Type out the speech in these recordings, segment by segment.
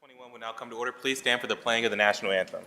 21 will now come to order. Please stand for the playing of the national anthem.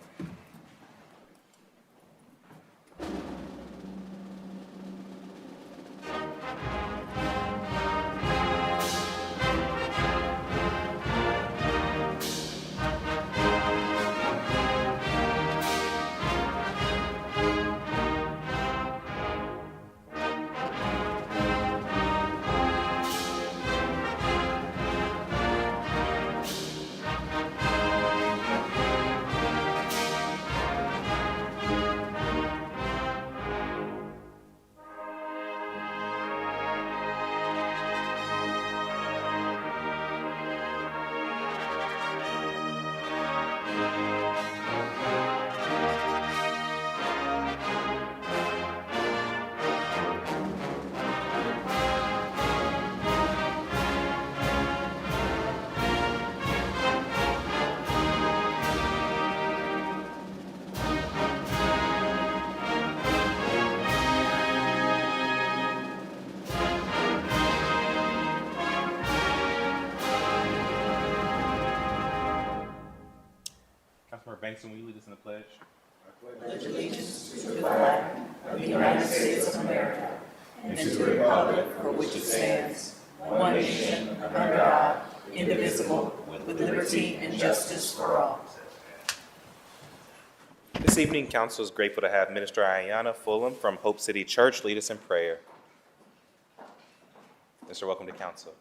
Councilmember Bankston, will you lead us in the pledge? Pledge allegiance to the flag of the United States of America and to the republic for which it stands, one nation, under God, indivisible, with liberty and justice for all. This evening, Council is grateful to have Minister Ayanna Fulham from Hope City Church lead us in prayer. Minister, welcome to Council.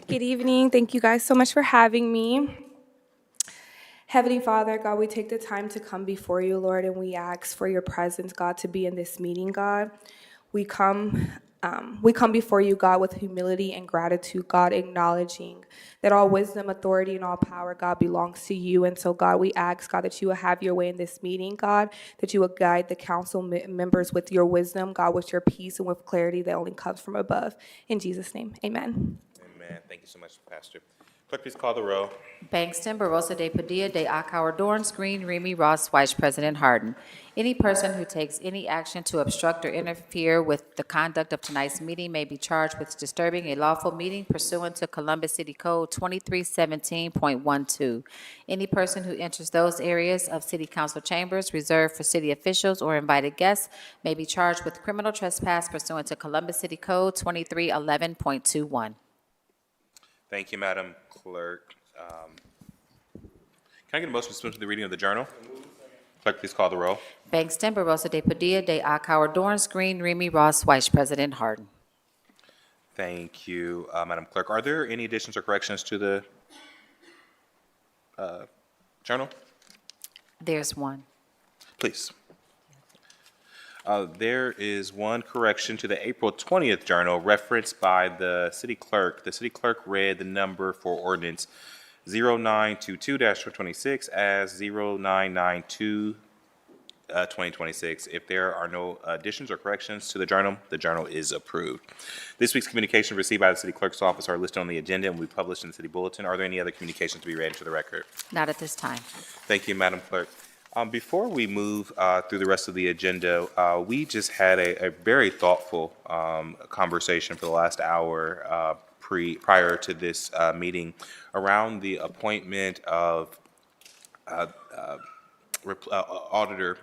Good evening. Thank you guys so much for having me. Heavenly Father, God, we take the time to come before you, Lord, and we ask for your presence, God, to be in this meeting, God. We come before you, God, with humility and gratitude, God, acknowledging that all wisdom, authority, and all power, God, belongs to you. And so, God, we ask, God, that you will have your way in this meeting, God, that you will guide the council members with your wisdom, God, with your peace and with clarity that only comes from above. In Jesus' name, amen. Amen. Thank you so much, Pastor. Clerk, please call the roll. Bankston, Barosa de Padilla, de Akauer, Dorance Green, Remy Ross, Vice President Harden. Any person who takes any action to obstruct or interfere with the conduct of tonight's meeting may be charged with disturbing a lawful meeting pursuant to Columbus City Code 2317.12. Any person who enters those areas of City Council chambers reserved for city officials or invited guests may be charged with criminal trespass pursuant to Columbus City Code 2311.21. Thank you, Madam Clerk. Can I get a motion to suspend the reading of the journal? Clerk, please call the roll. Bankston, Barosa de Padilla, de Akauer, Dorance Green, Remy Ross, Vice President Harden. Thank you, Madam Clerk. Are there any additions or corrections to the journal? There's one. Please. There is one correction to the April 20th journal referenced by the city clerk. The city clerk read the number for ordinance 0922-2026 as 0992-2026. If there are no additions or corrections to the journal is approved. This week's communication received by the city clerk's office are listed on the agenda and will be published in the city bulletin. Are there any other communications to be read into the record? Not at this time. Thank you, Madam Clerk. Before we move through the rest of the agenda, we just had a very thoughtful conversation for the last hour prior to this meeting around the appointment of Auditor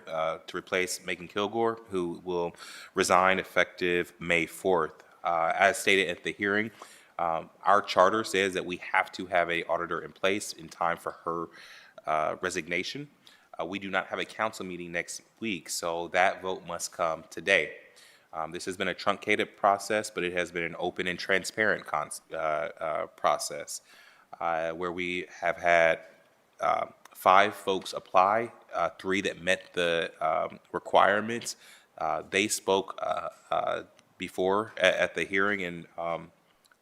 to replace Megan Kilgore, who will resign effective May 4th. As stated at the hearing, our charter says that we have to have an auditor in place in time for her resignation. We do not have a council meeting next week, so that vote must come today. This has been a truncated process, but it has been an open and transparent process where we have had 5 folks apply, 3 that met the requirements. They spoke before at the hearing, and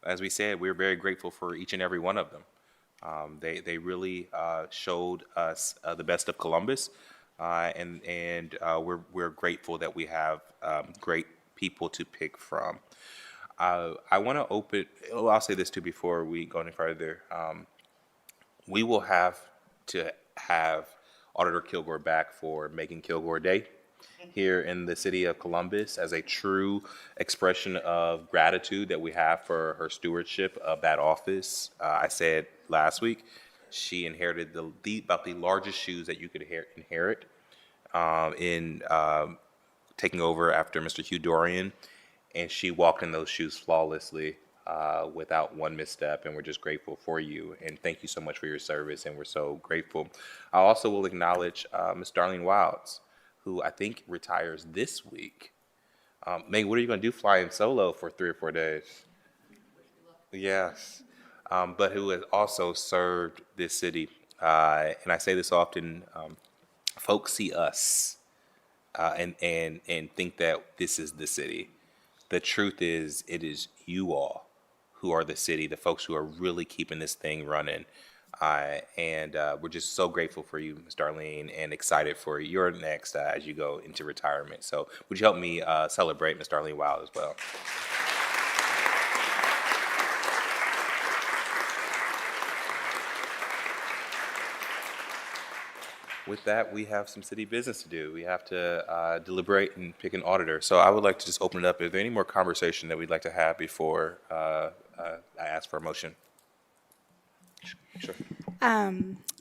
as we said, we're very grateful for each and every one of them. They really showed us the best of Columbus, and we're grateful that we have great people to pick from. I want to open. I'll say this too before we go any further. We will have to have Auditor Kilgore back for Megan Kilgore Day. here in the city of Columbus as a true expression of gratitude that we have for her stewardship of that office. I said last week, she inherited about the largest shoes that you could inherit in taking over after Mr. Hugh Dorian, and she walked in those shoes flawlessly without one misstep, and we're just grateful for you, and thank you so much for your service, and we're so grateful. I also will acknowledge Ms. Darlene Wilds, who I think retires this week. Meg, what are you going to do flying solo for 3 or 4 days? Yes, but who has also served this city, and I say this often, folks see us and think that this is the city. The truth is, it is you all who are the city, the folks who are really keeping this thing running. And we're just so grateful for you, Ms. Darlene, and excited for your next as you go into retirement. So would you help me celebrate Ms. Darlene Wild as well? With that, we have some city business to do. We have to deliberate and pick an auditor. So I would like to just open it up. Is there any more conversation that we'd like to have before I ask for a motion? Sure.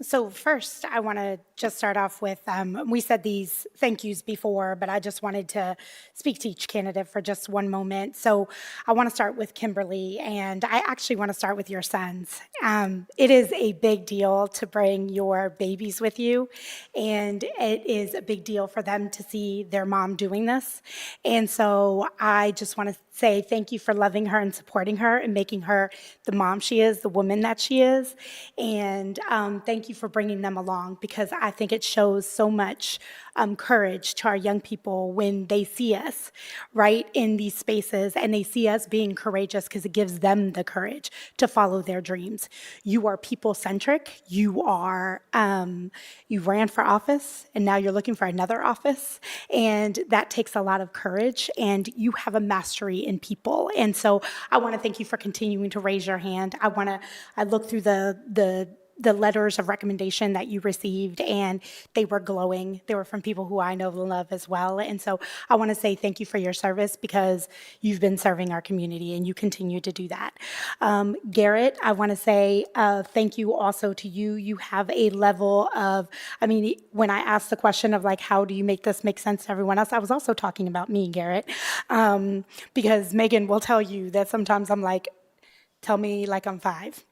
So first, I want to just start off with, we said these thank yous before, but I just wanted to speak to each candidate for just one moment. So I want to start with Kimberly, and I actually want to start with your sons. It is a big deal to bring your babies with you, and it is a big deal for them to see their mom doing this. And so I just want to say thank you for loving her and supporting her and making her the mom she is, the woman that she is. And thank you for bringing them along, because I think it shows so much courage to our young people when they see us right in these spaces and they see us being courageous, because it gives them the courage to follow their dreams. You are people-centric. You are, you ran for office and now you're looking for another office. And that takes a lot of courage, and you have a mastery in people. And so I want to thank you for continuing to raise your hand. I looked through the letters of recommendation that you received, and they were glowing. They were from people who I know and love as well. And so I want to say thank you for your service, because you've been serving our community and you continue to do that. Garrett, I want to say thank you also to you. You have a level of, I mean, when I asked the question of like, how do you make this make sense to everyone else? I was also talking about me, Garrett, because Megan will tell you that sometimes I'm like, tell me like I'm 5,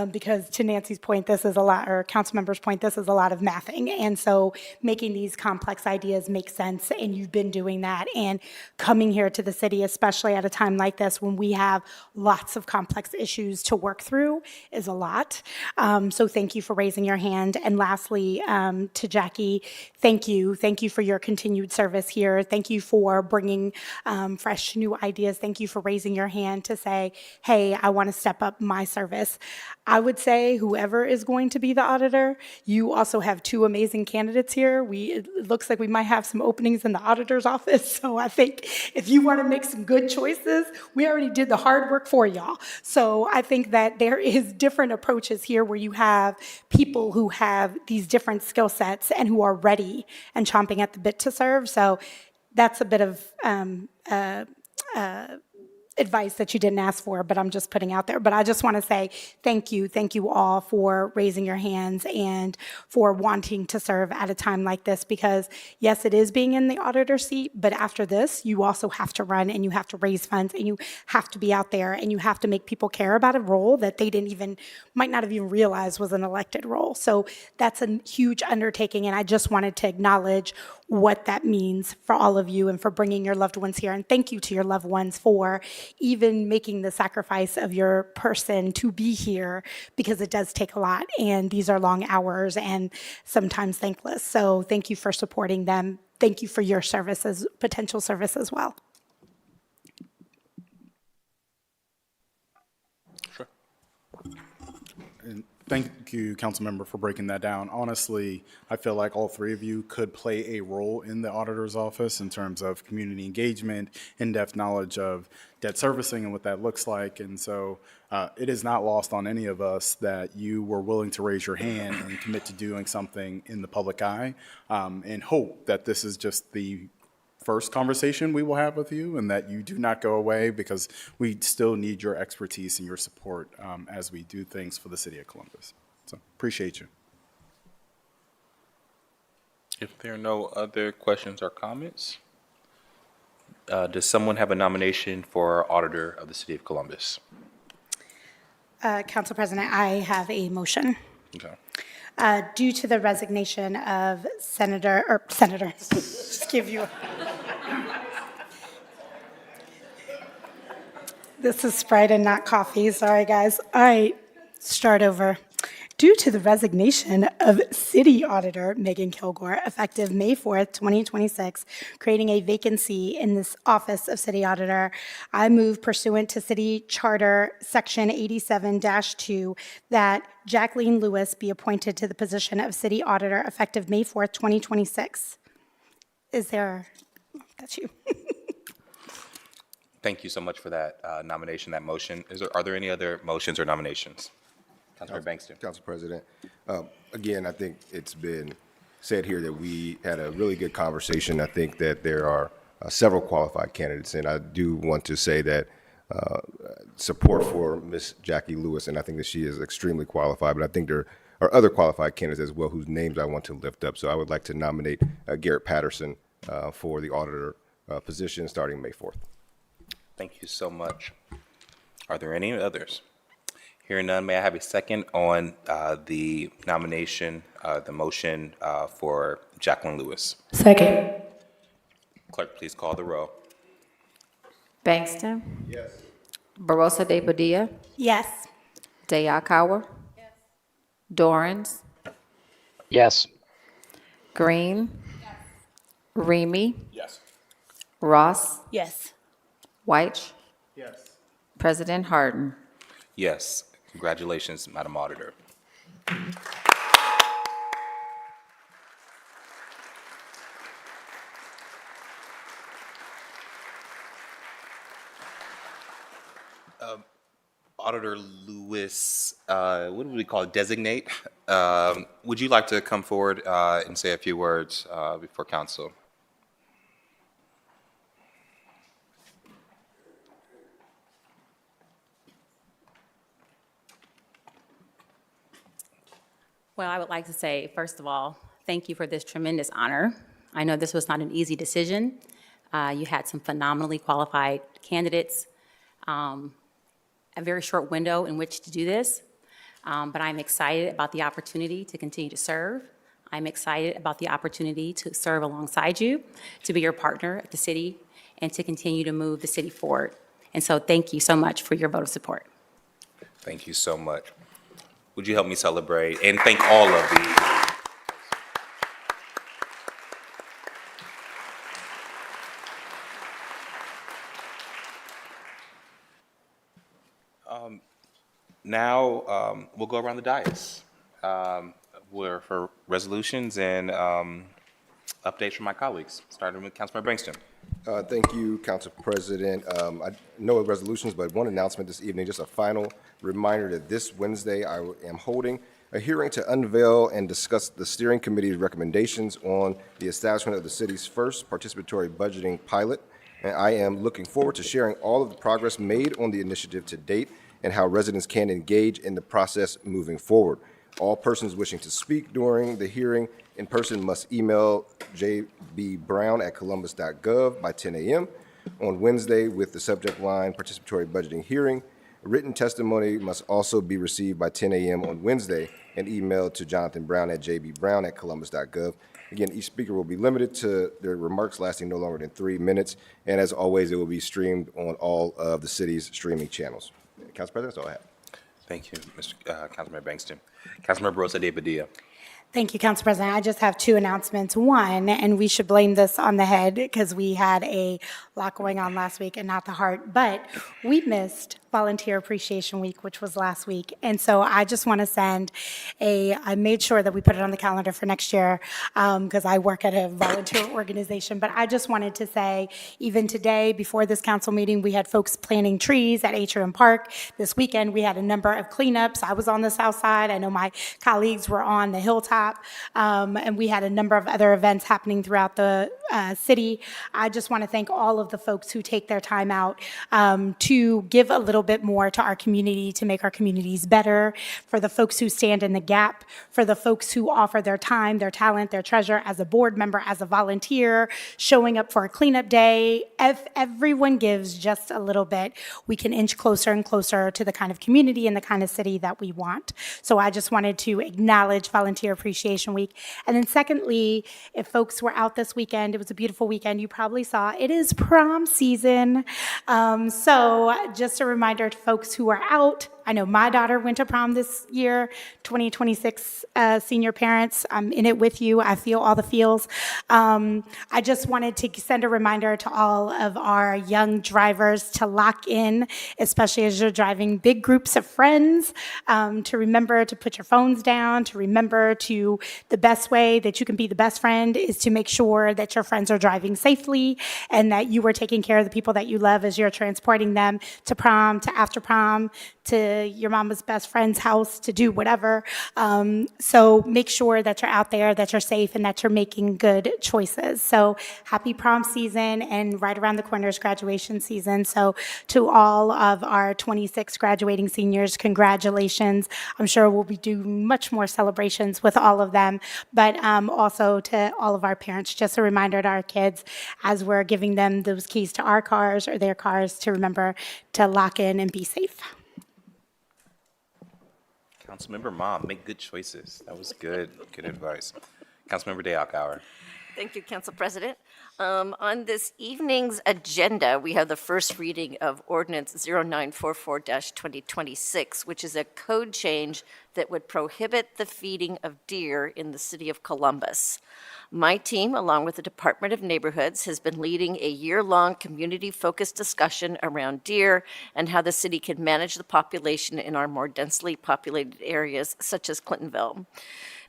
because to Nancy's point, this is a lot, or council member's point, this is a lot of mathing. And so making these complex ideas make sense, and you've been doing that. And coming here to the city, especially at a time like this when we have lots of complex issues to work through, is a lot. So thank you for raising your hand. And lastly, to Jackie, thank you. Thank you for your continued service here. Thank you for bringing fresh new ideas. Thank you for raising your hand to say, hey, I want to step up my service. I would say whoever is going to be the auditor, you also have 2 amazing candidates here. It looks like we might have some openings in the auditor's office. So I think if you want to make some good choices, we already did the hard work for y'all. So I think that there is different approaches here where you have people who have these different skill sets and who are ready and chomping at the bit to serve. So that's a bit of advice that you didn't ask for, but I'm just putting out there. But I just want to say thank you all for raising your hands and for wanting to serve at a time like this, because yes, it is being in the auditor seat, but after this, you also have to run and you have to raise funds and you have to be out there and you have to make people care about a role that they might not have even realized was an elected role. So that's a huge undertaking, and I just wanted to acknowledge what that means for all of you and for bringing your loved ones here. And thank you to your loved ones for even making the sacrifice of your person to be here, because it does take a lot. And these are long hours and sometimes thankless. So thank you for supporting them. Thank you for your services, potential service as well. Sure. Thank you, Councilmember, for breaking that down. Honestly, I feel like all three of you could play a role in the auditor's office in terms of community engagement, in-depth knowledge of debt servicing and what that looks like. And so it is not lost on any of us that you were willing to raise your hand and commit to doing something in the public eye, and hope that this is just the first conversation we will have with you and that you do not go away, because we still need your expertise and your support as we do things for the city of Columbus. So appreciate you. If there are no other questions or comments, does someone have a nomination for Auditor of the City of Columbus? Council President, I have a motion. Okay. Due to the resignation of Senator, just give you. This is Sprite and not coffee, sorry guys. All right, start over. Due to the resignation of City Auditor Megan Kilgore, effective May 4th, 2026, creating a vacancy in this office of City Auditor, I move pursuant to City Charter Section 87-2 that Jacqueline Lewis be appointed to the position of City Auditor effective May 4th, 2026. Is there, that's you. Thank you so much for that nomination, that motion. Are there any other motions or nominations? Councilmember Bankston. Council President, again, I think it's been said here that we had a really good conversation. I think that there are several qualified candidates, and I do want to say that support for Ms. Jackie Lewis, and I think that she is extremely qualified, but I think there are other qualified candidates as well whose names I want to lift up. So I would like to nominate Garrett Patterson for the auditor position starting May 4th. Thank you so much. Are there any others? Hearing none, may I have a second on the nomination, the motion for Jacqueline Lewis? Second. Clerk, please call the roll. Bangston? Yes. Barosa de Padilla? Yes. Dayakawa? Yes. Dorans? Yes. Green? Yes. Remy? Yes. Ross? Yes. White? Yes. President Harden? Yes. Congratulations, Madam Auditor. Auditor Lewis, what do we call it, designate? Would you like to come forward and say a few words before council? Well, I would like to say, first of all, thank you for this tremendous honor. I know this was not an easy decision. You had some phenomenally qualified candidates, a very short window in which to do this, but I'm excited about the opportunity to continue to serve. I'm excited about the opportunity to serve alongside you, to be your partner at the city, and to continue to move the city forward. And so thank you so much for your vote of support. Thank you so much. Would you help me celebrate and thank all of the now we'll go around the dais for resolutions and updates from my colleagues, starting with Councilmember Bankston. Thank you, Council President. I know of resolutions, but one announcement this evening, just a final reminder that this Wednesday I am holding a hearing to unveil and discuss the steering committee's recommendations on the establishment of the city's first participatory budgeting pilot. And I am looking forward to sharing all of the progress made on the initiative to date and how residents can engage in the process moving forward. All persons wishing to speak during the hearing in person must email jbbrown@columbus.gov by 10 a.m. on Wednesday with the subject line Participatory Budgeting Hearing. Written testimony must also be received by 10 a.m. on Wednesday and emailed to Jonathan Brown at jbbrown@columbus.gov. Again, each speaker will be limited to their remarks lasting no longer than 3 minutes. And as always, it will be streamed on all of the city's streaming channels. Council President, that's all I have. Thank you, Councilmember Bankston. Councilmember Rosa de Padilla. Thank you, Council President. I just have two announcements. One, and we should blame this on the head because we had a lot going on last week and not the heart, but we missed Volunteer Appreciation Week, which was last week. And so I just want to send I made sure that we put it on the calendar for next year because I work at a volunteer organization. But I just wanted to say, even today, before this council meeting, we had folks planting trees at Atrium Park. This weekend, we had a number of cleanups. I was on the south side. I know my colleagues were on the hilltop. And we had a number of other events happening throughout the city. I just want to thank all of the folks who take their time out to give a little bit more to our community, to make our communities better, for the folks who stand in the gap, for the folks who offer their time, their talent, their treasure as a board member, as a volunteer, showing up for a cleanup day. If everyone gives just a little bit, we can inch closer and closer to the kind of community and the kind of city that we want. So I just wanted to acknowledge Volunteer Appreciation Week. And then secondly, if folks were out this weekend, it was a beautiful weekend, you probably saw it is prom season. So just a reminder to folks who are out, I know my daughter went to prom this year, 2026 senior parents. I'm in it with you. I feel all the feels. I just wanted to send a reminder to all of our young drivers to lock in, especially as you're driving big groups of friends, to remember to put your phones down, to remember to the best way that you can be the best friend is to make sure that your friends are driving safely and that you are taking care of the people that you love as you're transporting them to prom, to after prom, to your mama's best friend's house, to do whatever. So make sure that you're out there, that you're safe, and that you're making good choices. So happy prom season, and right around the corner is graduation season. So to all of our 26 graduating seniors, congratulations. I'm sure we'll be doing much more celebrations with all of them, but also to all of our parents, just a reminder to our kids as we're giving them those keys to our cars or their cars to remember to lock in and be safe. Councilmember Mom, make good choices. That was good, good advice. Councilmember Dayalkower. Thank you, Council President. On this evening's agenda, we have the first reading of Ordinance 0944-2026, which is a code change that would prohibit the feeding of deer in the city of Columbus. My team, along with the Department of Neighborhoods, has been leading a year-long community-focused discussion around deer and how the city can manage the population in our more densely populated areas, such as Clintonville.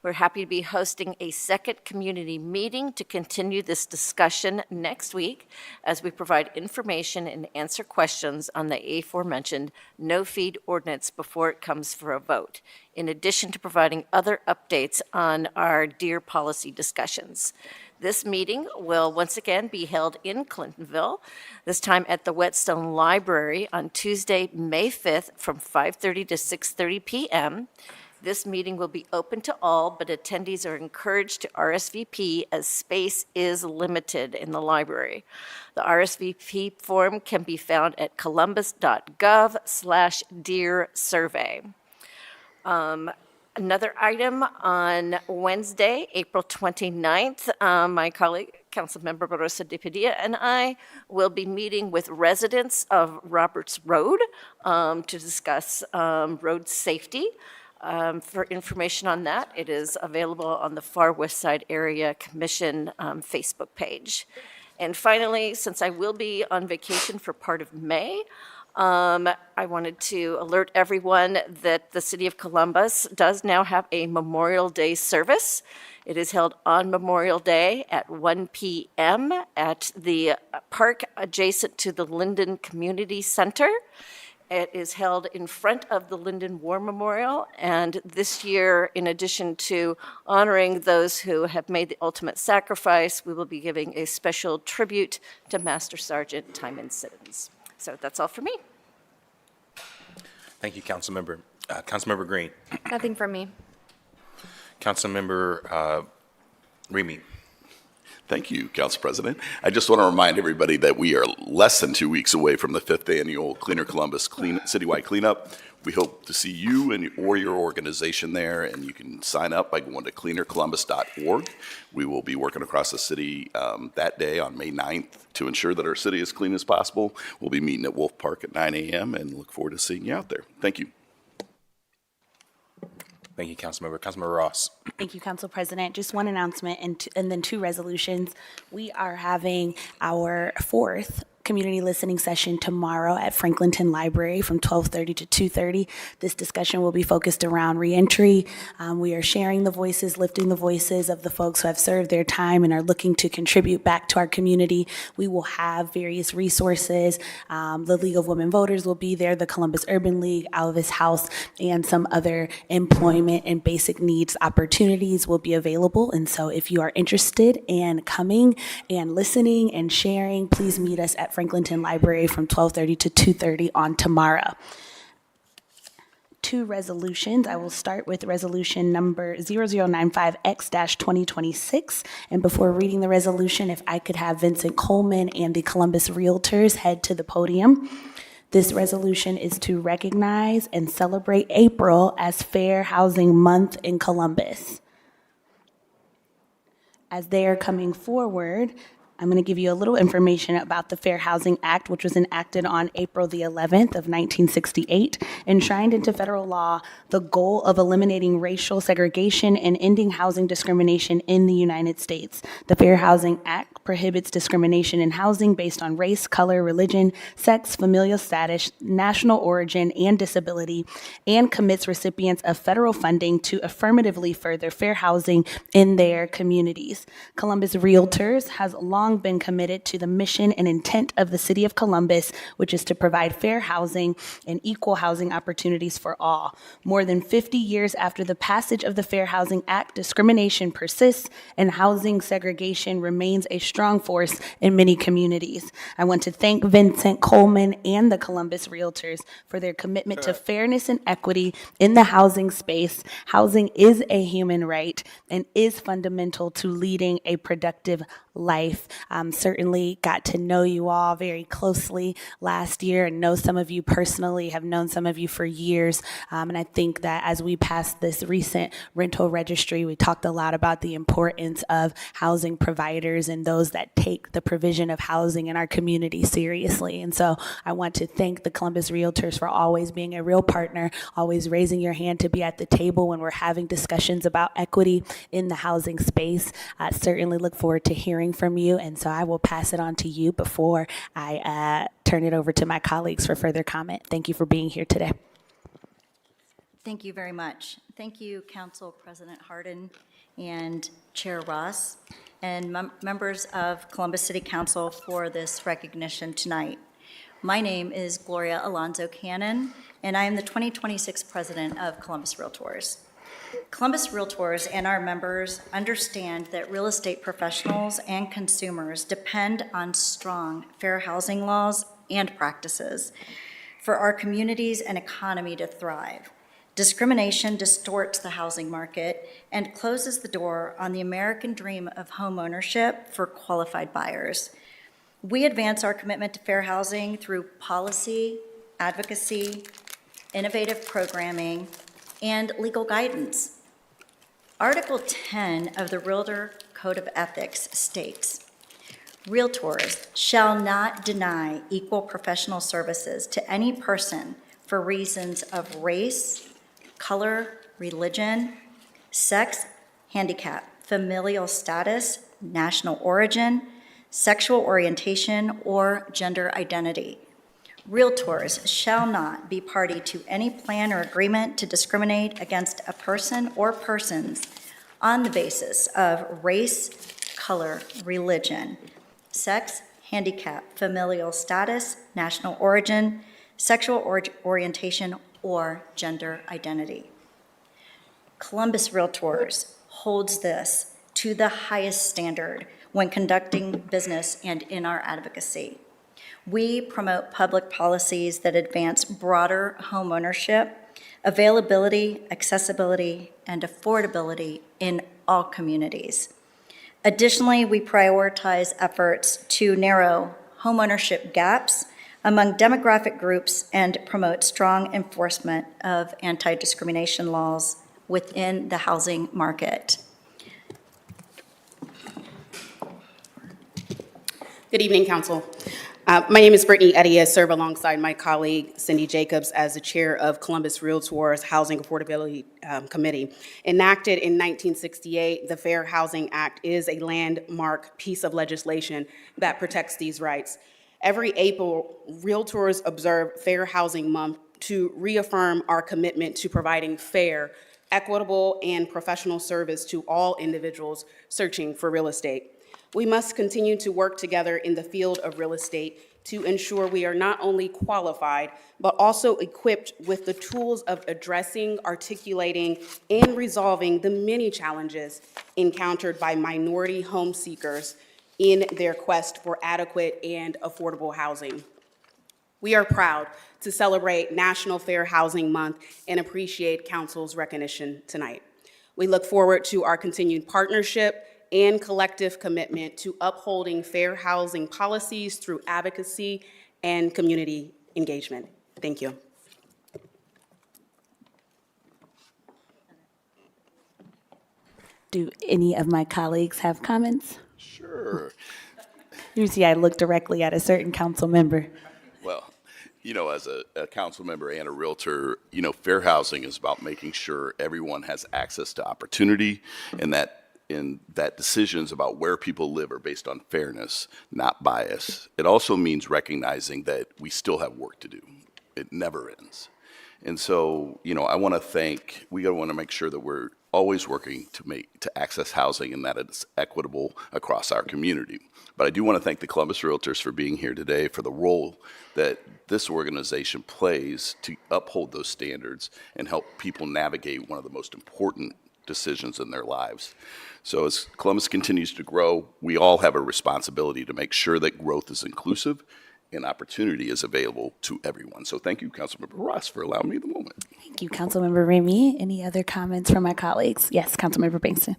We're happy to be hosting a second community meeting to continue this discussion next week as we provide information and answer questions on the aforementioned no-feed ordinance before it comes for a vote, in addition to providing other updates on our deer policy discussions. This meeting will once again be held in Clintonville, this time at the Whetstone Library on Tuesday, May 5th from 5:30 to 6:30 p.m. This meeting will be open to all, but attendees are encouraged to RSVP as space is limited in the library. The RSVP form can be found at columbus.gov/deer-survey. Another item on Wednesday, April 29th, my colleague, Councilmember Rosa de Padilla, and I will be meeting with residents of Roberts Road to discuss road safety. For information on that, it is available on the Far West Side Area Commission Facebook page. And finally, since I will be on vacation for part of May, I wanted to alert everyone that the City of Columbus does now have a Memorial Day service. It is held on Memorial Day at 1 p.m. at the park adjacent to the Linden Community Center. It is held in front of the Linden War Memorial, and this year, in addition to honoring those who have made the ultimate sacrifice, we will be giving a special tribute to Master Sergeant Timon Siddons. So that's all for me. Thank you, Councilmember. Councilmember Green. Nothing from me. Councilmember Remy. Thank you, Council President. I just want to remind everybody that we are less than 2 weeks away from the 5th annual Cleaner Columbus citywide cleanup. We hope to see you or your organization there, and you can sign up by going to cleanercolumbus.org. We will be working across the city that day on May 9th to ensure that our city is clean as possible. We'll be meeting at Wolf Park at 9 a.m. and look forward to seeing you out there. Thank you. Thank you, Councilmember. Councilmember Ross. Thank you, Council President. Just one announcement and then two resolutions. We are having our fourth community listening session tomorrow at Franklinton Library from 12:30 to 2:30. This discussion will be focused around reentry. We are sharing the voices, lifting the voices of the folks who have served their time and are looking to contribute back to our community. We will have various resources. The League of Women Voters will be there, the Columbus Urban League, Alvis House, and some other employment and basic needs opportunities will be available. And so if you are interested in coming and listening and sharing, please meet us at Franklinton Library from 12:30 to 2:30 on tomorrow. 2 resolutions. I will start with resolution number 0095X-2026. And before reading the resolution, if I could have Vincent Coleman and the Columbus Realtors head to the podium. This resolution is to recognize and celebrate April as Fair Housing Month in Columbus. As they are coming forward, I'm going to give you a little information about the Fair Housing Act, which was enacted on April the 11th of 1968, enshrined into federal law the goal of eliminating racial segregation and ending housing discrimination in the United States. The Fair Housing Act prohibits discrimination in housing based on race, color, religion, sex, familial status, national origin, and disability, and commits recipients of federal funding to affirmatively further fair housing in their communities. Columbus Realtors has long been committed to the mission and intent of the City of Columbus, which is to provide fair housing and equal housing opportunities for all. More than 50 years after the passage of the Fair Housing Act, discrimination persists and housing segregation remains a strong force in many communities. I want to thank Vincent Coleman and the Columbus Realtors for their commitment to fairness and equity in the housing space. Housing is a human right and is fundamental to leading a productive life. Certainly got to know you all very closely last year and know some of you personally, have known some of you for years. And I think that as we passed this recent rental registry, we talked a lot about the importance of housing providers and those that take the provision of housing in our community seriously. And so I want to thank the Columbus Realtors for always being a real partner, always raising your hand to be at the table when we're having discussions about equity in the housing space. I certainly look forward to hearing from you, and so I will pass it on to you before I turn it over to my colleagues for further comment. Thank you for being here today. Thank you very much. Thank you, Council President Hardin and Chair Ross, and members of Columbus City Council for this recognition tonight. My name is Gloria Alonzo Cannon, and I am the 2026 President of Columbus Realtors. Columbus Realtors and our members understand that real estate professionals and consumers depend on strong, fair housing laws and practices for our communities and economy to thrive. Discrimination distorts the housing market and closes the door on the American dream of home ownership for qualified buyers. We advance our commitment to fair housing through policy, advocacy, innovative programming, and legal guidance. Article 10 of the Realtor Code of Ethics states, Realtors shall not deny equal professional services to any person for reasons of race, color, religion, sex, handicap, familial status, national origin, sexual orientation, or gender identity. Realtors shall not be party to any plan or agreement to discriminate against a person or persons on the basis of race, color, religion, sex, handicap, familial status, national origin, sexual orientation, or gender identity. Columbus Realtors holds this to the highest standard when conducting business and in our advocacy. We promote public policies that advance broader home ownership, availability, accessibility, and affordability in all communities. Additionally, we prioritize efforts to narrow home ownership gaps among demographic groups and promote strong enforcement of anti-discrimination laws within the housing market. Good evening, Council. My name is Brittany Eddy. I serve alongside my colleague Cindy Jacobs as the chair of Columbus Realtors Housing Affordability Committee. Enacted in 1968, the Fair Housing Act is a landmark piece of legislation that protects these rights. Every April, Realtors observe Fair Housing Month to reaffirm our commitment to providing fair, equitable, and professional service to all individuals searching for real estate. We must continue to work together in the field of real estate to ensure we are not only qualified, but also equipped with the tools of addressing, articulating, and resolving the many challenges encountered by minority home seekers in their quest for adequate and affordable housing. We are proud to celebrate National Fair Housing Month and appreciate Council's recognition tonight. We look forward to our continued partnership and collective commitment to upholding fair housing policies through advocacy and community engagement. Thank you. Do any of my colleagues have comments? Sure. Usually I look directly at a certain council member. Well, as a council member and a realtor, fair housing is about making sure everyone has access to opportunity, and that decisions about where people live are based on fairness, not bias. It also means recognizing that we still have work to do. It never ends. And so, we want to make sure that we're always working to access housing and that it's equitable across our community. But I do want to thank the Columbus Realtors for being here today, for the role that this organization plays to uphold those standards and help people navigate one of the most important decisions in their lives. So as Columbus continues to grow, we all have a responsibility to make sure that growth is inclusive and opportunity is available to everyone. So thank you, Councilmember Ross, for allowing me the moment. Thank you, Councilmember Remy. Any other comments from my colleagues? Yes, Councilmember Bankston.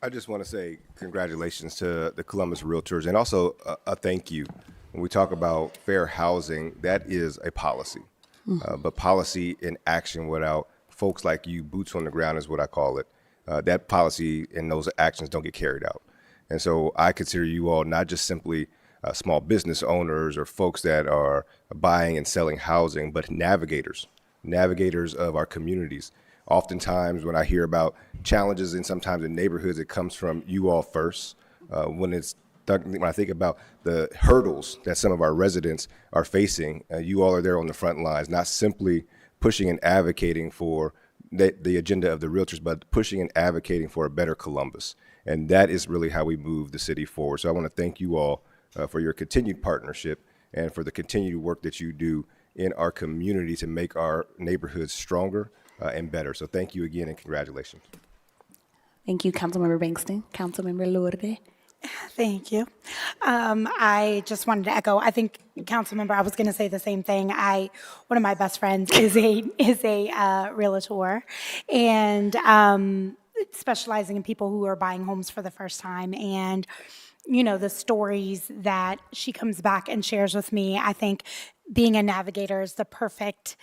I just want to say congratulations to the Columbus Realtors, and also a thank you. When we talk about fair housing, that is a policy, but policy in action without folks like you, boots on the ground is what I call it. That policy and those actions don't get carried out. And so I consider you all not just simply small business owners or folks that are buying and selling housing, but navigators of our communities. Oftentimes when I hear about challenges and sometimes in neighborhoods, it comes from you all first. When I think about the hurdles that some of our residents are facing, you all are there on the front lines, not simply pushing and advocating for the agenda of the Realtors, but pushing and advocating for a better Columbus. And that is really how we move the city forward. So I want to thank you all for your continued partnership and for the continued work that you do in our community to make our neighborhoods stronger and better. So thank you again and congratulations. Thank you, Councilmember Bankston. Councilmember Lourdes. Thank you. I just wanted to echo, I think, Councilmember, I was going to say the same thing. One of my best friends is a realtor and specializing in people who are buying homes for the first time. And, the stories that she comes back and shares with me, I think being a navigator is the perfect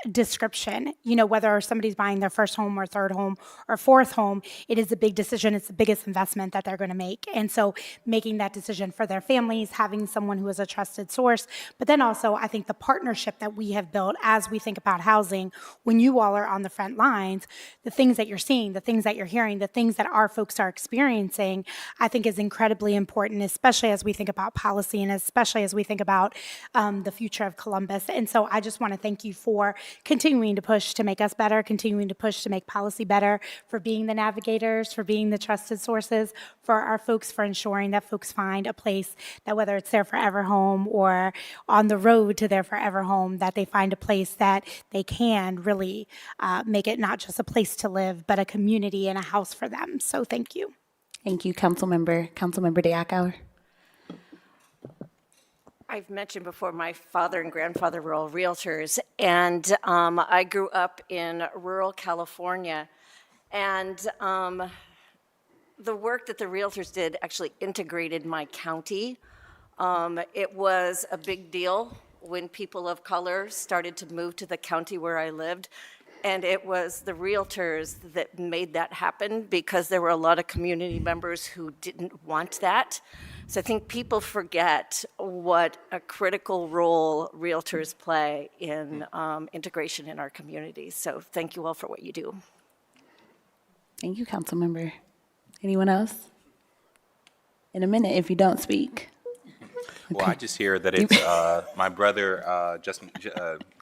description. Whether somebody's buying their first home or third home or fourth home, it is a big decision. It's the biggest investment that they're going to make. And so making that decision for their families, having someone who is a trusted source, but then also I think the partnership that we have built as we think about housing, when you all are on the front lines, the things that you're seeing, the things that you're hearing, the things that our folks are experiencing, I think is incredibly important, especially as we think about policy and especially as we think about the future of Columbus. And so I just want to thank you for continuing to push to make us better, continuing to push to make policy better, for being the navigators, for being the trusted sources, for our folks, for ensuring that folks find a place that whether it's their forever home or on the road to their forever home, that they find a place that they can really make it not just a place to live, but a community and a house for them. So thank you. Thank you, Councilmember Diakauer. I've mentioned before, my father and grandfather were all realtors, and I grew up in rural California, and the work that the realtors did actually integrated my county. It was a big deal when people of color started to move to the county where I lived, and it was the realtors that made that happen because there were a lot of community members who didn't want that. So I think people forget what a critical role realtors play in integration in our communities. So thank you all for what you do. Thank you, Councilmember. Anyone else? In a minute, if you don't speak. Well, I just hear that it's my brother Justin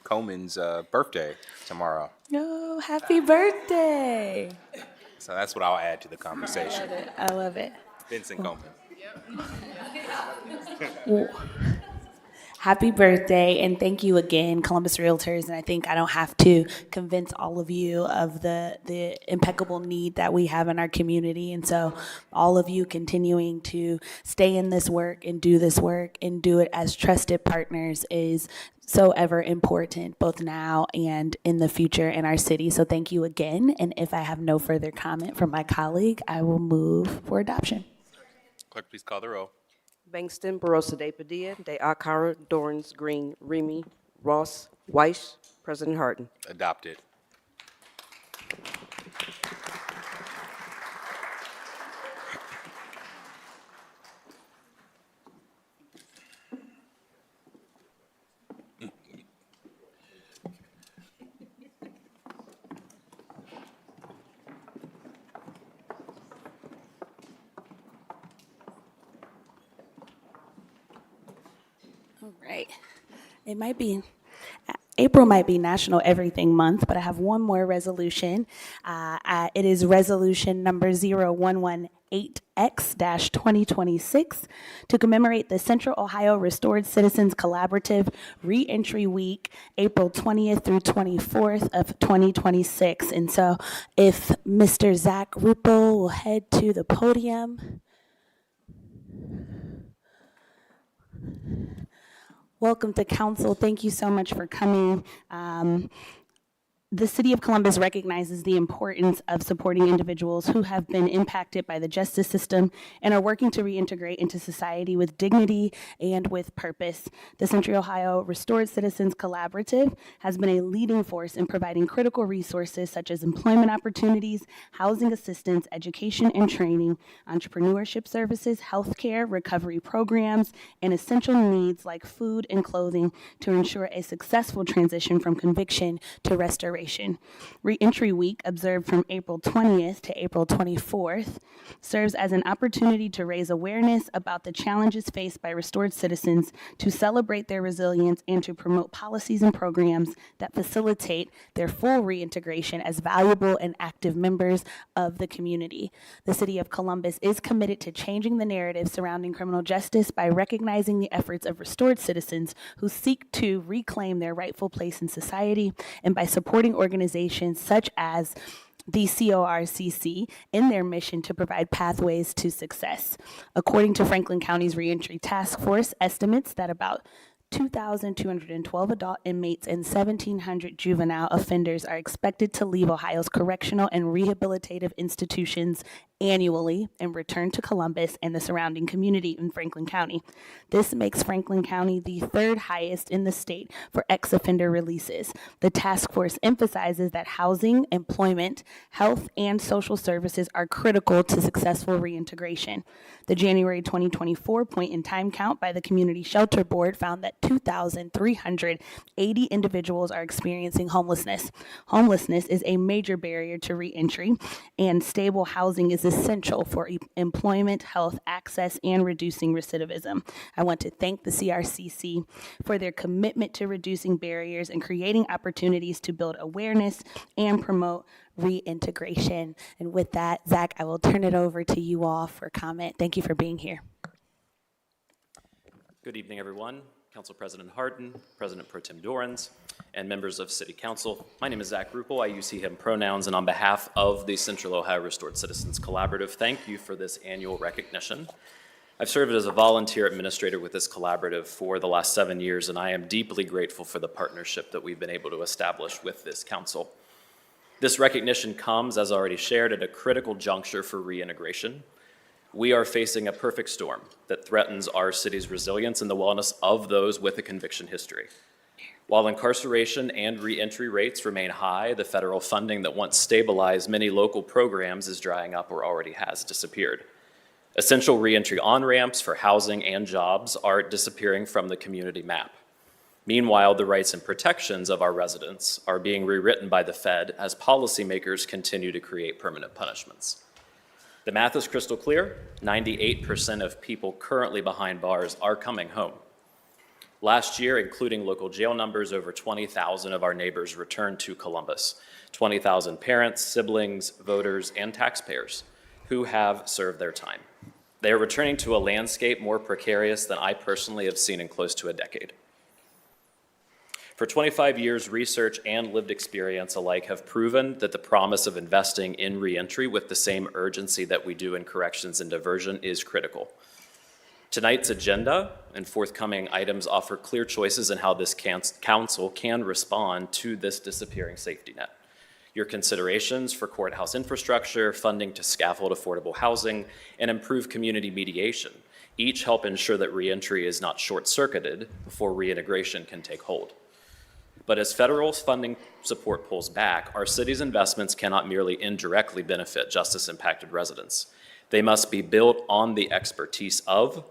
Coleman's birthday tomorrow. No, happy birthday. So that's what I'll add to the conversation. I love it. Vincent Coleman. Happy birthday, and thank you again, Columbus Realtors. And I think I don't have to convince all of you of the impeccable need that we have in our community. And so all of you continuing to stay in this work and do it as trusted partners is so ever important, both now and in the future in our city. So thank you again. And if I have no further comment from my colleague, I will move for adoption. Clerk, please call the roll. Bangston, Barosa de Padilla, de Akara, Dorans, Green, Remy, Ross, Weiss, President Harden. Adopted. All right. April might be National Everything Month, but I have one more resolution. It is resolution number 0118X-2026 to commemorate the Central Ohio Restored Citizens Collaborative Reentry Week, April 20th through 24th of 2026. And so if Mr. Zach Ruppel will head to the podium. Welcome to council. Thank you so much for coming. The City of Columbus recognizes the importance of supporting individuals who have been impacted by the justice system and are working to reintegrate into society with dignity and with purpose. The Central Ohio Restored Citizens Collaborative has been a leading force in providing critical resources such as employment opportunities, housing assistance, education and training, entrepreneurship services, healthcare, recovery programs, and essential needs like food and clothing to ensure a successful transition from conviction to restoration. Reentry Week, observed from April 20th to April 24th, serves as an opportunity to raise awareness about the challenges faced by restored citizens, to celebrate their resilience, and to promote policies and programs that facilitate their full reintegration as valuable and active members of the community. The City of Columbus is committed to changing the narrative surrounding criminal justice by recognizing the efforts of restored citizens who seek to reclaim their rightful place in society, and by supporting organizations such as the CORCC in their mission to provide pathways to success. According to Franklin County's Reentry Task Force, estimates that about 2,212 adult inmates and 1,700 juvenile offenders are expected to leave Ohio's correctional and rehabilitative institutions annually and return to Columbus and the surrounding community in Franklin County. This makes Franklin County the third highest in the state for ex-offender releases. The task force emphasizes that housing, employment, health, and social services are critical to successful reintegration. The January 2024 point-in-time count by the Community Shelter Board found that 2,380 individuals are experiencing homelessness. Homelessness is a major barrier to reentry, and stable housing is essential for employment, health, access, and reducing recidivism. I want to thank the CRCC for their commitment to reducing barriers and creating opportunities to build awareness and promote reintegration. And with that, Zach, I will turn it over to you all for comment. Thank you for being here. Good evening, everyone. Council President Harden, President Pro Tem Dorans, and members of City Council. My name is Zach Ruppel. I use he, him pronouns, and on behalf of the Central Ohio Restored Citizens Collaborative, thank you for this annual recognition. I've served as a volunteer administrator with this collaborative for the last 7 years, and I am deeply grateful for the partnership that we've been able to establish with this council. This recognition comes, as already shared, at a critical juncture for reintegration. We are facing a perfect storm that threatens our city's resilience and the wellness of those with a conviction history. While incarceration and reentry rates remain high, the federal funding that once stabilized many local programs is drying up or already has disappeared. Essential reentry on-ramps for housing and jobs are disappearing from the community map. Meanwhile, the rights and protections of our residents are being rewritten by the Fed as policymakers continue to create permanent punishments. The math is crystal clear. 98% of people currently behind bars are coming home. Last year, including local jail numbers, over 20,000 of our neighbors returned to Columbus. 20,000 parents, siblings, voters, and taxpayers who have served their time. They are returning to a landscape more precarious than I personally have seen in close to a decade. For 25 years, research and lived experience alike have proven that the promise of investing in reentry with the same urgency that we do in corrections and diversion is critical. Tonight's agenda and forthcoming items offer clear choices in how this council can respond to this disappearing safety net. Your considerations for courthouse infrastructure, funding to scaffold affordable housing, and improve community mediation each help ensure that reentry is not short-circuited before reintegration can take hold. But as federal funding support pulls back, our city's investments cannot merely indirectly benefit justice-impacted residents. They must be built on the expertise of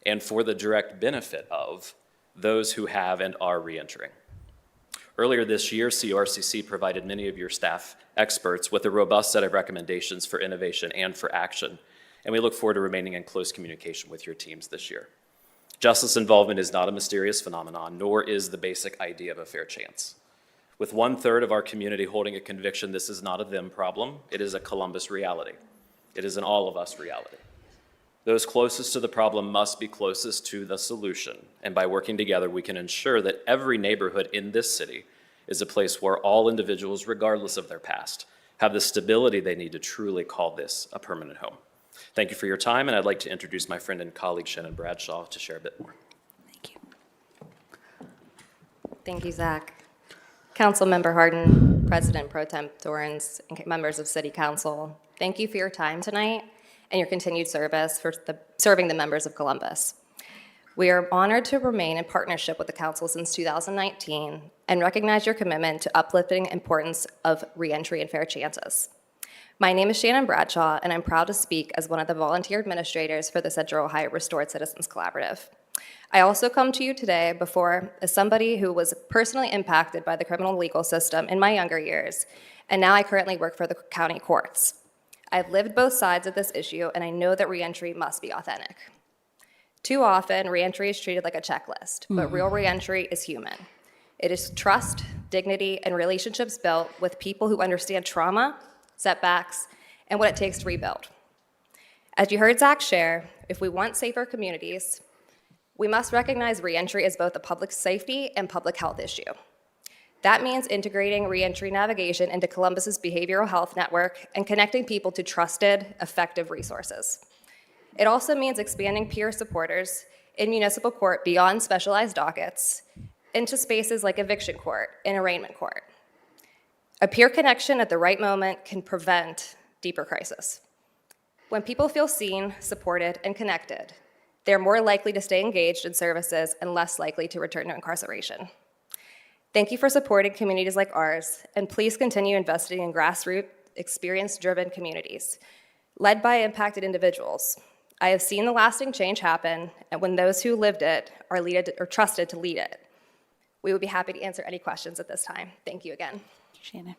and for the direct benefit of those who have and are reentering. Earlier this year, CRCC provided many of your staff experts with a robust set of recommendations for innovation and for action, and we look forward to remaining in close communication with your teams this year. Justice involvement is not a mysterious phenomenon, nor is the basic idea of a fair chance. With 1/3 of our community holding a conviction, this is not a them problem, it is a Columbus reality. It is an all of us reality. Those closest to the problem must be closest to the solution, and by working together, we can ensure that every neighborhood in this city is a place where all individuals, regardless of their past, have the stability they need to truly call this a permanent home. Thank you for your time, and I'd like to introduce my friend and colleague Shannon Bradshaw to share a bit more. Thank you, Zach. Councilmember Harden, President Pro Tem Dorans, and members of City Council, thank you for your time tonight and your continued service for serving the members of Columbus. We are honored to remain in partnership with the Council since 2019 and recognize your commitment to uplifting the importance of reentry and fair chances. My name is Shannon Bradshaw, and I'm proud to speak as one of the volunteer administrators for the Central Ohio Restored Citizens Collaborative. I also come to you today as somebody who was personally impacted by the criminal legal system in my younger years, and now I currently work for the county courts. I've lived both sides of this issue, and I know that reentry must be authentic. Too often, reentry is treated like a checklist, but real reentry is human. It is trust, dignity, and relationships built with people who understand trauma, setbacks, and what it takes to rebuild. As you heard Zach share, if we want safer communities, we must recognize reentry as both a public safety and public health issue. That means integrating reentry navigation into Columbus's behavioral health network and connecting people to trusted, effective resources. It also means expanding peer supporters in municipal court beyond specialized dockets into spaces like eviction court and arraignment court. A peer connection at the right moment can prevent deeper crisis. When people feel seen, supported, and connected, they're more likely to stay engaged in services and less likely to return to incarceration. Thank you for supporting communities like ours, and please continue investing in grassroots, experience-driven communities, led by impacted individuals. I have seen the lasting change happen, and when those who lived it are trusted to lead it. We would be happy to answer any questions at this time. Thank you again. Shannon.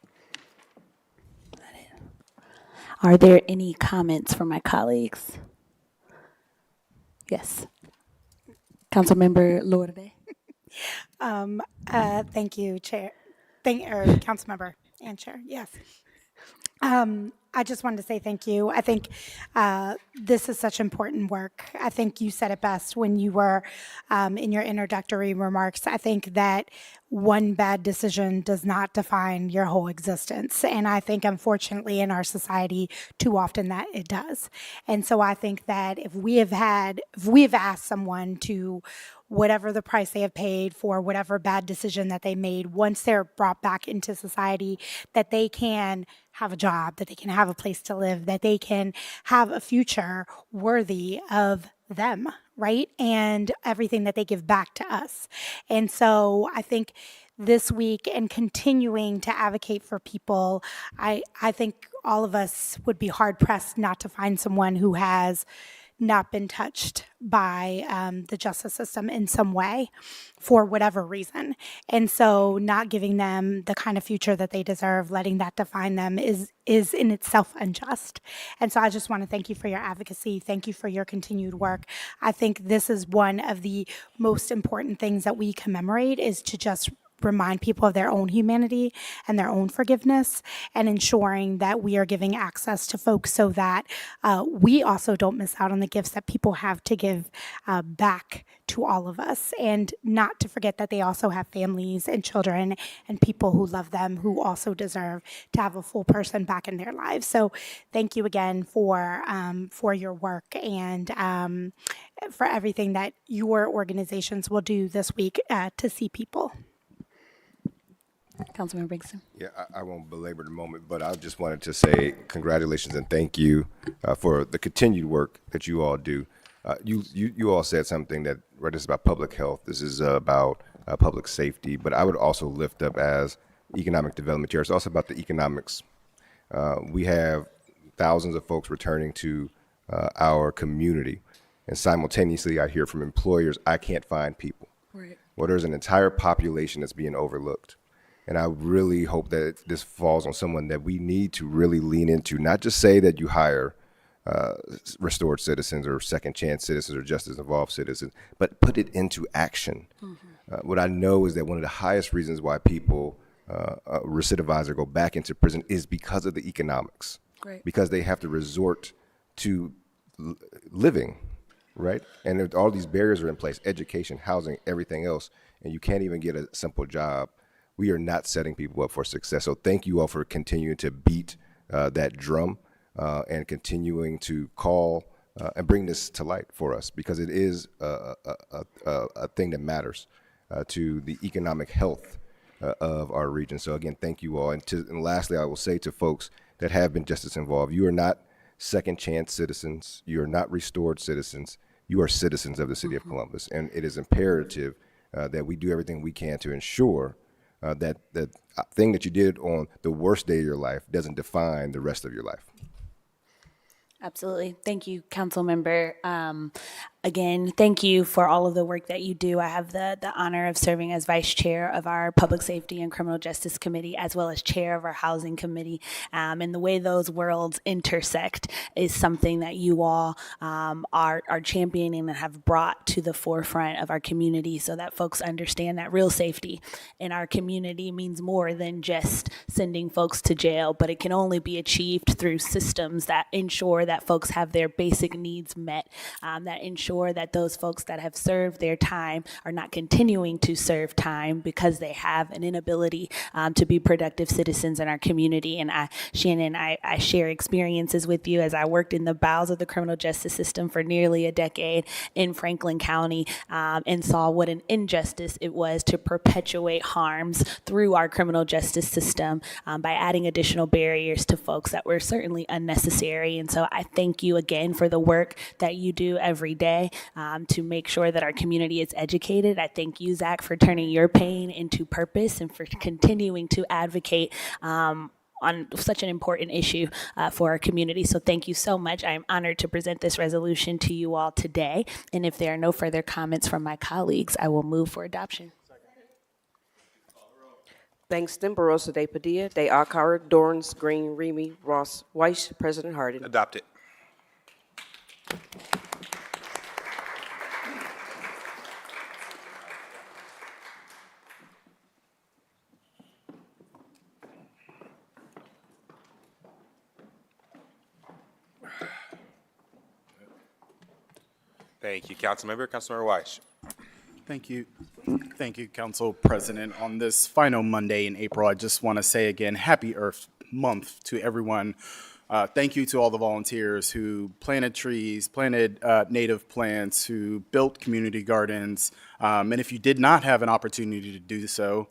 Are there any comments from my colleagues? Yes. Councilmember Lourdes. Thank you, Chair. Councilmember and Chair, yes. I just wanted to say thank you. I think this is such important work. I think you said it best when you were in your introductory remarks. I think that one bad decision does not define your whole existence. And I think, unfortunately, in our society, too often that it does. And so I think that if we have asked someone to, whatever the price they have paid for whatever bad decision that they made, once they're brought back into society, that they can have a job, that they can have a place to live, that they can have a future worthy of them, right? And everything that they give back to us. And so I think this week and continuing to advocate for people, I think all of us would be hard pressed not to find someone who has not been touched by the justice system in some way for whatever reason. And so not giving them the kind of future that they deserve, letting that define them is in itself unjust. And so I just want to thank you for your advocacy. Thank you for your continued work. I think this is one of the most important things that we commemorate, is to just remind people of their own humanity and their own forgiveness, and ensuring that we are giving access to folks so that we also don't miss out on the gifts that people have to give back to all of us, and not to forget that they also have families and children and people who love them, who also deserve to have a full person back in their lives. So thank you again for your work, and for everything that your organizations will do this week to see people. Councilmember Brigson. Yeah, I won't belabor the moment, but I just wanted to say congratulations and thank you for the continued work that you all do. You all said something that, right, this is about public health. This is about public safety, but I would also lift up as economic development here. It's also about the economics. We have thousands of folks returning to our community, and simultaneously I hear from employers, I can't find people. Right. Well, there's an entire population that's being overlooked. And I really hope that this falls on someone that we need to really lean into, not just say that you hire restored citizens or second chance citizens or justice involved citizens, but put it into action. What I know is that one of the highest reasons why people recidivize or go back into prison is because of the economics. Great. Because they have to resort to living, right? And if all these barriers are in place, education, housing, everything else, and you can't even get a simple job, we are not setting people up for success. So thank you all for continuing to beat that drum and continuing to call and bring this to light for us, because it is a thing that matters to the economic health of our region. So again, thank you all. And lastly, I will say to folks that have been justice involved, you are not second chance citizens. You are not restored citizens. You are citizens of the city of Columbus. And it is imperative that we do everything we can to ensure that the thing that you did on the worst day of your life doesn't define the rest of your life. Absolutely. Thank you, council member. Again, thank you for all of the work that you do. I have the honor of serving as vice chair of our Public Safety and Criminal Justice Committee, as well as chair of our Housing Committee. And the way those worlds intersect is something that you all are championing and have brought to the forefront of our community, so that folks understand that real safety in our community means more than just sending folks to jail, but it can only be achieved through systems that ensure that folks have their basic needs met, that ensure that those folks that have served their time are not continuing to serve time because they have an inability to be productive citizens in our community. And Shannon, I share experiences with you as I worked in the bowels of the criminal justice system for nearly a decade in Franklin County, and saw what an injustice it was to perpetuate harms through our criminal justice system by adding additional barriers to folks that were certainly unnecessary. And so I thank you again for the work that you do every day to make sure that our community is educated. I thank you, Zach, for turning your pain into purpose and for continuing to advocate on such an important issue for our community. So thank you so much. I am honored to present this resolution to you all today. And if there are no further comments from my colleagues, I will move for adoption. Bangston, Barossa de Padilla, de Akar, Dorns, Green, Remy, Ross, Weiss, President Harden. Adopt it. Thank you, Councilmember. Councilmember Weiss. Thank you. Thank you, Council President. On this final Monday in April, I just want to say again, Happy Earth Month to everyone. Thank you to all the volunteers who planted trees, planted native plants, who built community gardens. And if you did not have an opportunity to do so,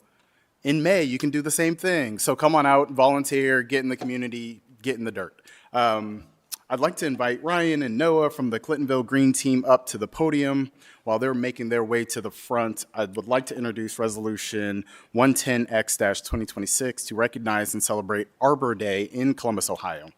in May, you can do the same thing. So come on out, volunteer, get in the community, get in the dirt. I'd like to invite Ryan and Noah from the Clintonville Green Team up to the podium. While they're making their way to the front, I would like to introduce Resolution 110X-2026 to recognize and celebrate Arbor Day in Columbus, Ohio.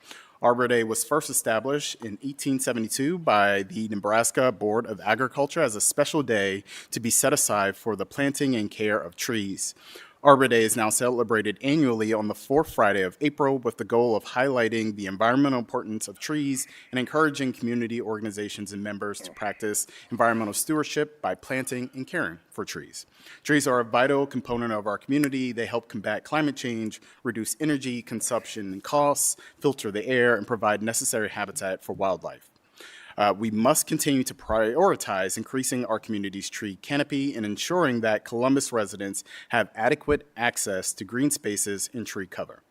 Arbor Day was first established in 1872 by the Nebraska Board of Agriculture as a special day to be set aside for the planting and care of trees. Arbor Day is now celebrated annually on the fourth Friday of April with the goal of highlighting the environmental importance of trees and encouraging community organizations and members to practice environmental stewardship by planting and caring for trees. Trees are a vital component of our community. They help combat climate change, reduce energy consumption and costs, filter the air, and provide necessary habitat for wildlife. We must continue to prioritize increasing our community's tree canopy and ensuring that Columbus residents have adequate access to green spaces and tree cover.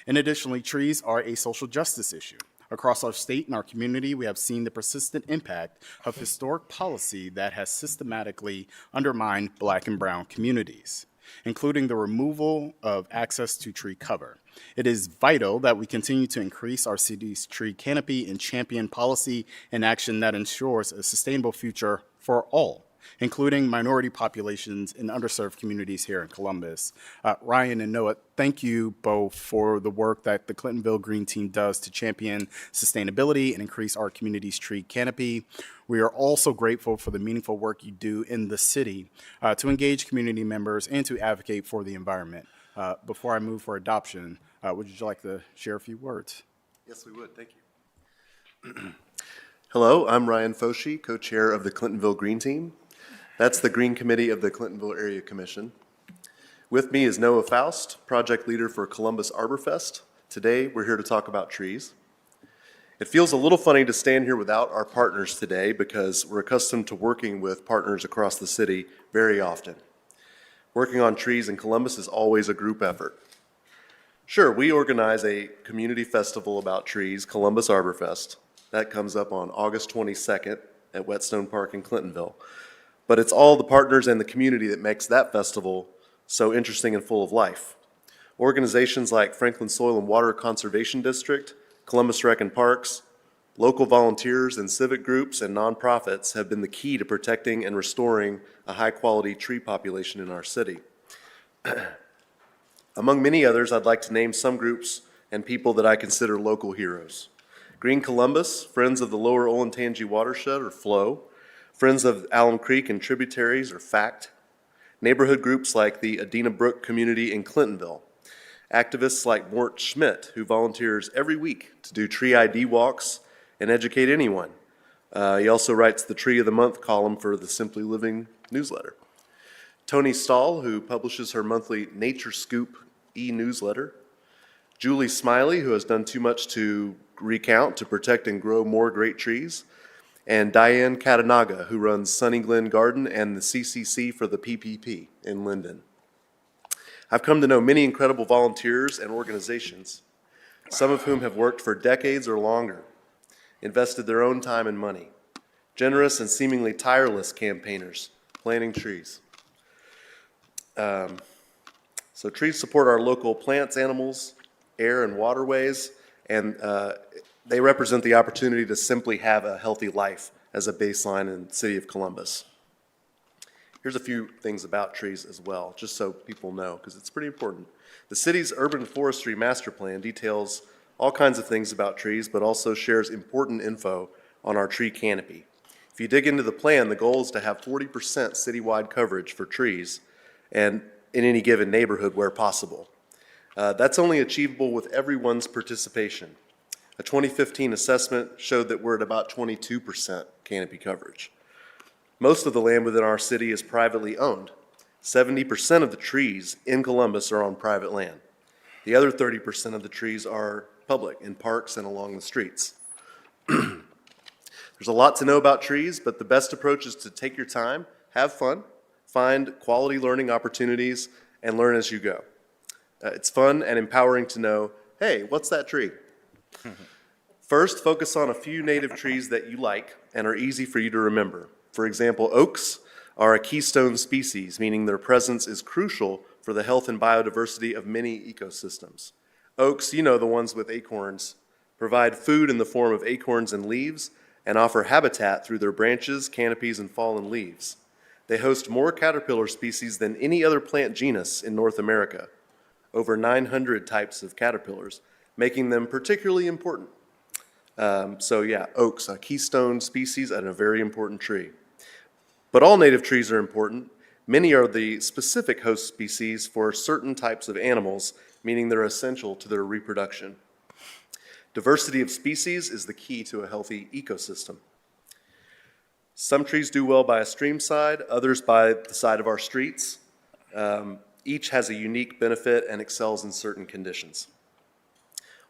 And additionally, trees are a social justice issue. Across our state and our community, we have seen the persistent impact of historic policy that has systematically undermined Black and brown communities, including the removal of access to tree cover. It is vital that we continue to increase our city's tree canopy and champion policy and action that ensures a sustainable future for all, including minority populations and underserved communities here in Columbus. Ryan and Noah, thank you both for the work that the Clintonville Green Team does to champion sustainability and increase our community's tree canopy. We are also grateful for the meaningful work you do in the city to engage community members and to advocate for the environment. Before I move for adoption, would you like to share a few words? Yes, we would. Thank you. Hello, I'm Ryan Foshi, co-chair of the Clintonville Green Team. That's the Green Committee of the Clintonville Area Commission. With me is Noah Faust, project leader for Columbus Arbor Fest. Today, we're here to talk about trees. It feels a little funny to stand here without our partners today because we're accustomed to working with partners across the city very often. Working on trees in Columbus is always a group effort. Sure, we organize a community festival about trees, Columbus Arbor Fest. That comes up on August 22nd at Whetstone Park in Clintonville. But it's all the partners and the community that makes that festival so interesting and full of life. Organizations like Franklin Soil and Water Conservation District, Columbus Rec and Parks, local volunteers and civic groups and nonprofits have been the key to protecting and restoring a high-quality tree population in our city. Among many others, I'd like to name some groups and people that I consider local heroes. Green Columbus, Friends of the Lower Olentangy Watershed, or FLOW, Friends of Alum Creek and Tributaries, or FACT, neighborhood groups like the Adena Brook community in Clintonville, activists like Mort Schmidt, who volunteers every week to do tree ID walks and educate anyone. He also writes the Tree of the Month column for the Simply Living newsletter. Tony Stahl, who publishes her monthly Nature Scoop e-newsletter. Julie Smiley, who has done too much to recount to protect and grow more great trees. And Diane Katanaga, who runs Sunny Glen Garden and the CCC for the PPP in Linden. I've come to know many incredible volunteers and organizations, some of whom have worked for decades or longer, invested their own time and money, generous and seemingly tireless campaigners, planting trees. So trees support our local plants, animals, air, and waterways, and they represent the opportunity to simply have a healthy life as a baseline in the city of Columbus. Here's a few things about trees as well, just so people know, because it's pretty important. The city's urban forestry master plan details all kinds of things about trees, but also shares important info on our tree canopy. If you dig into the plan, the goal is to have 40% citywide coverage for trees and in any given neighborhood where possible. That's only achievable with everyone's participation. A 2015 assessment showed that we're at about 22% canopy coverage. Most of the land within our city is privately owned. 70% of the trees in Columbus are on private land. The other 30% of the trees are public, in parks and along the streets. There's a lot to know about trees, but the best approach is to take your time, have fun, find quality learning opportunities, and learn as you go. It's fun and empowering to know, hey, what's that tree? First, focus on a few native trees that you like and are easy for you to remember. For example, oaks are a keystone species, meaning their presence is crucial for the health and biodiversity of many ecosystems. Oaks, you know, the ones with acorns, provide food in the form of acorns and leaves and offer habitat through their branches, canopies, and fallen leaves. They host more caterpillar species than any other plant genus in North America, over 900 types of caterpillars, making them particularly important. So yeah, oaks, a keystone species and a very important tree. But all native trees are important. Many are the specific host species for certain types of animals, meaning they're essential to their reproduction. Diversity of species is the key to a healthy ecosystem. Some trees do well by a stream side, others by the side of our streets. Each has a unique benefit and excels in certain conditions.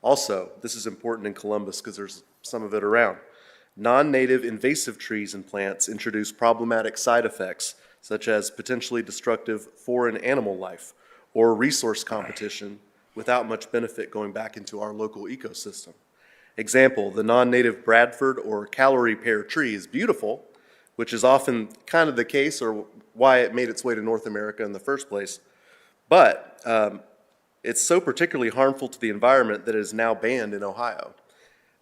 Also, this is important in Columbus because there's some of it around. Non-native invasive trees and plants introduce problematic side effects, such as potentially destructive foreign animal life or resource competition without much benefit going back into our local ecosystem. Example, the non-native Bradford or calorie pear tree is beautiful, which is often kind of the case or why it made its way to North America in the first place. But it's so particularly harmful to the environment that it is now banned in Ohio,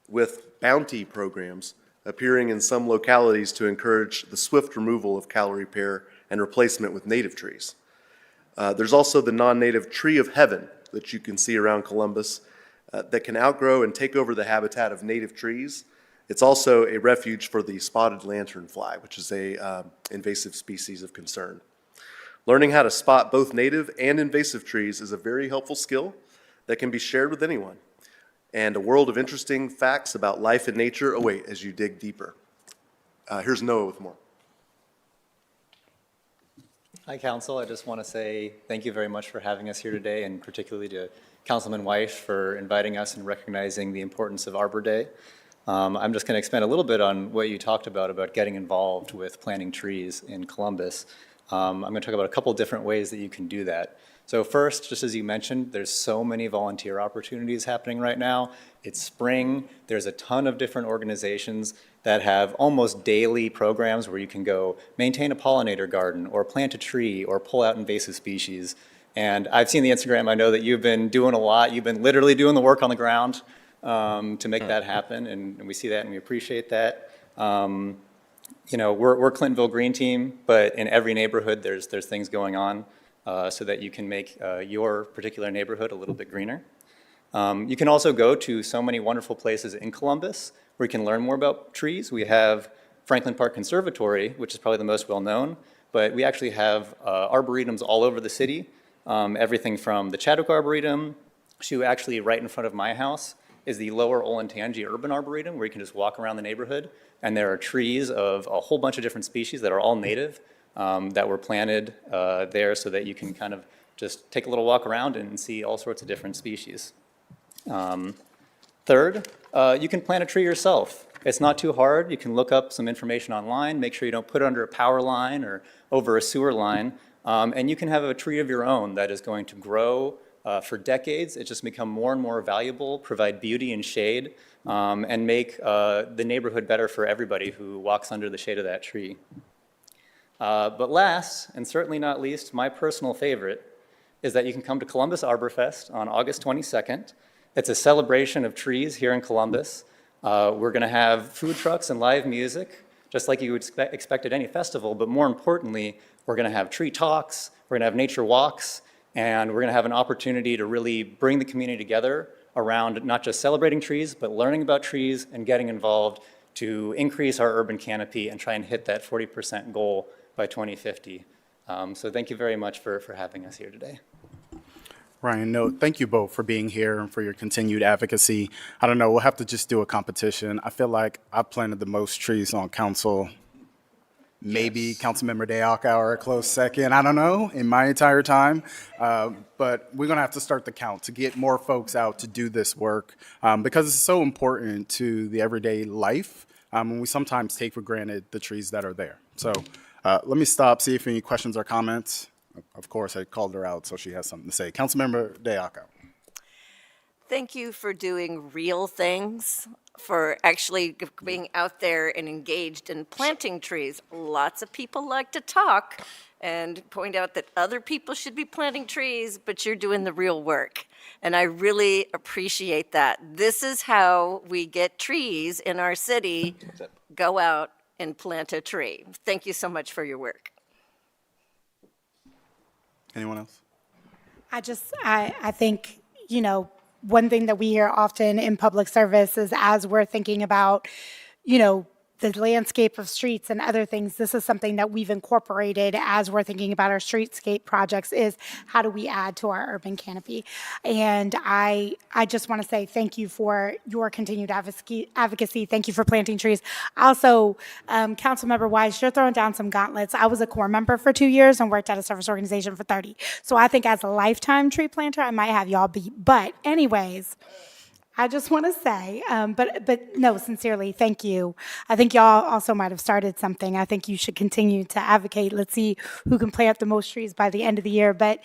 with bounty programs appearing in some localities to encourage the swift removal of calorie pear and replacement with native trees. There's also the non-native tree of heaven that you can see around Columbus that can outgrow and take over the habitat of native trees. It's also a refuge for the spotted lanternfly, which is a invasive species of concern. Learning how to spot both native and invasive trees is a very helpful skill that can be shared with anyone. And a world of interesting facts about life and nature await as you dig deeper. Here's Noah with more. Hi, Council. I just want to say thank you very much for having us here today, and particularly to Councilman Weiss for inviting us and recognizing the importance of Arbor Day. I'm just going to expand a little bit on what you talked about getting involved with planting trees in Columbus. I'm going to talk about a couple different ways that you can do that. So first, just as you mentioned, there's so many volunteer opportunities happening right now. It's spring. There's a ton of different organizations that have almost daily programs where you can go maintain a pollinator garden or plant a tree or pull out invasive species. And I've seen the Instagram. I know that you've been doing a lot. You've been literally doing the work on the ground to make that happen, and we see that and we appreciate that. You know, we're Clintonville Green Team, but in every neighborhood there's things going on so that you can make your particular neighborhood a little bit greener. You can also go to so many wonderful places in Columbus where you can learn more about trees. We have Franklin Park Conservatory, which is probably the most well-known, but we actually have arboretums all over the city. Everything from the Chadwick Arboretum to actually right in front of my house is the Lower Olentangy Urban Arboretum, where you can just walk around the neighborhood, and there are trees of a whole bunch of different species that are all native that were planted there so that you can kind of just take a little walk around and see all sorts of different species. Third, you can plant a tree yourself. It's not too hard. You can look up some information online, make sure you don't put it under a power line or over a sewer line, and you can have a tree of your own that is going to grow for decades. It's just become more and more valuable, provide beauty and shade, and make the neighborhood better for everybody who walks under the shade of that tree. But last, and certainly not least, my personal favorite is that you can come to Columbus Arbor Fest on August 22nd. It's a celebration of trees here in Columbus. We're going to have food trucks and live music, just like you would expect at any festival, but more importantly, we're going to have tree talks, we're going to have nature walks, and we're going to have an opportunity to really bring the community together around not just celebrating trees, but learning about trees and getting involved to increase our urban canopy and try and hit that 40% goal by 2050. So thank you very much for having us here today. Ryan, no, thank you both for being here and for your continued advocacy. I don't know, we'll have to just do a competition. I feel like I've planted the most trees on council. Maybe yes. Councilmember Deoka a close second, I don't know, in my entire time. But we're gonna have to start the count to get more folks out to do this work because it's so important to the everyday life. And we sometimes take for granted the trees that are there. So let me stop, see if any questions or comments. Of course, I called her out, so she has something to say. Councilmember Deoka. Thank you for doing real things, for actually being out there and engaged in planting trees. Lots of people like to talk and point out that other people should be planting trees, but you're doing the real work. And I really appreciate that. This is how we get trees in our city. Go out and plant a tree. Thank you so much for your work. Anyone else? I think, you know, one thing that we hear often in public service is as we're thinking about, you know, the landscape of streets and other things, this is something that we've incorporated as we're thinking about our streetscape projects is how do we add to our urban canopy? And I just want to say thank you for your continued advocacy. Thank you for planting trees. Also, Councilmember Wise, you're throwing down some gauntlets. I was a core member for 2 years and worked at a service organization for 30. So I think as a lifetime tree planter, I might have y'all beat. But anyways, I just want to say, but no, sincerely, thank you. I think y'all also might have started something. I think you should continue to advocate. Let's see who can plant the most trees by the end of the year. But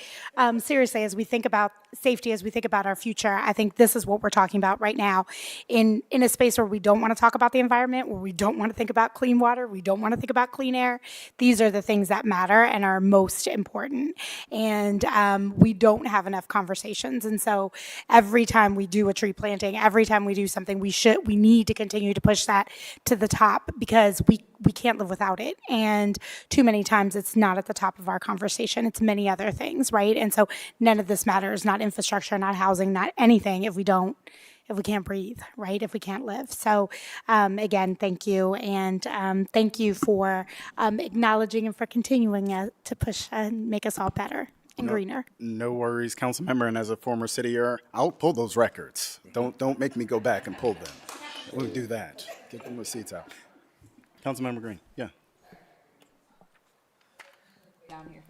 seriously, as we think about safety, as we think about our future, I think this is what we're talking about right now. In a space where we don't want to talk about the environment, where we don't want to think about clean water, we don't want to think about clean air. These are the things that matter and are most important. And we don't have enough conversations. And so every time we do a tree planting, every time we do something, we need to continue to push that to the top because we can't live without it. And too many times it's not at the top of our conversation. It's many other things, right? And so none of this matters, not infrastructure, not housing, not anything if we can't breathe, right? If we can't live. So again, thank you. And thank you for acknowledging and for continuing to push and make us all better and greener. No worries, council member. And as a former cityer, I'll pull those records. Don't make me go back and pull them. We'll do that. Get them receipts out. Councilmember Green, yeah. Down here.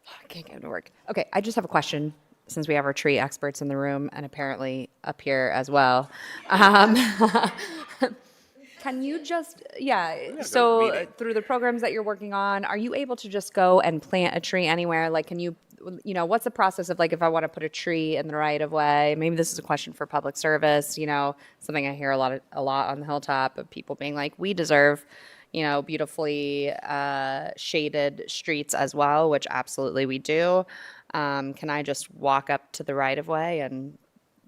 I can't get it to work. Okay, I just have a question since we have our tree experts in the room and apparently up here as well. Can you just, so through the programs that you're working on, are you able to just go and plant a tree anywhere? Like, can you, what's the process of like, if I want to put a tree in the right of way, maybe this is a question for public service, something I hear a lot on the Hilltop of people being like, we deserve, beautifully shaded streets as well, which absolutely we do. Can I just walk up to the right of way and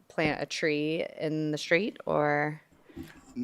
plant a tree in the street or?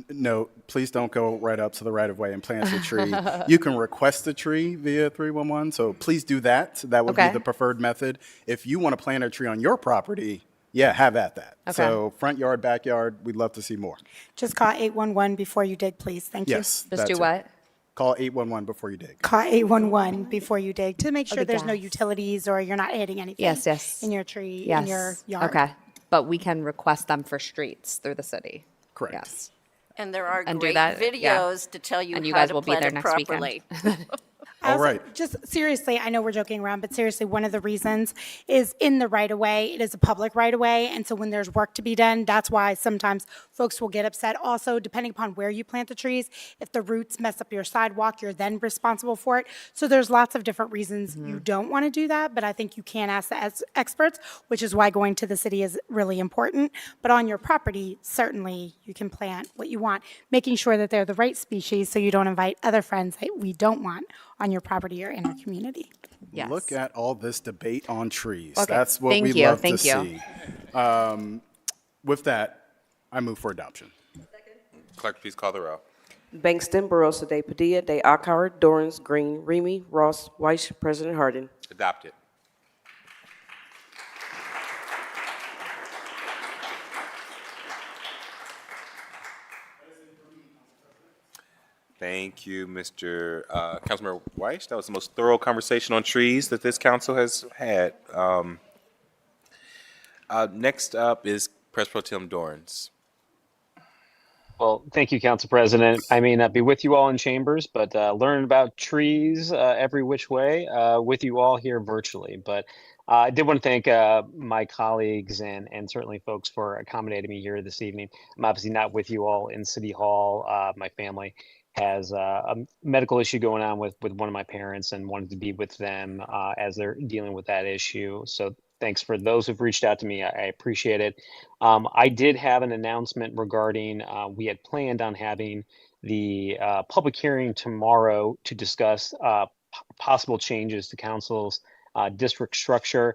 No, please don't go right up to the right of way and plant a tree. You can request a tree via 311, so please do that. That would be the preferred method. If you want to plant a tree on your property, have at that. Okay. So front yard, backyard, we'd love to see more. Just call 811 before you dig, please. Thank you. Yes. Just do what? Call 811 before you dig. Call 811 before you dig to make sure there's no utilities or you're not adding anything in your tree, in your yard. Okay. But we can request them for streets through the city. Correct. Yes. And there are And great videos to tell you And you how guys to will be plant there it next properly. All right. Just seriously, I know we're joking around, but seriously, one of the reasons is in the right of way. It is a public right of way. And so when there's work to be done, that's why sometimes folks will get upset. Also, depending upon where you plant the trees, if the roots mess up your sidewalk, you're then responsible for it. So there's lots of different reasons you don't want to do that. But I think you can ask the experts, which is why going to the city is really important. But on your property, certainly you can plant what you want, making sure that they're the right species so you don't invite other friends that we don't want on your property or in our community. Yes. Look at all this debate on trees. Okay. That's what Thank we you. love Thank to you. see. With that, I move for adoption. Clerk, please call the row. Bankston, Barosa de Padilla, de Akauer, Dorrance, Green, Remy, Ross, Weiss, President Harden. Adopted. Thank you, Mr. Councilmember Weiss. That was the most thorough conversation on trees that this council has had. Next up is Press Pro Tem Dorrance. Well, thank you, Council President. I may not be with you all in chambers, but learn about trees every which way with you all here virtually. But I did want to thank my colleagues and certainly folks for accommodating me here this evening. I'm obviously not with you all in City Hall. My family has a medical issue going on with one of my parents and wanted to be with them as they're dealing with that issue. So thanks for those who've reached out to me. I appreciate it. I did have an announcement regarding, we had planned on having the public hearing tomorrow to discuss possible changes to council's district structure.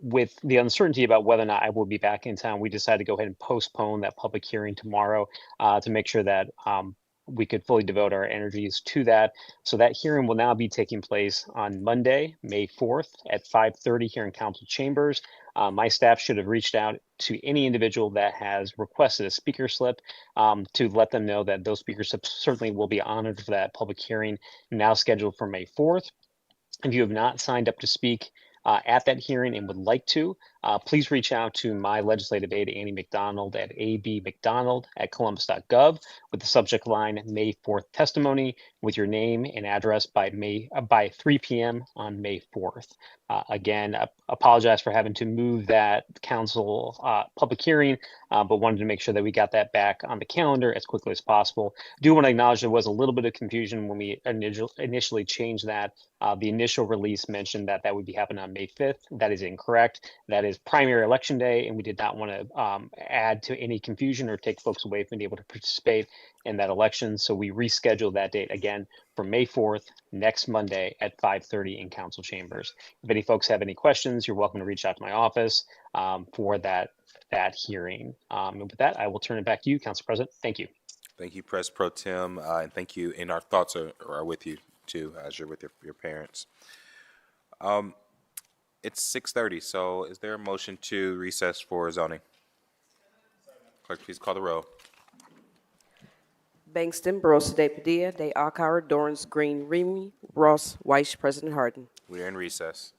With the uncertainty about whether or not I will be back in town, we decided to go ahead and postpone that public hearing tomorrow to make sure that we could fully devote our energies to that. So that hearing will now be taking place on Monday, May 4th at 5:30 here in council chambers. My staff should have reached out to any individual that has requested a speaker slip to let them know that those speaker slips certainly will be honored for that public hearing now scheduled for May 4th. If you have not signed up to speak at that hearing and would like to, please reach out to my legislative aide, Annie McDonald, at abmcdonald@columbus.gov with the subject line May 4th testimony with your name and address by 3 p.m. on May 4th. Again, apologize for having to move that council public hearing, but wanted to make sure that we got that back on the calendar as quickly as possible. Do want to acknowledge there was a little bit of confusion when we initially changed that. The initial release mentioned that that would be happening on May 5th. That is incorrect. That is primary election day, and we did not want to add to any confusion or take folks away from being able to participate in that election. So we rescheduled that date again for May 4th, next Monday at 5:30 in council chambers. If any folks have any questions, you're welcome to reach out to my office for that hearing. And with that, I will turn it back to you, Council President. Thank you. Thank you, Pres Pro Tem, and thank you. And our thoughts are with you too, as you're with your parents. It's 6:30, so is there a motion to recess for zoning? Clerk, please call the roll. Bangston, Barosa de Padilla, de Alcala, Dorrance, Green, Remy, Ross, Weiss, President Harden. We are in recess.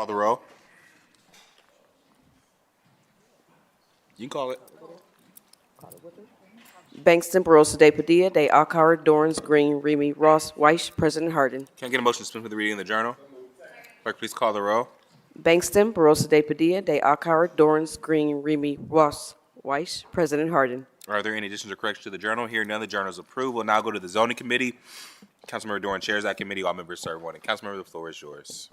Call the roll. You can call it. Bankston, Barosa de Padilla, de Alcar, Dorans, Green, Remy, Ross, Weiss, President Harden. Can I get a motion to suspend for the reading of the journal? Clerk, please call the roll. Bankston, Barosa de Padilla, de Alcar, Dorans, Green, Remy, Ross, Weiss, President Harden. Are there any additions or corrections to the journal? Here, none. The journal is approved. We'll now go to the zoning committee. Councilmember Doran chairs that committee. All members serve one. And Councilmember, the floor is yours.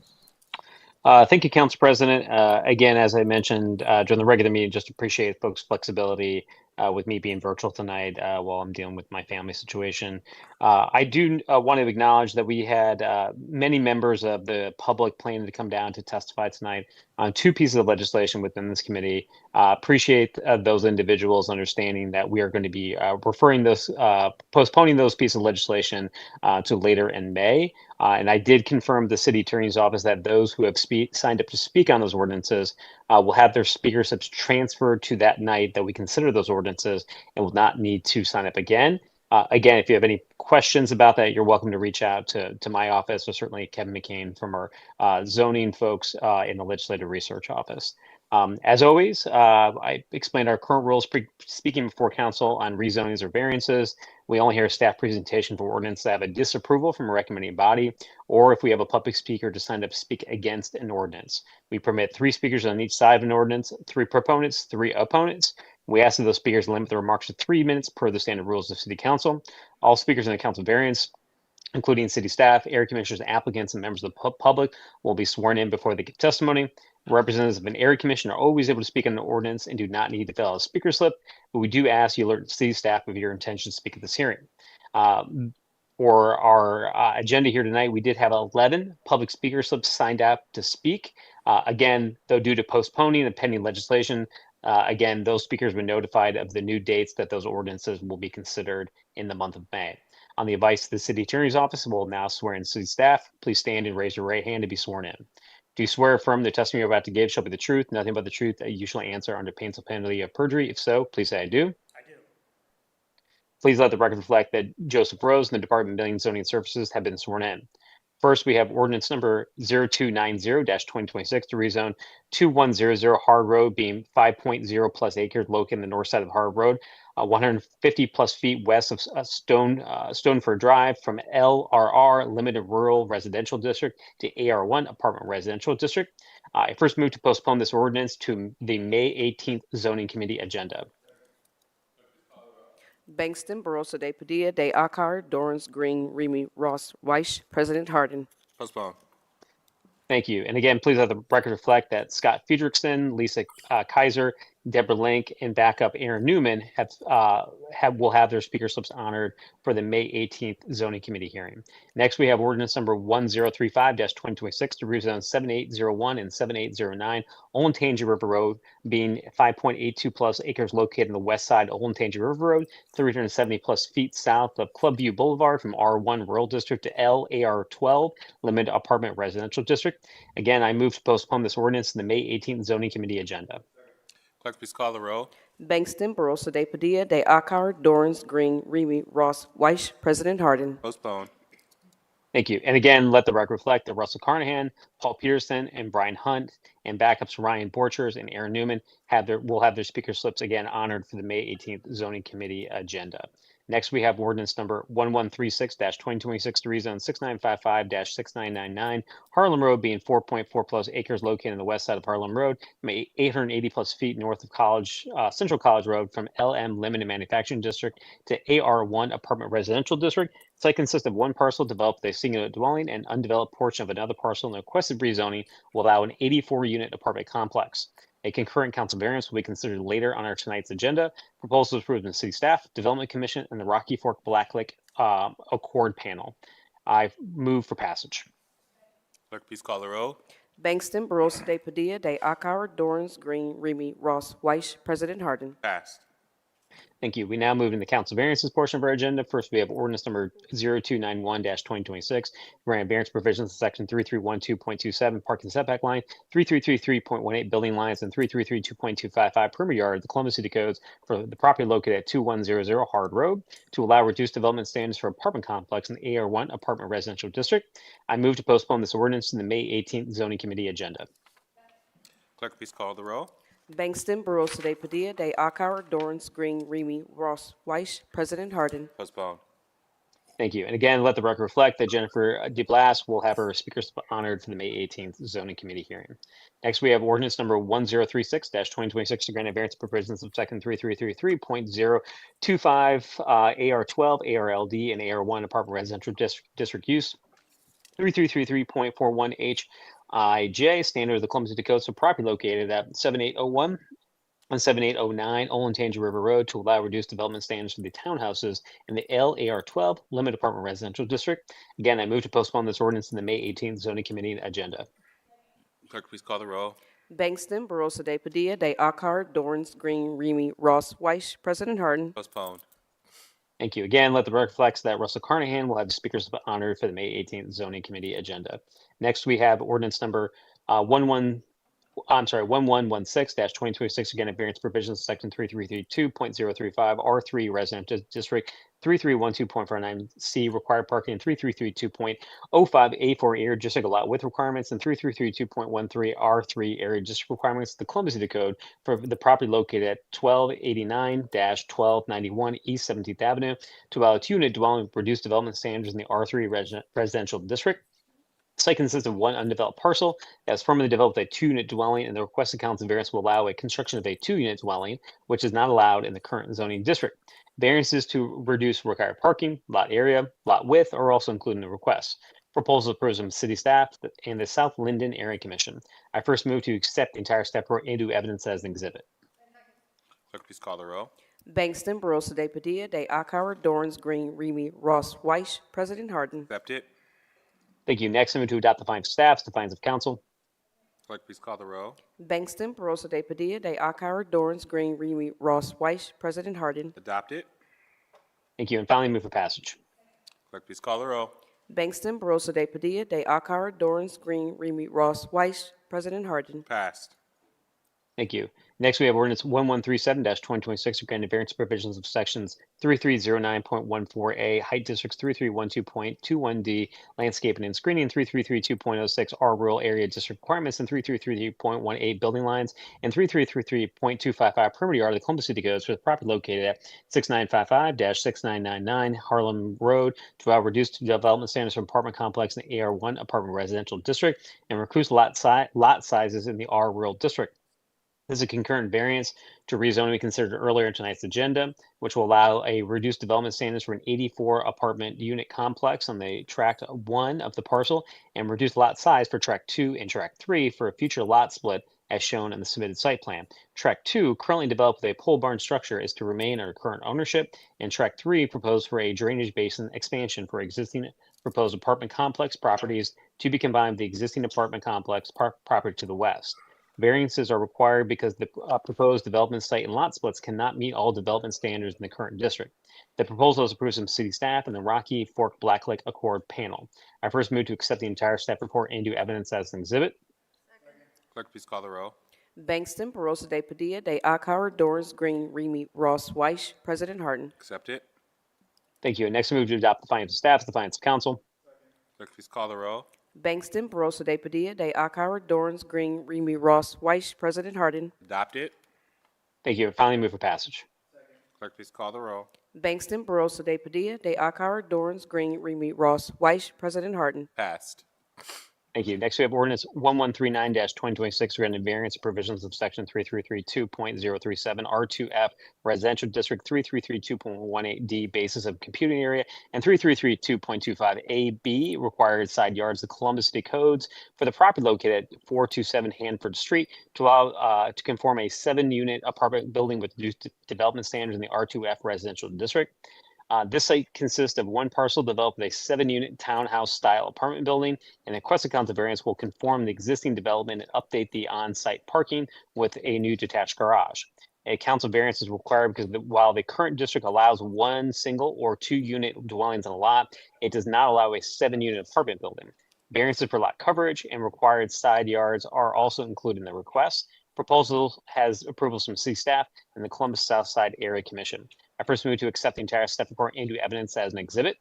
Thank you, Council President. Again, as I mentioned during the regular meeting, just appreciate folks' flexibility with me being virtual tonight while I'm dealing with my family situation. I do want to acknowledge that we had many members of the public planning to come down to testify tonight on two pieces of legislation within this committee. Appreciate those individuals understanding that we are going to be postponing those pieces of legislation to later in May. And I did confirm the city attorney's office that those who have signed up to speak on those ordinances will have their speaker slips transferred to that night that we consider those ordinances and will not need to sign up again. Again, if you have any questions about that, you're welcome to reach out to my office or certainly Kevin McCain from our zoning folks in the Legislative Research Office. As always, I explained our current rules speaking before council on rezonings or variances. We only hear a staff presentation for ordinance that have a disapproval from a recommending body, or if we have a public speaker to sign up to speak against an ordinance. We permit 3 speakers on each side of an ordinance, 3 proponents, 3 opponents. We ask that those speakers limit their remarks to 3 minutes per the standard rules of City Council. All speakers in the council variance, including city staff, area commissioners, applicants, and members of the public, will be sworn in before they give testimony. Representatives of an area commission are always able to speak on an ordinance and do not need to fill out a speaker slip, but we do ask you alert city staff of your intention to speak at this hearing. For our agenda here tonight, we did have 11 public speaker slips signed up to speak. Again, though due to postponing and pending legislation, again, those speakers were notified of the new dates that those ordinances will be considered in the month of May. On the advice of the city attorney's office, we'll now swear in city staff. Please stand and raise your right hand to be sworn in. Do you swear or affirm the testimony you're about to give shall be the truth, nothing but the truth, that you shall answer under pain of penalty of perjury? If so, please say I do. I do. Please let the record reflect that Joseph Rose and the Department of Building and Zoning Services have been sworn in. First, we have ordinance number 0290-2026 to rezone 2100 Hard Road, being 5.0 plus acres located in the north side of Hard Road, 150 plus feet west of Stoneford Drive, from LRR Limited Rural Residential District to AR1 Apartment Residential District. I first move to postpone this ordinance to the May 18th Zoning Committee agenda. Bankston, Barosa de Padilla, de Alcar, Dorans, Green, Remy, Ross, Weiss, President Harden. Postpone. Thank you. And again, please let the record reflect that Scott Friedrichsen, Lisa Kaiser, Deborah Link, and backup Aaron Newman will have their speaker slips honored for the May 18th Zoning Committee hearing. Next, we have ordinance number 1035-2026 to rezone 7801 and 7809 Olentangy River Road, being 5.82 plus acres located in the west side of Olentangy River Road, 370 plus feet south of Clubview Boulevard, from R1 Rural District to LAR12 Limited Apartment Residential District. Again, I move to postpone this ordinance to the May 18th Zoning Committee agenda. Clerk, please call the roll. Bankston, Barosa de Padilla, de Alcar, Dorans, Green, Remy, Ross, Weiss, President Harden. Postpone. Thank you. And again, let the record reflect that Russell Carnahan, Paul Peterson, and Brian Hunt, and backups Ryan Borchers and Aaron Newman will have their speaker slips again honored for the May 18th Zoning Committee agenda. Next, we have ordinance number 1136-2026 to rezone 6955-6999 Harlem Road, being 4.4 plus acres located in the west side of Harlem Road, 880 plus feet north of Central College Road, from LM Limited Manufacturing District to AR1 Apartment Residential District. The site consists of one parcel developed with a single dwelling and undeveloped portion of another parcel, and the requested rezoning will allow an 84-unit apartment complex. A concurrent council variance will be considered later on our tonight's agenda. Proposals approved in City Staff, Development Commission, and the Rocky Fork Blacklick Accord Panel. I move for passage. Clerk, please call the roll. Bankston, Barosa de Padilla, de Alcar, Dorans, Green, Remy, Ross, Weiss, President Harden. Passed. Thank you. We now move in the council variances portion of our agenda. First, we have ordinance number 0291-2026, grant variance provisions in section 3312.27 parking setback line, 3333.18 building lines, and 3332.255 perimeter yard of the Columbus City Codes for the property located at 2100 Hard Road to allow reduced development standards for apartment complex in the AR1 apartment residential district. I move to postpone this ordinance to the May 18th zoning committee agenda. Clerk, please call the row. Bangston, Barosa de Padilla, de Akauer, Dorrance, Green, Remy, Ross, Weiss, President Harden. Postpone. Thank you. And again, let the record reflect that Jennifer DeBlas will have her speakers honored for the May 18th zoning committee hearing. Next, we have ordinance number 1036-2026 to grant a variance provisions of section 3333.025 AR12, ARLD, and AR1 apartment residential district use. 3333.41 HIJ, standard of the Columbus City Codes for property located at 7801 and 7809 Old Tangier River Road to allow reduced development standards for the townhouses in the LAR12 Limited Apartment Residential District. Again, I move to postpone this ordinance in the May 18th zoning committee agenda. Clerk, please call the row. Bangston, Barosa de Padilla, de Akauer, Dorrance, Green, Remy, Ross, Weiss, President Harden. Postpone. Thank you. Again, let the record reflect that Russell Carnahan will have the speakers honored for the May 18th zoning committee agenda. Next, we have ordinance number 1116-2026, again, at variance provisions, section 3332.035 R3 residential district, 3312.49C required parking, and 3332.05 A4 area district lot width requirements, and 3332.13 R3 area district requirements, the Columbus City Code for the property located at 1289-1291 East 17th Avenue to allow a two-unit dwelling with reduced development standards in the R3 residential district. The site consists of one undeveloped parcel that was formerly developed a two-unit dwelling, and the requested council variance will allow a construction of a two-unit dwelling, which is not allowed in the current zoning district. Variances to reduce required parking, lot area, lot width are also included in the request. Proposal approved from city staff and the South Linden Area Commission. I first move to accept the entire staff report into evidence as an exhibit. Clerk, please call the row. Bangston, Barosa de Padilla, de Akauer, Dorrance, Green, Remy, Ross, Weiss, President Harden. Accept it. Thank you. Next, I move to adopt the findings of staff, the findings of council. Clerk, please call the row. Bangston, Barosa de Padilla, de Akauer, Dorrance, Green, Remy, Ross, Weiss, President Harden. Adopt it. Thank you. And finally, move for passage. Clerk, please call the row. Bangston, Barosa de Padilla, de Akauer, Dorrance, Green, Remy, Ross, Weiss, President Harden. Passed. Thank you. Next, we have ordinance 1137-2026, granted variance provisions of sections 3309.14A, height districts 3312.21D, landscaping and screening, 3332.06 R rural area district requirements, and 3333.18 building lines, and 3333.255 perimeter yard of the Columbus City Codes for the property located at 6955-6999 Harlem Road to allow reduced development standards for apartment complex in the AR1 apartment residential district and reduce lot sizes in the R rural district. This is a concurrent variance to rezoning we considered earlier in tonight's agenda, which will allow a reduced development standards for an 84 apartment unit complex on the tract 1 of the parcel and reduce lot size for tract 2 and tract 3 for a future lot split as shown in the submitted site plan. Tract 2, currently developed with a pole barn structure, is to remain under current ownership, and tract 3 proposed for a drainage basin expansion for existing proposed apartment complex properties to be combined with the existing apartment complex property to the west. Variances are required because the proposed development site and lot splits cannot meet all development standards in the current district. The proposal is approved from city staff and the Rocky Fork Blacklick Accord panel. I first move to accept the entire staff report into evidence as an exhibit. Clerk, please call the row. Bangston, Barosa de Padilla, de Akauer, Dorrance, Green, Remy, Ross, Weiss, President Harden. Accept it. Thank you. Next, I move to adopt the findings of staff, the findings of council. Clerk, please call the row. Bangston, Barosa de Padilla, de Akauer, Dorrance, Green, Remy, Ross, Weiss, President Harden. Adopt it. Thank you. And finally, move for passage. Clerk, please call the row. Bangston, Barosa de Padilla, de Akauer, Dorrance, Green, Remy, Ross, Weiss, President Harden. Passed. Thank you. Next, we have ordinance 1139-2026, granted variance provisions of section 3332.037 R2F residential district, 3332.18D basis of computing area, and 3332.25 AB required side yards of Columbus City Codes for the property located at 427 Hanford Street to allow to conform a 7-unit apartment building with reduced development standards in the R2F residential district. This site consists of one parcel developed with a 7-unit townhouse-style apartment building, and the requested council variance will conform the existing development and update the on-site parking with a new detached garage. A council variance is required because while the current district allows 1 single or 2 unit dwellings on a lot, it does not allow a 7-unit apartment building. Variances for lot coverage and required side yards are also included in the request. Proposal has approvals from city staff and the Columbus South Side Area Commission. I first move to accept the entire staff report into evidence as an exhibit.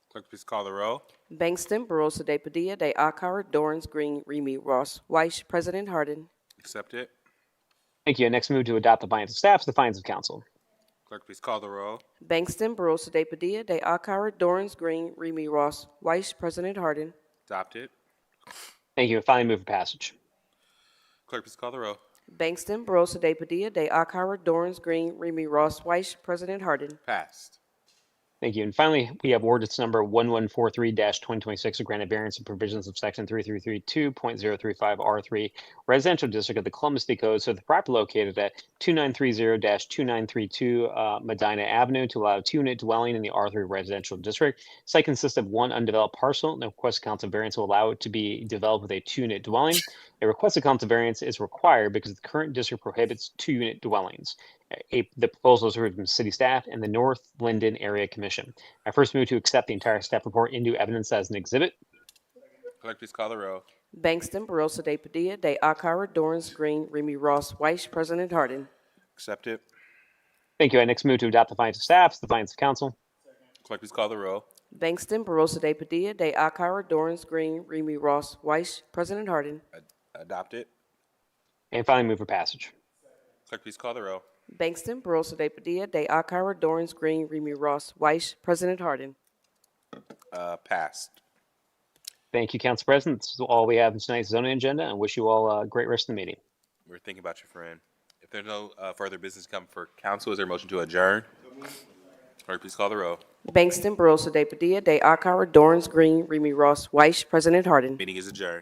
Clerk, please call the row. Bangston, Barosa de Padilla, de Akara, Dorans Green, Remy Ross Weiss, President Harden. Accept it. Thank you. I next move to adopt the findings of staff, the findings of council. Clerk, please call the row. Bangston, Barosa de Padilla, de Akara, Dorans Green, Remy Ross Weiss, President Harden. Adopt it. Thank you. And finally move for passage. Clerk, please call the row. Bangston, Barosa de Padilla, de Akara, Dorans Green, Remy Ross Weiss, President Harden. Passed. Thank you. And finally, we have ordinance number 1143-2026, a granted variance and provisions of section 3332.035 R3 residential district of the Columbus City Code. So the property located at 2930-2932 Medina Avenue to allow a 2-unit dwelling in the R3 residential district. Site consists of 1 undeveloped parcel, and the requested council variance will allow it to be developed with a 2-unit dwelling. A requested council variance is required because the current district prohibits 2-unit dwellings. The proposal is approved from city staff and the North Linden Area Commission. I first move to accept the entire staff report into evidence as an exhibit. Clerk, please call the row. Bangston, Barosa de Padilla, de Akara, Dorans Green, Remy Ross Weiss, President Harden. Accept it. Thank you. I next move to adopt the findings of staff, the findings of council. Clerk, please call the row. Bangston, Barosa de Padilla, de Akara, Dorans Green, Remy Ross Weiss, President Harden. Adopt it. And finally move for passage. Clerk, please call the row. Bangston, Barosa de Padilla, de Akara, Dorans Green, Remy Ross Weiss, President Harden. Passed. Thank you, Council President. This is all we have in tonight's zoning agenda, and wish you all a great rest of the meeting. We're thinking about you, friend. If there's no further business come for council, is there a motion to adjourn? Clerk, please call the row. Bangston, Barosa de Padilla, de Akara, Dorans Green, Remy Ross Weiss, President Harden. Meeting is adjourned.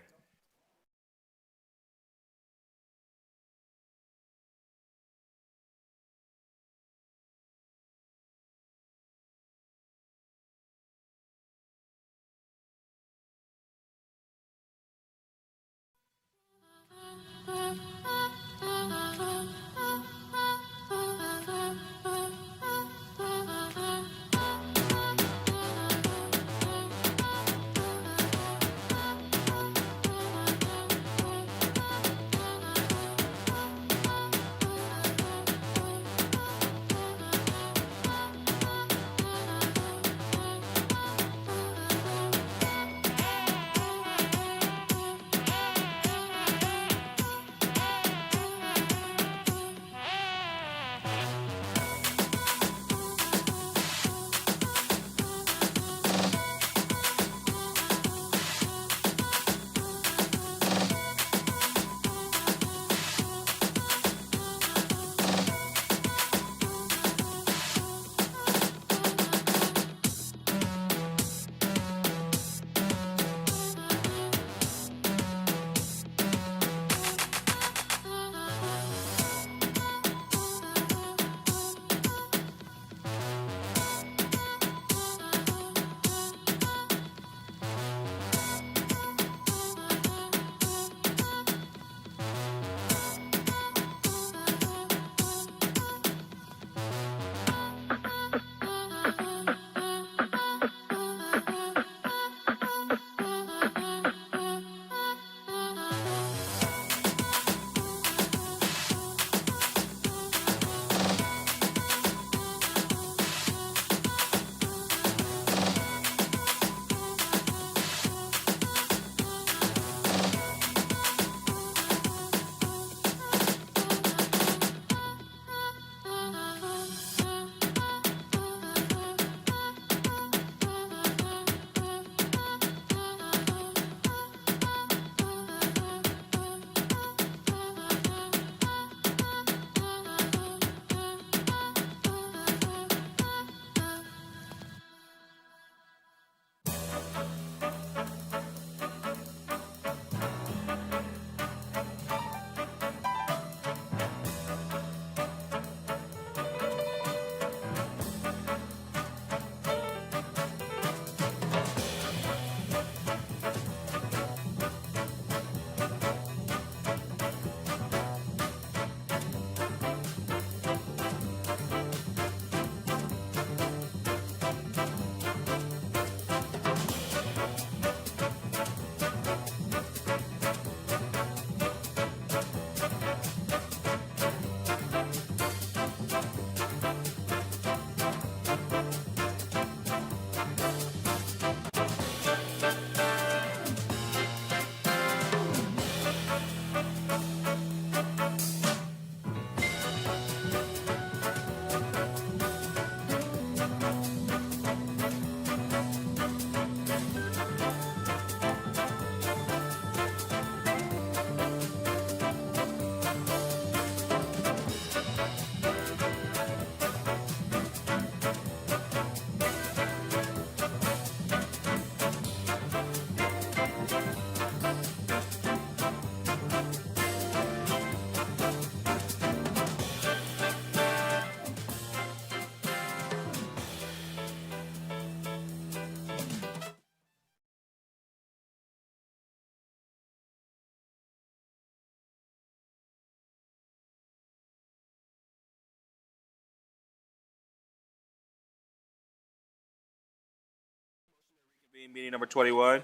Meeting number 21.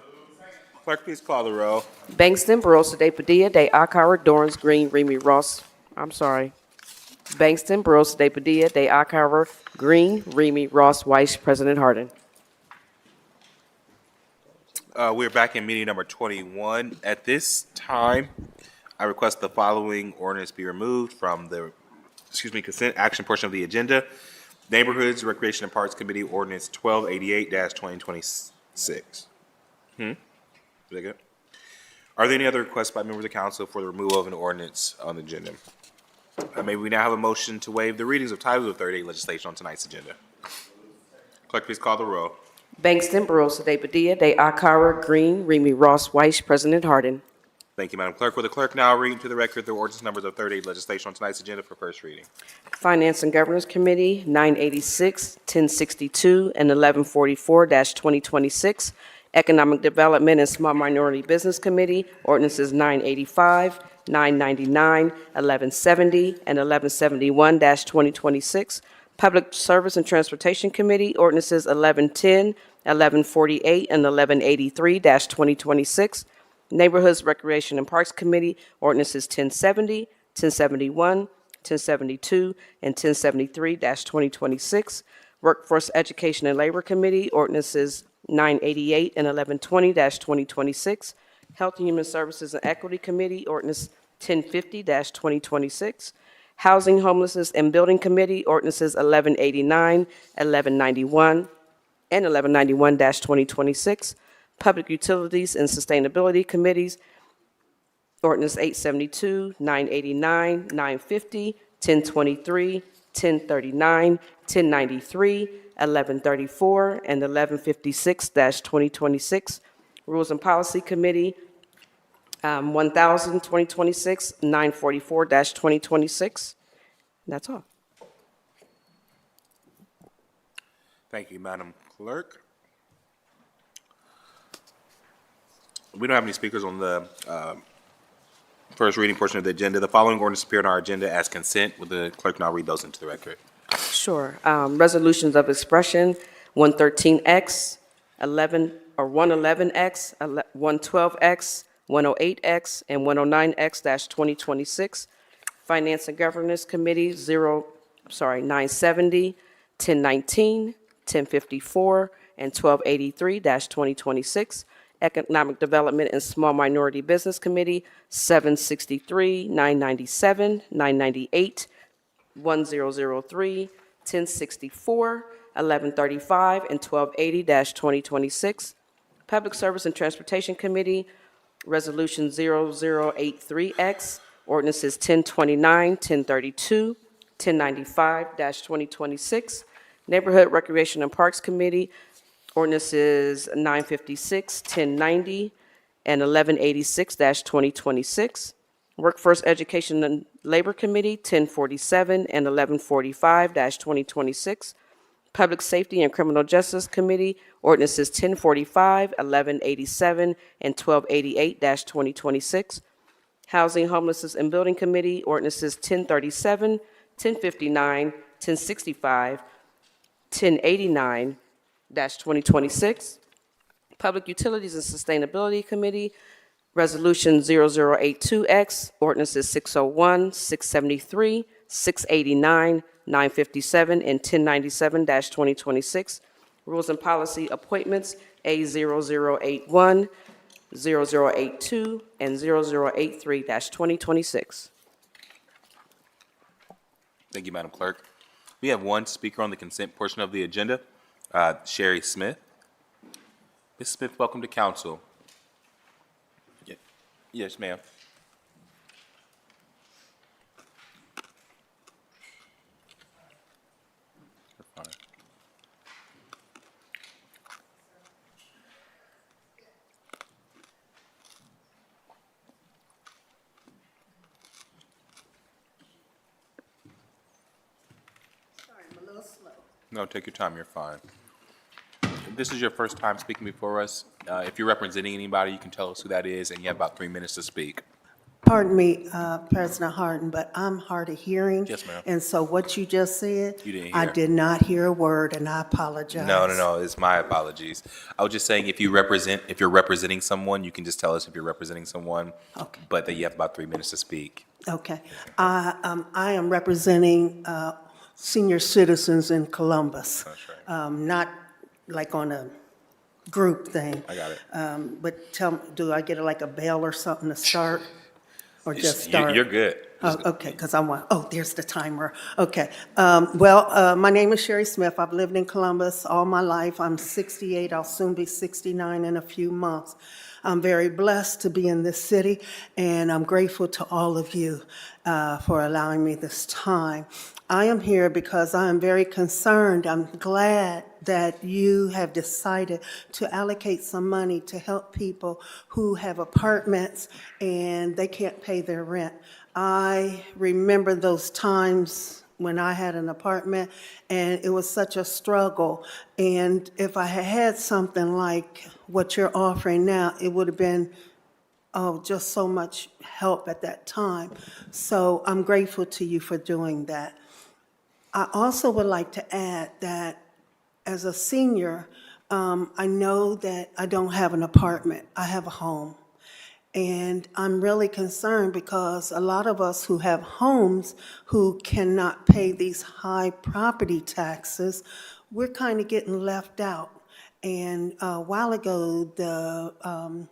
Clerk, please call the roll. Bangston, Barosa de Padilla, de Akara, Dorrance Green, Remy Ross. I'm sorry. Bangston, Barosa de Padilla, de Akara, Green, Remy Ross Weiss, President Harden. We're back in meeting number 21. At this time, I request the following ordinance be removed from the, consent action portion of the agenda. Neighborhoods, Recreation and Parks Committee Ordinance 1288-2026. Is that good? Are there any other requests by members of the council for the removal of an ordinance on the agenda? Maybe we now have a motion to waive the readings of titles of 38 legislation on tonight's agenda. Clerk, please call the roll. Bangston, Barosa de Padilla, de Akara, Green, Remy Ross Weiss, President Harden. Thank you, Madam Clerk. Will the clerk now read into the record the ordinance numbers of 38 legislation on tonight's agenda for first reading? Finance and Governance Committee, 986, 1062, and 1144-2026. Economic Development and Small Minority Business Committee, ordinances 985, 999, 1170, and 1171-2026. Public Service and Transportation Committee, ordinances 1110, 1148, and 1183-2026. Neighborhoods, Recreation and Parks Committee, ordinances 1070, 1071, 1072, and 1073-2026. Workforce Education and Labor Committee, ordinances 988 and 1120-2026. Health and Human Services and Equity Committee, ordinance 1050-2026. Housing, Homelessness, and Building Committee, ordinances 1189, 1191, and 1191-2026. Public Utilities and Sustainability Committees, ordinance 872, 989, 950, 1023, 1039, 1093, 1134, and 1156-2026. Rules and Policy Committee, 1000, 2026, 944-2026. That's all. Thank you, Madam Clerk. We don't have any speakers on the first reading portion of the agenda. The following ordinance appear on our agenda as consent. Will the clerk now read those into the record? Sure. Resolutions of expression, 113X, 111X, 112X, 108X, and 109X-2026. Finance and Governance Committee, 970, 1019, 1054, and 1283-2026. Economic Development and Small Minority Business Committee, 763, 997, 998, 1003, 1064, 1135, and 1280-2026. Public Service and Transportation Committee, Resolution 0083X, ordinances 1029, 1032, 1095-2026. Neighborhood Recreation and Parks Committee, ordinances 956, 1090, and 1186-2026. Workforce Education and Labor Committee, 1047 and 1145-2026. Public Safety and Criminal Justice Committee, ordinances 1045, 1187, and 1288-2026. Housing, Homelessness, and Building Committee, ordinances 1037, 1059, 1065, 1089-2026. Public Utilities and Sustainability Committee, Resolution 0082X, ordinances 601, 673, 689, 957, and 1097-2026. Rules and Policy Appointments, A0081, 0082, and 0083-2026. Thank you, Madam Clerk. We have one speaker on the consent portion of the agenda, Sherry Smith. Ms. Smith, welcome to council. Yes, ma'am. No, take your time, you're fine. If this is your first time speaking before us, if you're representing anybody, you can tell us who that is, and you have about 3 minutes to speak. Pardon me, President Harden, but I'm hard of hearing. Yes, ma'am. And so what you just said, You didn't I hear. did not hear a word, and I apologize. No, it's my apologies. I was just saying if you're representing someone, you can just tell us if you're representing someone. Okay. But that you have about 3 minutes to speak. Okay. I am representing senior citizens in Columbus. That's right. Not like on a group thing. I got it. But tell me, do I get like a bell or something to start? Or just start? You're good. Oh, okay, because I want, oh, there's the timer. Okay. My name is Sherry Smith. I've lived in Columbus all my life. I'm 68. I'll soon be 69 in a few months. I'm very blessed to be in this city, and I'm grateful to all of you for allowing me this time. I am here because I am very concerned. I'm glad that you have decided to allocate some money to help people who have apartments and they can't pay their rent. I remember those times when I had an apartment and it was such a struggle. And if I had had something like what you're offering now, it would have been just so much help at that time. So I'm grateful to you for doing that. I also would like to add that as a senior, I know that I don't have an apartment. I have a home. And I'm really concerned because a lot of us who have homes who cannot pay these high property taxes, we're kind of getting left out. And a while ago, the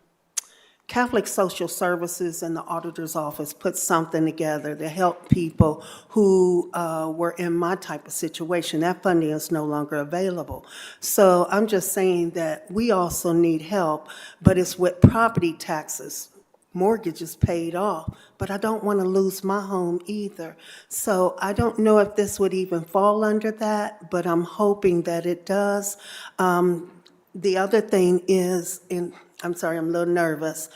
Catholic Social Services and the Auditor's Office put something together to help people who were in my type of situation. That funding is no longer available. So I'm just saying that we also need help, but it's with property taxes. Mortgage is paid off, but I don't want to lose my home either. So I don't know if this would even fall under that, but I'm hoping that it does. The other thing is, I'm sorry, I'm a little nervous.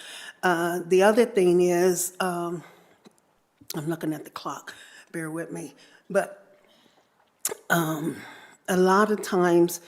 The other thing is, I'm looking at the clock, bear with me, but a lot of times,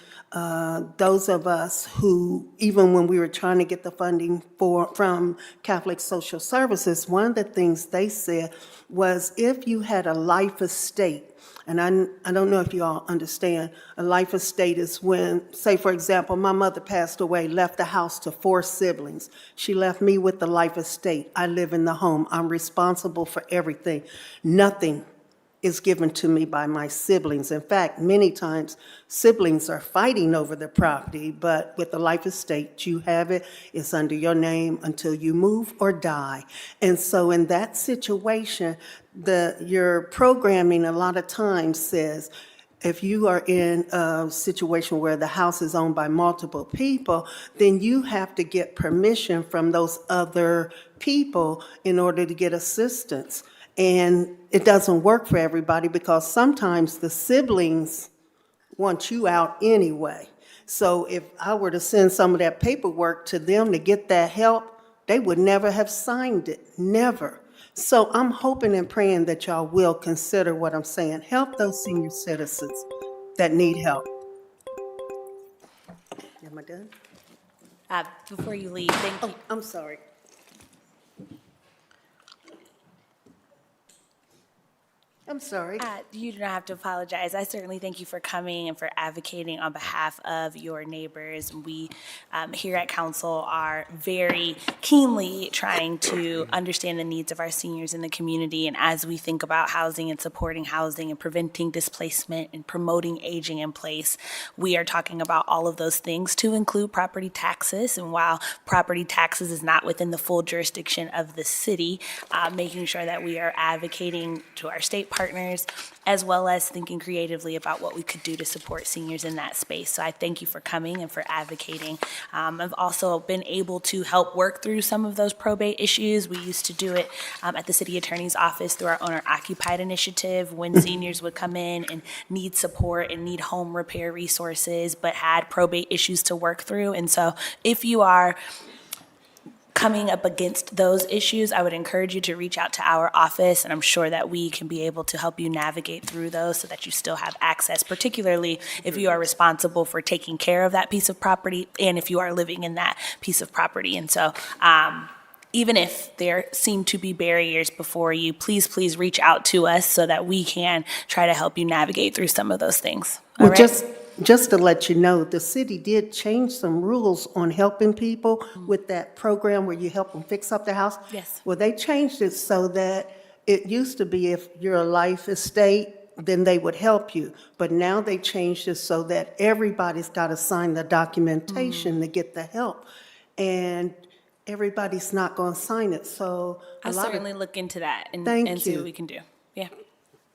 those of us who, even when we were trying to get the funding from Catholic Social Services, one of the things they said was if you had a life estate, and I don't know if you all understand, a life estate is when, say for example, my mother passed away, left the house to 4 siblings. She left me with the life estate. I live in the home. I'm responsible for everything. Nothing is given to me by my siblings. In fact, many times siblings are fighting over the property, but with the life estate, you have it, it's under your name until you move or die. And so in that situation, your programming a lot of times says, if you are in a situation where the house is owned by multiple people, then you have to get permission from those other people in order to get assistance. And it doesn't work for everybody because sometimes the siblings want you out anyway. So if I were to send some of that paperwork to them to get that help, they would never have signed it, never. So I'm hoping and praying that y'all will consider what I'm saying. Help those senior citizens that need help. Am I done? Before you leave, thank you. Oh, I'm sorry. I'm sorry. You do not have to apologize. I certainly thank you for coming and for advocating on behalf of your neighbors. We here at council are very keenly trying to understand the needs of our seniors in the community. And as we think about housing and supporting housing and preventing displacement and promoting aging in place, we are talking about all of those things to include property taxes. And while property taxes is not within the full jurisdiction of the city, making sure that we are advocating to our state partners, as well as thinking creatively about what we could do to support seniors in that space. So I thank you for coming and for advocating. I've also been able to help work through some of those probate issues. We used to do it at the city attorney's office through our owner-occupied initiative when seniors would come in and need support and need home repair resources, but had probate issues to work through. And so if you are coming up against those issues, I would encourage you to reach out to our office, and I'm sure that we can be able to help you navigate through those so that you still have access, particularly if you are responsible for taking care of that piece of property and if you are living in that piece of property. And so even if there seem to be barriers before you, please reach out to us so that we can try to help you navigate through some of those things. All Well, right? just to let you know, the city did change some rules on helping people with that program where you help them fix up their house. Yes. Well, they changed it so that it used to be if you're a life estate, then they would help you. But now they changed it so that everybody's got to sign the documentation to get the help. And everybody's not going to sign it, so a I'll lot of. certainly look into that and Thank see you. what we can do. Yeah.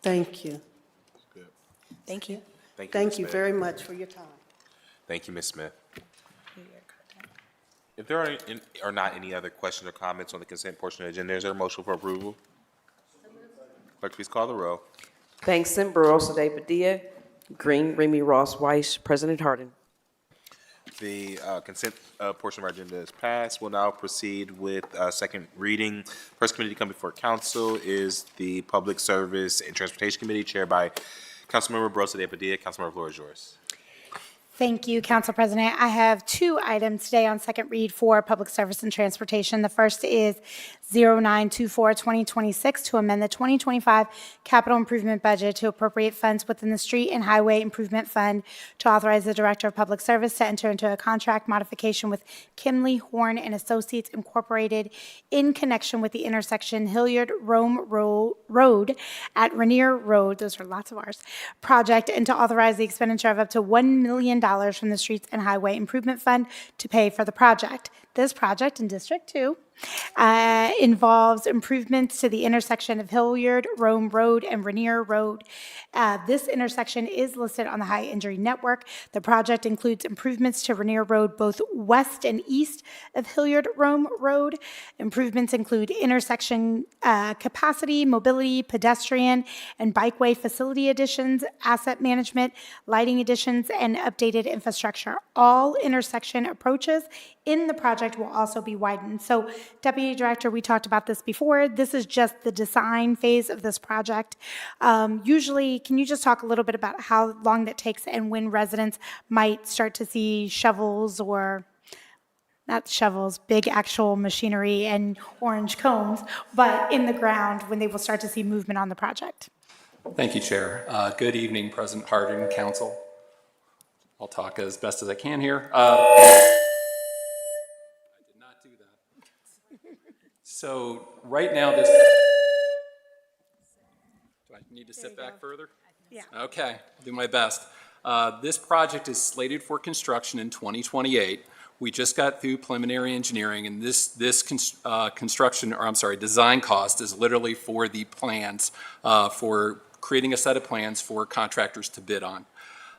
Thank you. Thank you. Thank Ms. you Smith. very much for your time. Thank you, Ms. Smith. If there are not any other questions or comments on the consent portion of the agenda, is there a motion for approval? Clerk, please call the row. Bangston, Barosa de Padilla, Green, Remy Ross, Weiss, President Harden. The consent portion of our agenda is passed. We'll now proceed with second reading. First committee to come before council is the Public Service and Transportation Committee chaired by Councilmember Barosa de Padilla. Councilmember, the floor is yours. Thank you, Council President. I have two items today on second read for Public Service and Transportation. The first is 0924-2026 to amend the 2025 capital improvement budget to appropriate funds within the Street and Highway Improvement Fund to authorize the Director of Public Service to enter into a contract modification with Kimley Horn and Associates Incorporated in connection with the intersection Hilliard-Rome Road at Rainier Road, those are lots of R's, project, and to authorize the expenditure of up to $1 million from the Streets and Highway Improvement Fund to pay for the project. This project in District 2 involves improvements to the intersection of Hilliard, Rome Road, and Rainier Road. This intersection is listed on the High Injury Network. The project includes improvements to Rainier Road both west and east of Hilliard, Rome Road. Improvements include intersection capacity, mobility, pedestrian, and bikeway facility additions, asset management, lighting additions, and updated infrastructure. All intersection approaches in the project will also be widened. So, Deputy Director, we talked about this before. This is just the design phase of this project. Usually, can you just talk a little bit about how long that takes and when residents might start to see shovels or not shovels, big actual machinery and orange cones, but in the ground when they will start to see movement on the project? Thank you, Chair. Good evening, President Harden, Council. I'll talk as best as I can here. So right now, do I need to sit back further? Yeah. Okay, I'll do my best. This project is slated for construction in 2028. We just got through preliminary engineering, and this design cost is literally for the plans, for creating a set of plans for contractors to bid on.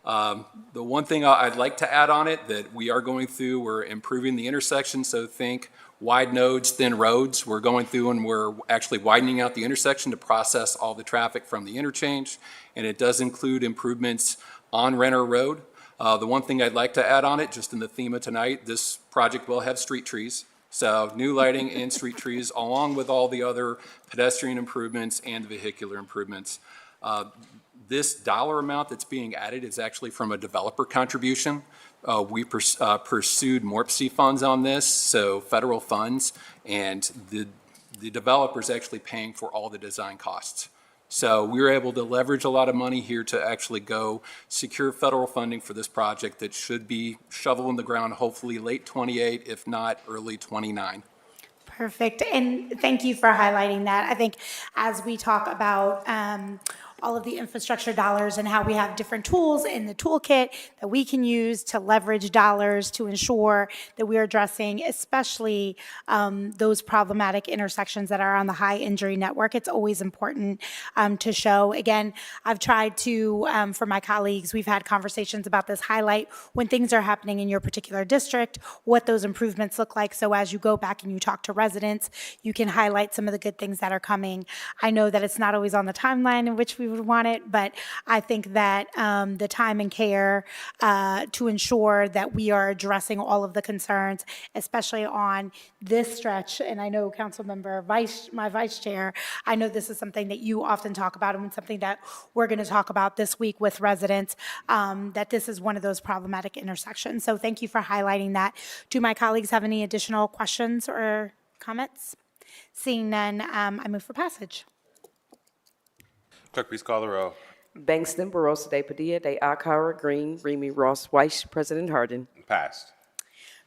The one thing I'd like to add on it that we are going through, we're improving the intersection, so think wide nodes, thin roads. We're going through and we're actually widening out the intersection to process all the traffic from the interchange, and it does include improvements on Renner Road. The one thing I'd like to add on it, just in the theme of tonight, this project will have street trees. So new lighting and street trees along with all the other pedestrian improvements and vehicular improvements. This dollar amount that's being added is actually from a developer contribution. We pursued MORPC funds on this, so federal funds, and the developer's actually paying for all the design costs. So we were able to leverage a lot of money here to actually go secure federal funding for this project that should be shovel in the ground hopefully late 28, if not early 29. Perfect, and thank you for highlighting that. I think as we talk about all of the infrastructure dollars and how we have different tools in the toolkit that we can use to leverage dollars to ensure that we are addressing especially those problematic intersections that are on the high injury network. It's always important to show. Again, I've tried to, for my colleagues, we've had conversations about this, highlight when things are happening in your particular district, what those improvements look like. So as you go back and you talk to residents, you can highlight some of the good things that are coming. I know that it's not always on the timeline in which we would want it, but I think that the time and care to ensure that we are addressing all of the concerns, especially on this stretch, and I know Councilmember my Vice Chair, I know this is something that you often talk about and something that we're going to talk about this week with residents, that this is one of those problematic intersections. So thank you for highlighting that. Do my colleagues have any additional questions or Comments? Seeing none, I move for passage. Clerk, please call the row. Bangston, Barosa de Padilla, de Akara, Green, Remy Ross Weiss, President Harden. Passed.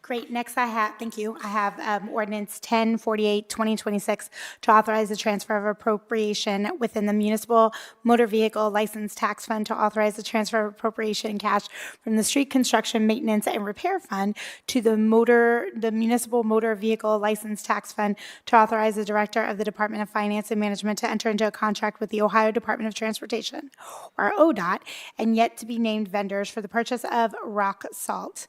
Great. Next I have, thank you, I have Ordinance 1048, 2026, to authorize the transfer of appropriation within the Municipal Motor Vehicle License Tax Fund, to authorize the transfer of appropriation in cash from the Street Construction Maintenance and Repair Fund to the Municipal Motor Vehicle License Tax Fund, to authorize the Director of the Department of Finance and Management to enter into a contract with the Ohio Department of Transportation, or ODOT, and yet to be named vendors for the purchase of rock salt,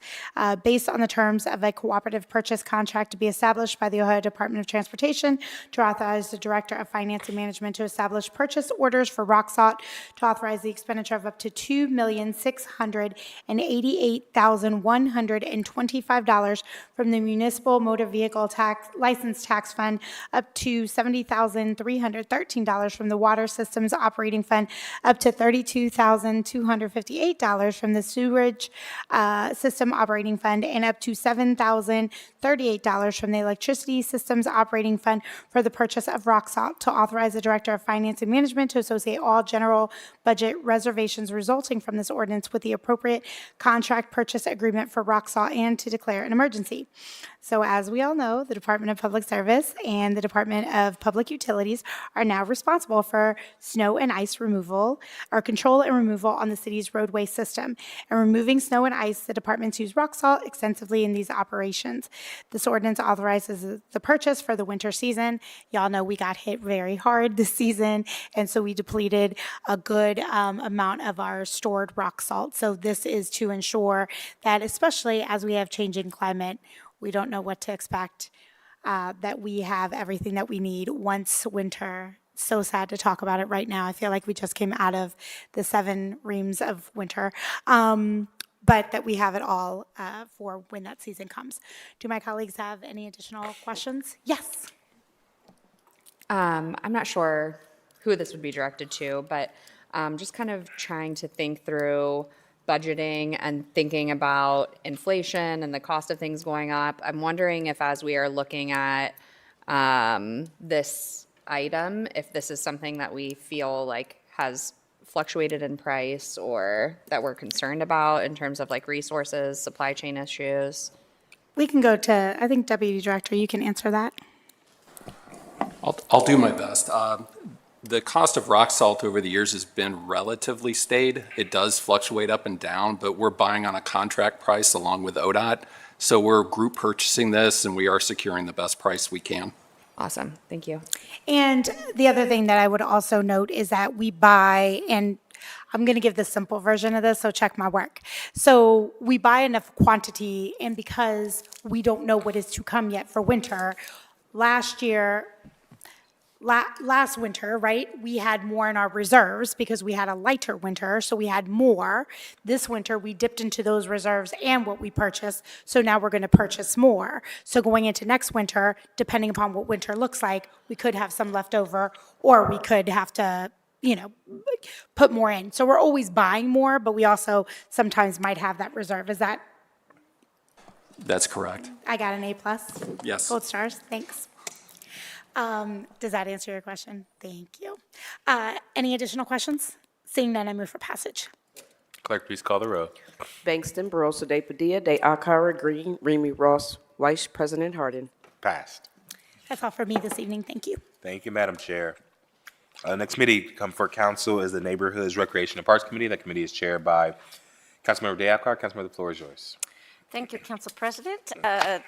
based on the terms of a cooperative purchase contract to be established by the Ohio Department of Transportation, to authorize the Director of Finance and Management to establish purchase orders for rock salt, to authorize the expenditure of up to $2,688,125 from the Municipal Motor Vehicle License Tax Fund, up to $70,313 from the Water Systems Operating Fund, up to $32,258 from the Sewerage System Operating Fund, and up to $7,038 from the Electricity Systems Operating Fund for the purchase of rock salt, to authorize the Director of Finance and Management to associate all general budget reservations resulting from this ordinance with the appropriate contract purchase agreement for rock salt, and to declare an emergency. So as we all know, the Department of Public Service and the Department of Public Utilities are now responsible for snow and ice removal, or control and removal on the city's roadway system. And removing snow and ice, the departments use rock salt extensively in these operations. This ordinance authorizes the purchase for the winter season. Y'all know we got hit very hard this season, and so we depleted a good amount of our stored rock salt. So this is to ensure that, especially as we have changing climate, we don't know what to expect, that we have everything that we need once winter. So sad to talk about it right now. I feel like we just came out of the 7 reams of winter, but that we have it all for when that season comes. Do my colleagues have any additional questions? Yes. I'm not sure who this would be directed to, but just kind of trying to think through budgeting and thinking about inflation and the cost of things going up. I'm wondering if, as we are looking at this item, if this is something that we feel like has fluctuated in price, or that we're concerned about in terms of like resources, supply chain issues. We can go to, I think, Deputy Director, you can answer that. I'll do my best. The cost of rock salt over the years has been relatively stayed. It does fluctuate up and down, but we're buying on a contract price along with ODOT. So we're group purchasing this, and we are securing the best price we can. Awesome. Thank you. And the other thing that I would also note is that we buy, and I'm going to give the simple version of this, so check my work. So we buy enough quantity, and because we don't know what is to come yet for winter, last winter, right, we had more in our reserves because we had a lighter winter, so we had more. This winter, we dipped into those reserves and what we purchased, so now we're going to purchase more. So going into next winter, depending upon what winter looks like, we could have some left over, or we could have to, put more in. So we're always buying more, but we also sometimes might have that reserve. Is that? That's correct. I got an A+. Yes. Gold stars. Thanks. Does that answer your question? Thank you. Any additional questions? Seeing none, I move for passage. Clerk, please call the row. Bangston, Barosa de Padilla, de Akara, Green, Remy Ross Weiss, President Harden. Passed. That's all for me this evening. Thank you. Thank you, Madam Chair. Next committee to come for council is the Neighborhoods, Recreation, and Parks Committee. That committee is chaired by Councilmember Deacon. Councilmember, the floor is yours. Thank you, Council President.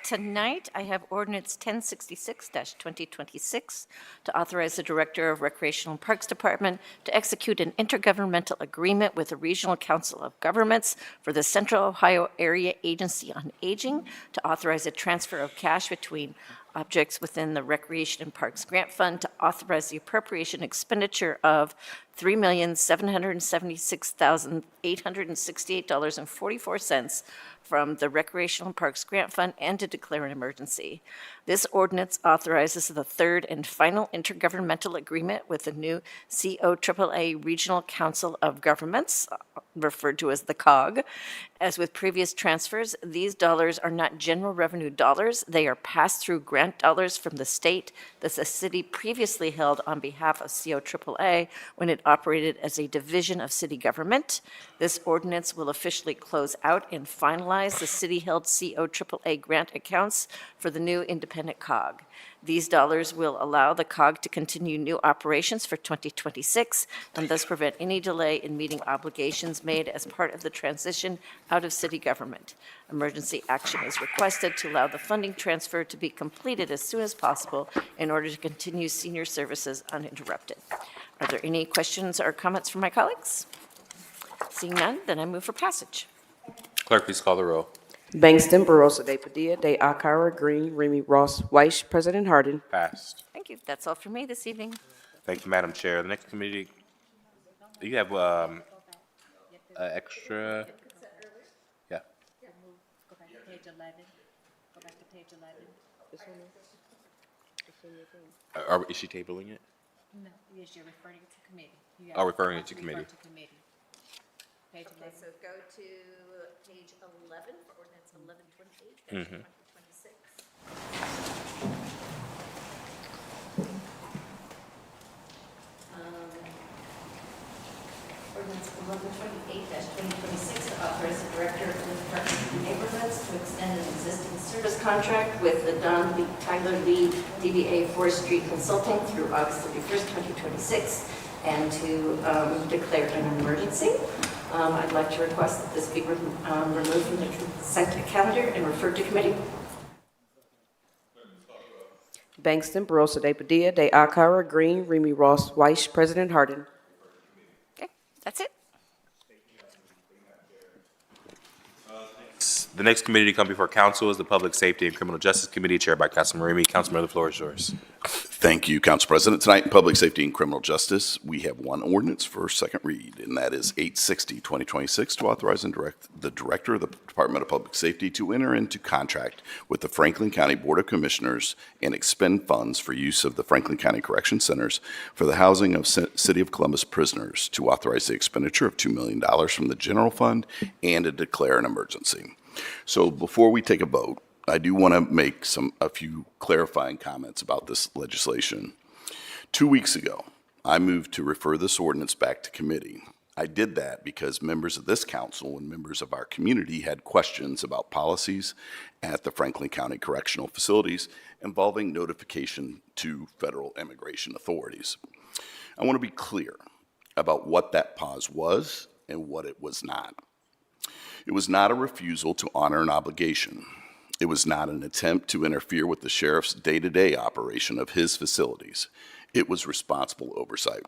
Tonight, I have Ordinance 1066-2026 to authorize the Director of Recreational and Parks Department to execute an intergovernmental agreement with the Regional Council of Governments for the Central Ohio Area Agency on Aging to authorize a transfer of cash between objects within the Recreation and Parks Grant Fund, to authorize the appropriation expenditure of $3,776,868.44 from the Recreational Parks Grant Fund and to declare an emergency. This ordinance authorizes the third and final intergovernmental agreement with the new COAAA Regional Council of Governments, referred to as the COG. As with previous transfers, these dollars are not general revenue dollars. They are pass-through grant dollars from the state that the city previously held on behalf of COAAA when it operated as a division of city government. This ordinance will officially close out and finalize the city-held COAAA grant accounts for the new independent COG. These dollars will allow the COG to continue new operations for 2026 and thus prevent any delay in meeting obligations made as part of the transition out of city government. Emergency action is requested to allow the funding transfer to be completed as soon as possible in order to continue senior services uninterrupted. Are there any questions or comments from my colleagues? Seeing none, then I move for passage. Clerk, please call the roll. Bangston, Barosa de Padilla, de Akara, Green, Remy Ross, Weiss, President Harden. Passed. Thank you. That's all for me this evening. Thank you, Madam Chair. The next committee, you have extra. Yeah. Go back to page 11. Go back to page 11. Is she tabling it? No, yes, you're referring it to committee. Oh, referring it to committee. Refer to committee. Page 11. So go to page 11 for ordinance 1128, Mhm. 2026. Ordinance 1128-2026 to authorize the director of the Department of Neighborhoods to extend an existing service contract with the Don Tyler Lee DBA Forest Street Consulting through August 31st, 2026, and to declare an emergency. I'd like to request that this be removed from the consent calendar and referred to committee. Bangston, Barosa de Padilla, de Akara, Green, Remy Ross, Weiss, President Harden. Okay, that's it. The next committee to come before council is the Public Safety and Criminal Justice Committee, chaired by Councilman Remy. Councilman, the floor is yours. Thank you, Council President. Tonight in Public Safety and Criminal Justice, we have one ordinance for second read, and that is 860-2026 to authorize and direct the Director of the Department of Public Safety to enter into contract with the Franklin County Board of Commissioners and expend funds for use of the Franklin County Correction Centers for the housing of City of Columbus prisoners, to authorize the expenditure of $2 million from the general fund and to declare an emergency. So before we take a vote, I do want to make a few clarifying comments about this legislation. 2 weeks ago, I moved to refer this ordinance back to committee. I did that because members of this council and members of our community had questions about policies at the Franklin County Correctional Facilities involving notification to federal immigration authorities. I want to be clear about what that pause was and what it was not. It was not a refusal to honor an obligation. It was not an attempt to interfere with the sheriff's day-to-day operation of his facilities. It was responsible oversight.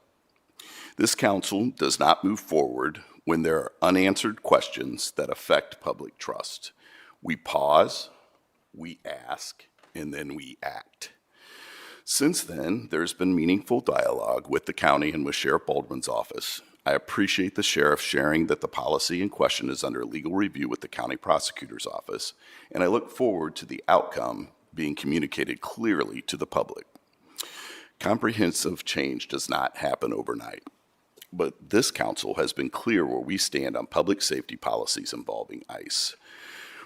This council does not move forward when there are unanswered questions that affect public trust. We pause, we ask, and then we act. Since then, there's been meaningful dialogue with the county and with Sheriff Baldwin's office. I appreciate the sheriff sharing that the policy in question is under legal review with the county prosecutor's office, and I look forward to the outcome being communicated clearly to the public. Comprehensive change does not happen overnight, but this council has been clear where we stand on public safety policies involving ICE.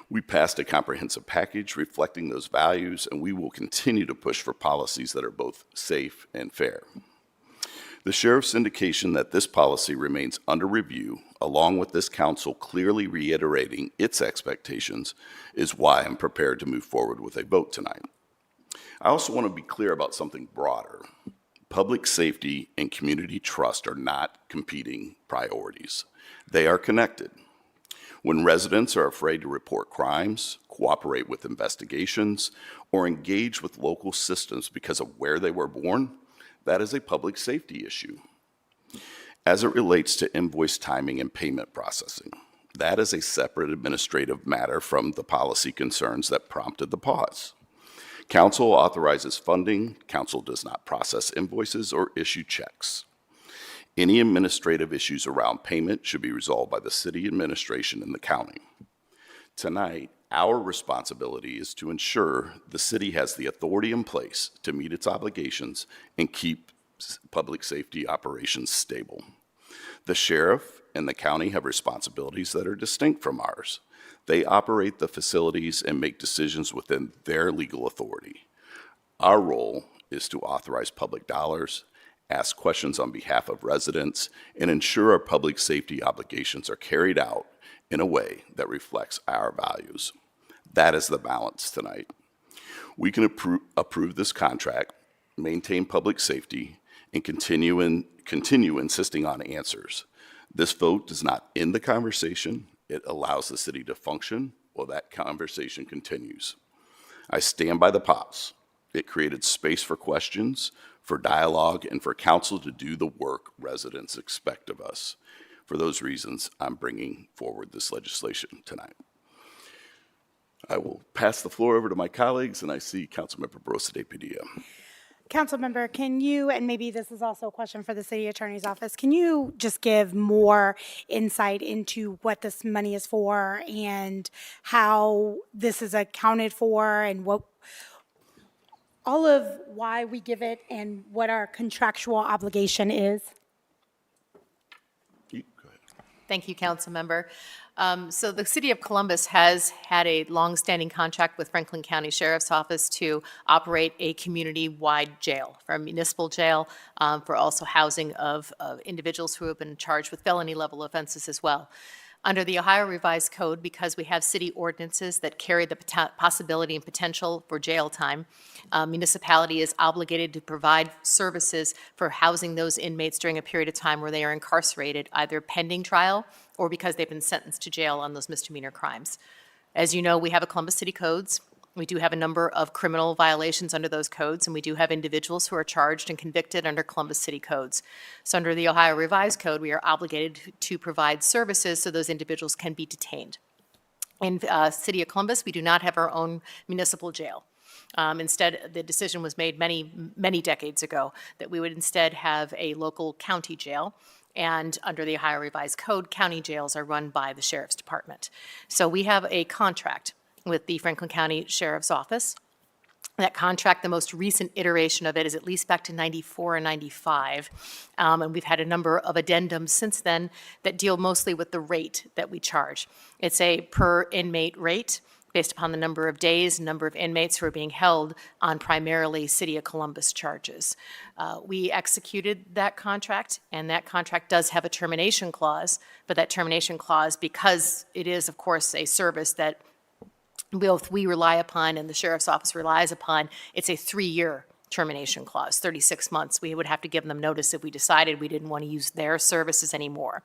We passed a comprehensive package reflecting those values, and we will continue to push for policies that are both safe and fair. The sheriff's indication that this policy remains under review, along with this council clearly reiterating its expectations, is why I'm prepared to move forward with a vote tonight. I also want to be clear about something broader. Public safety and community trust are not competing priorities. They are connected. When residents are afraid to report crimes, cooperate with investigations, or engage with local systems because of where they were born, that is a public safety issue. As it relates to invoice timing and payment processing, that is a separate administrative matter from the policy concerns that prompted the pause. Council authorizes funding. Council does not process invoices or issue checks. Any administrative issues around payment should be resolved by the city administration and the county. Tonight, our responsibility is to ensure the city has the authority in place to meet its obligations and keep public safety operations stable. The sheriff and the county have responsibilities that are distinct from ours. They operate the facilities and make decisions within their legal authority. Our role is to authorize public dollars, ask questions on behalf of residents, and ensure our public safety obligations are carried out in a way that reflects our values. That is the balance tonight. We can approve this contract, maintain public safety, and continue insisting on answers. This vote does not end the conversation. It allows the city to function while that conversation continues. I stand by the pause. It created space for questions, for dialogue, and for council to do the work residents expect of us. For those reasons, I'm bringing forward this legislation tonight. I will pass the floor over to my colleagues, and I see Councilmember Barosa de Padilla. Councilmember, can you, and maybe this is also a question for the city attorney's office, can you just give more insight into what this money is for and how this is accounted for and what all of why we give it and what our contractual obligation is? Thank you, Councilmember. So the City of Columbus has had a long-standing contract with Franklin County Sheriff's Office to operate a community-wide jail, for a municipal jail, for also housing of individuals who have been charged with felony-level offenses as well. Under the Ohio Revised Code, because we have city ordinances that carry the possibility and potential for jail time, municipality is obligated to provide services for housing those inmates during a period of time where they are incarcerated, either pending trial or because they've been sentenced to jail on those misdemeanor crimes. As you know, we have a Columbus City Codes. We do have a number of criminal violations under those codes, and we do have individuals who are charged and convicted under Columbus City Codes. So under the Ohio Revised Code, we are obligated to provide services so those individuals can be detained. In City of Columbus, we do not have our own municipal jail. Instead, the decision was made many decades ago that we would instead have a local county jail. And under the Ohio Revised Code, county jails are run by the Sheriff's Department. So we have a contract with the Franklin County Sheriff's Office. That contract, the most recent iteration of it is at least back to 94 and 95. And we've had a number of addendums since then that deal mostly with the rate that we charge. It's a per inmate rate based upon the number of days, number of inmates who are being held on primarily City of Columbus charges. We executed that contract, and that contract does have a termination clause, but that termination clause, because it is, of course, a service that both we rely upon and the Sheriff's Office relies upon, it's a 3-year termination clause, 36 months. We would have to give them notice if we decided we didn't want to use their services anymore.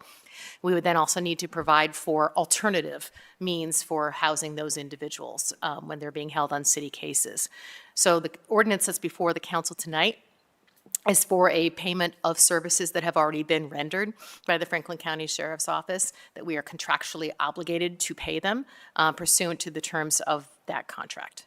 We would then also need to provide for alternative means for housing those individuals when they're being held on city cases. So the ordinance that's before the council tonight is for a payment of services that have already been rendered by the Franklin County Sheriff's Office, that we are contractually obligated to pay them pursuant to the terms of that contract.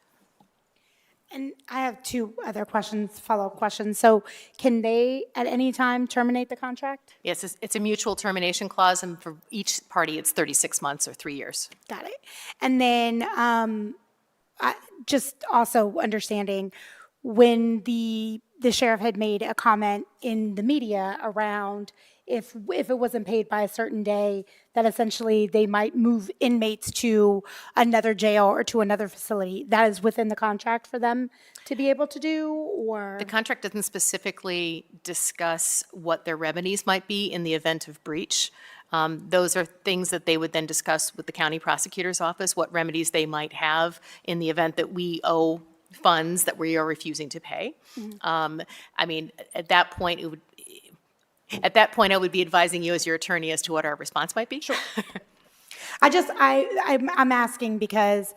And I have two other questions, follow-up questions. So can they at any time terminate the contract? Yes, it's a mutual termination clause, and for each party, it's 36 months or 3 years. Got it. And then just also understanding when the sheriff had made a comment in the media around if it wasn't paid by a certain day, that essentially they might move inmates to another jail or to another facility. That is within the contract for them to be able to do, or? The contract doesn't specifically discuss what their remedies might be in the event of breach. Those are things that they would then discuss with the county prosecutor's office, what remedies they might have in the event that we owe funds that we are refusing to pay. Mm-hmm. I mean, at that point, I would be advising you as your attorney as to what our response might be. Sure. I'm asking because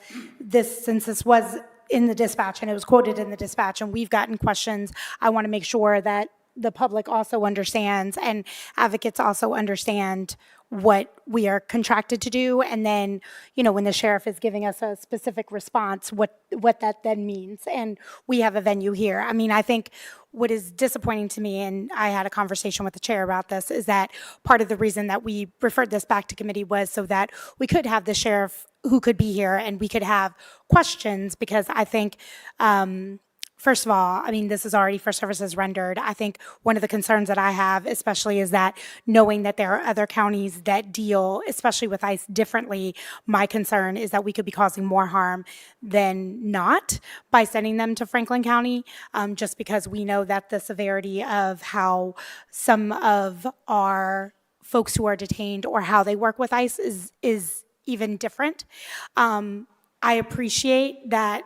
since this was in the dispatch and it was quoted in the dispatch and we've gotten questions, I want to make sure that the public also understands and advocates also understand what we are contracted to do, and then, when the sheriff is giving us a specific response, what that then means. And we have a venue here. I mean, I think what is disappointing to me, and I had a conversation with the chair about this, is that part of the reason that we referred this back to committee was so that we could have the sheriff who could be here and we could have questions, because I think, first of all, I mean, this is already for services rendered. I think one of the concerns that I have especially is that knowing that there are other counties that deal, especially with ICE, differently, my concern is that we could be causing more harm than not by sending them to Franklin County, just because we know that the severity of how some of our folks who are detained or how they work with ICE is even different. I appreciate that,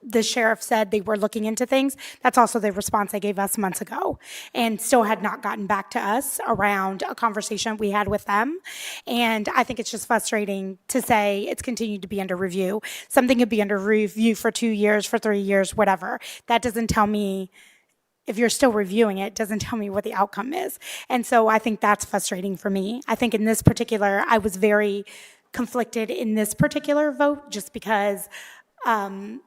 the sheriff said they were looking into things. That's also the response they gave us months ago, and still had not gotten back to us around a conversation we had with them. And I think it's just frustrating to say it's continued to be under review. Something could be under review for 2 years, for 3 years, whatever. That doesn't tell me, if you're still reviewing it, doesn't tell me what the outcome is. And so I think that's frustrating for me. I think in this particular, I was very conflicted in this particular vote, just because, I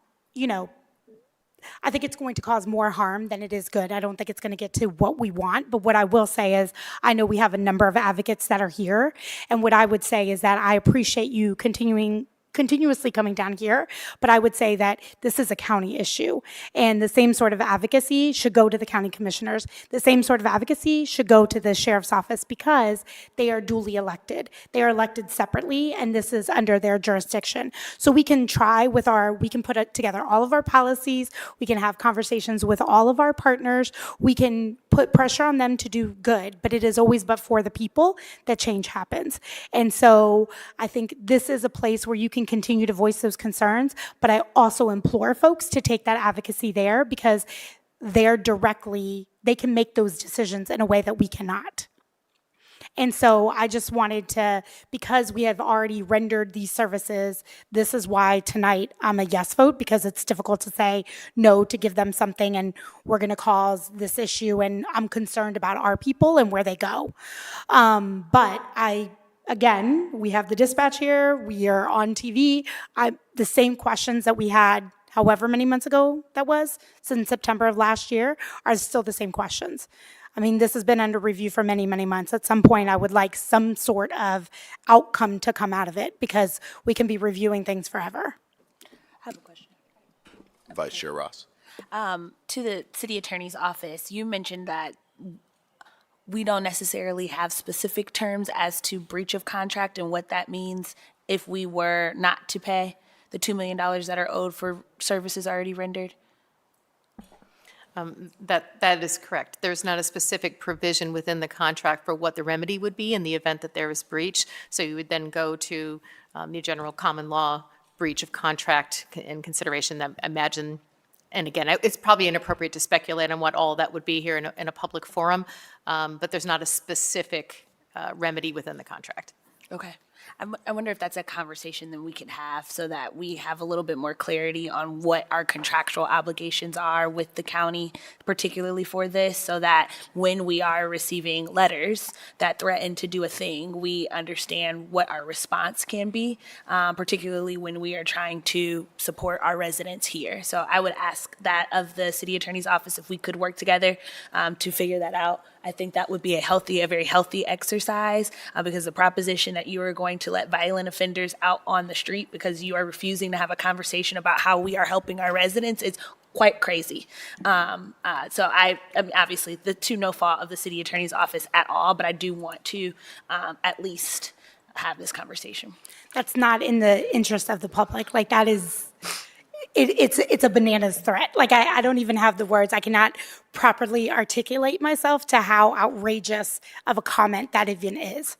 think it's going to cause more harm than it is good. I don't think it's going to get to what we want. But what I will say is, I know we have a number of advocates that are here. And what I would say is that I appreciate you continuously coming down here, but I would say that this is a county issue, and the same sort of advocacy should go to the county commissioners. The same sort of advocacy should go to the sheriff's office, because they are duly elected. They are elected separately, and this is under their jurisdiction. So we can we can put together all of our policies, we can have conversations with all of our partners, we can put pressure on them to do good, but it is always but for the people that change happens. And so I think this is a place where you can continue to voice those concerns, but I also implore folks to take that advocacy there, because they can make those decisions in a way that we cannot. And so I just wanted to, because we have already rendered these services, this is why tonight I'm a yes vote, because it's difficult to say no to give them something and we're going to cause this issue, and I'm concerned about our people and where they go. But again, we have the dispatch here, we are on TV. The same questions that we had however many months ago that was, since September of last year, are still the same questions. I mean, this has been under review for many, many months. At some point, I would like some sort of outcome to come out of it, because we can be reviewing things forever. I have a question. Vice Chair Ross. To the city attorney's office, you mentioned that we don't necessarily have specific terms as to breach of contract and what that means if we were not to pay the $2 million that are owed for services already rendered. That is correct. There's not a specific provision within the contract for what the remedy would be in the event that there is breach. So you would then go to the general common law breach of contract in consideration. That imagine, and again, it's probably inappropriate to speculate on what all that would be here in a public forum, but there's not a specific remedy within the contract. Okay. I wonder if that's a conversation that we can have, so that we have a little bit more clarity on what our contractual obligations are with the county, particularly for this, so that when we are receiving letters that threaten to do a thing, we understand what our response can be, particularly when we are trying to support our residents here. So I would ask that of the city attorney's office, if we could work together to figure that out. I think that would be a very healthy exercise, because the proposition that you are going to let violent offenders out on the street because you are refusing to have a conversation about how we are helping our residents is quite crazy. So I mean, obviously, to no fault of the city attorney's office at all, but I do want to at least have this conversation. That's not in the interest of the public. Like, that is... It's a bananas threat. Like, I don't even have the words. I cannot properly articulate myself to how outrageous of a comment that even is.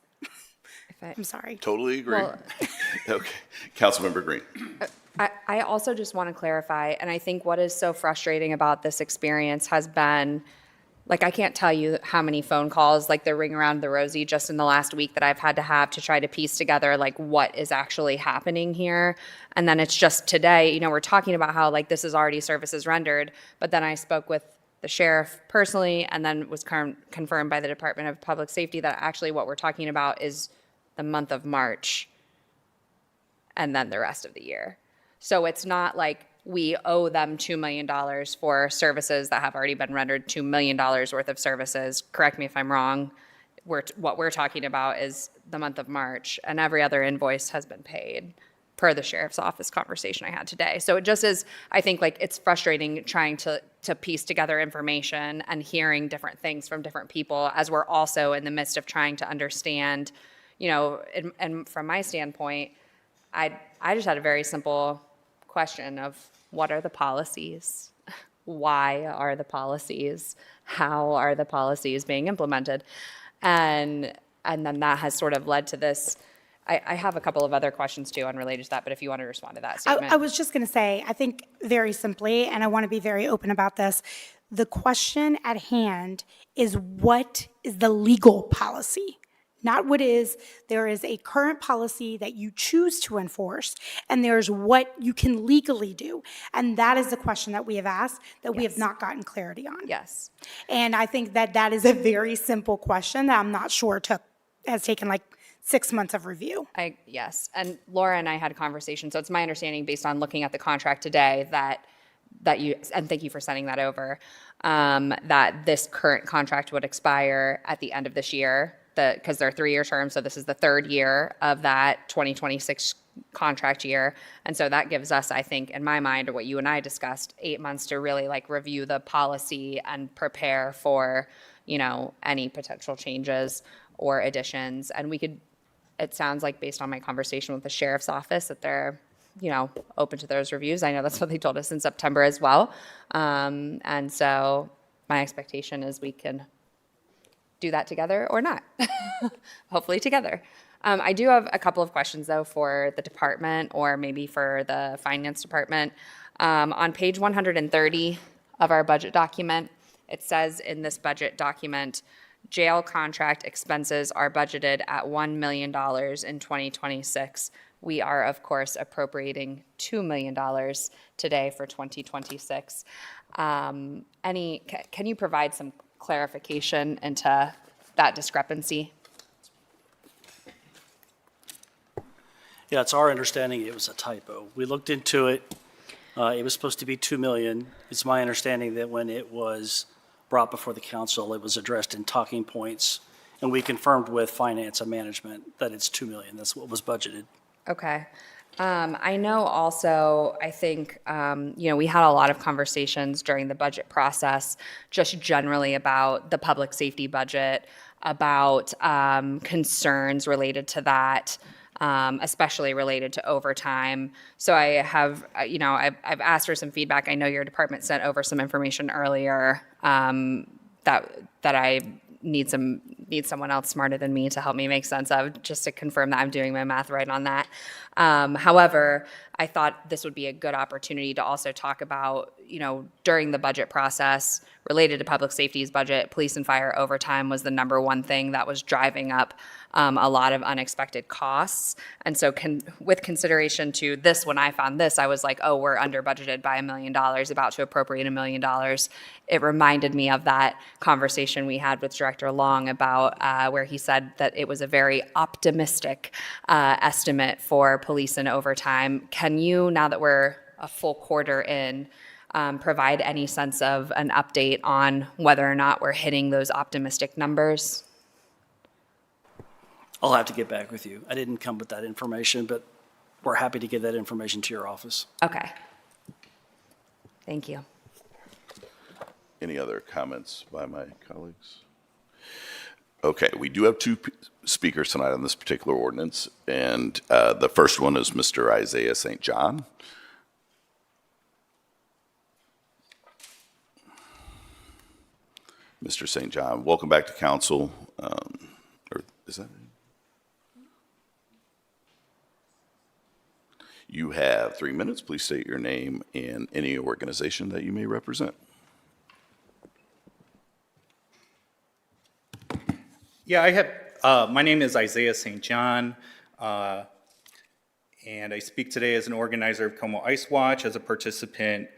I'm sorry. Totally agree. Well, Okay. Councilmember Green. I also just want to clarify, and I think what is so frustrating about this experience has been, like, I can't tell you how many phone calls, like the ring around the rosy just in the last week that I've had to have to try to piece together, like, what is actually happening here. And then it's just today, we're talking about how, like, this is already services rendered, but then I spoke with the sheriff personally, and then was confirmed by the Department of Public Safety that actually what we're talking about is the month of March and then the rest of the year. So it's not like we owe them $2 million for services that have already been rendered, $2 million worth of services. Correct me if I'm wrong. What we're talking about is the month of March, and every other invoice has been paid per the sheriff's office conversation I had today. So it just is, I think, like, it's frustrating trying to piece together information and hearing different things from different people as we're also in the midst of trying to understand, you know, and from my standpoint, I just had a very simple question of what are the policies? Why are the policies? How are the policies being implemented? And then that has sort of led to this. I have a couple of other questions too unrelated to that, but if you want to respond to that statement. I was just going to say, I think very simply, and I want to be very open about this, the question at hand is what is the legal policy? Not what is, there is a current policy that you choose to enforce, and there's what you can legally do. And that is the question that we have asked that we have not gotten clarity on. Yes. And I think that that is a very simple question that I'm not sure has taken like 6 months of review. Yes, and Laura and I had a conversation, so it's my understanding based on looking at the contract today that you, and thank you for sending that over, that this current contract would expire at the end of this year, because they're 3-year terms, so this is the 3rd year of that 2026 contract year. And so that gives us, I think, in my mind, or what you and I discussed, 8 months to really like review the policy and prepare for, you know, any potential changes or additions. And we could, it sounds like based on my conversation with the sheriff's office that they're, you know, open to those reviews. I know that's what they told us in September as well. And so my expectation is we can do that together or not, hopefully together. I do have a couple of questions though for the department or maybe for the finance department. On page 130 of our budget document, it says in this budget document, jail contract expenses are budgeted at $1 million in 2026. We are, of course, appropriating $2 million today for 2026. Can you provide some clarification into that discrepancy? Yeah, it's our understanding it was a typo. We looked into it. It was supposed to be $2 million. It's my understanding that when it was brought before the council, it was addressed in talking points, and we confirmed with finance and management that it's $2 million. That's what was budgeted. Okay. I know also, I think, you know, we had a lot of conversations during the budget process, just generally about the public safety budget, about concerns related to that, especially related to overtime. So I have, you know, I've asked for some feedback. I know your department sent over some information earlier that I need someone else smarter than me to help me make sense of, just to confirm that I'm doing my math right on that. However, I thought this would be a good opportunity to also talk about, you know, during the budget process related to public safety's budget, police and fire overtime was the #1 thing that was driving up a lot of unexpected costs. And so with consideration to this, when I found this, I was like, oh, we're under budgeted by $1 million, about to appropriate $1 million. It reminded me of that conversation we had with Director Long about where he said that it was a very optimistic estimate for police and overtime. Can you, now that we're a full quarter in, provide any sense of an update on whether or not we're hitting those optimistic numbers? I'll have to get back with you. I didn't come with that information, but we're happy to give that information to your office. Okay. Thank you. Any other comments by my colleagues? Okay, we do have 2 speakers tonight on this particular ordinance, and the first one is Mr. Isaiah St. John. Mr. St. John, welcome back to council. Or is that it? You have 3 minutes. Please state your name and any organization that you may represent. Yeah, I have, my name is Isaiah St. John, and I speak today as an organizer of Como Ice Watch, as a participant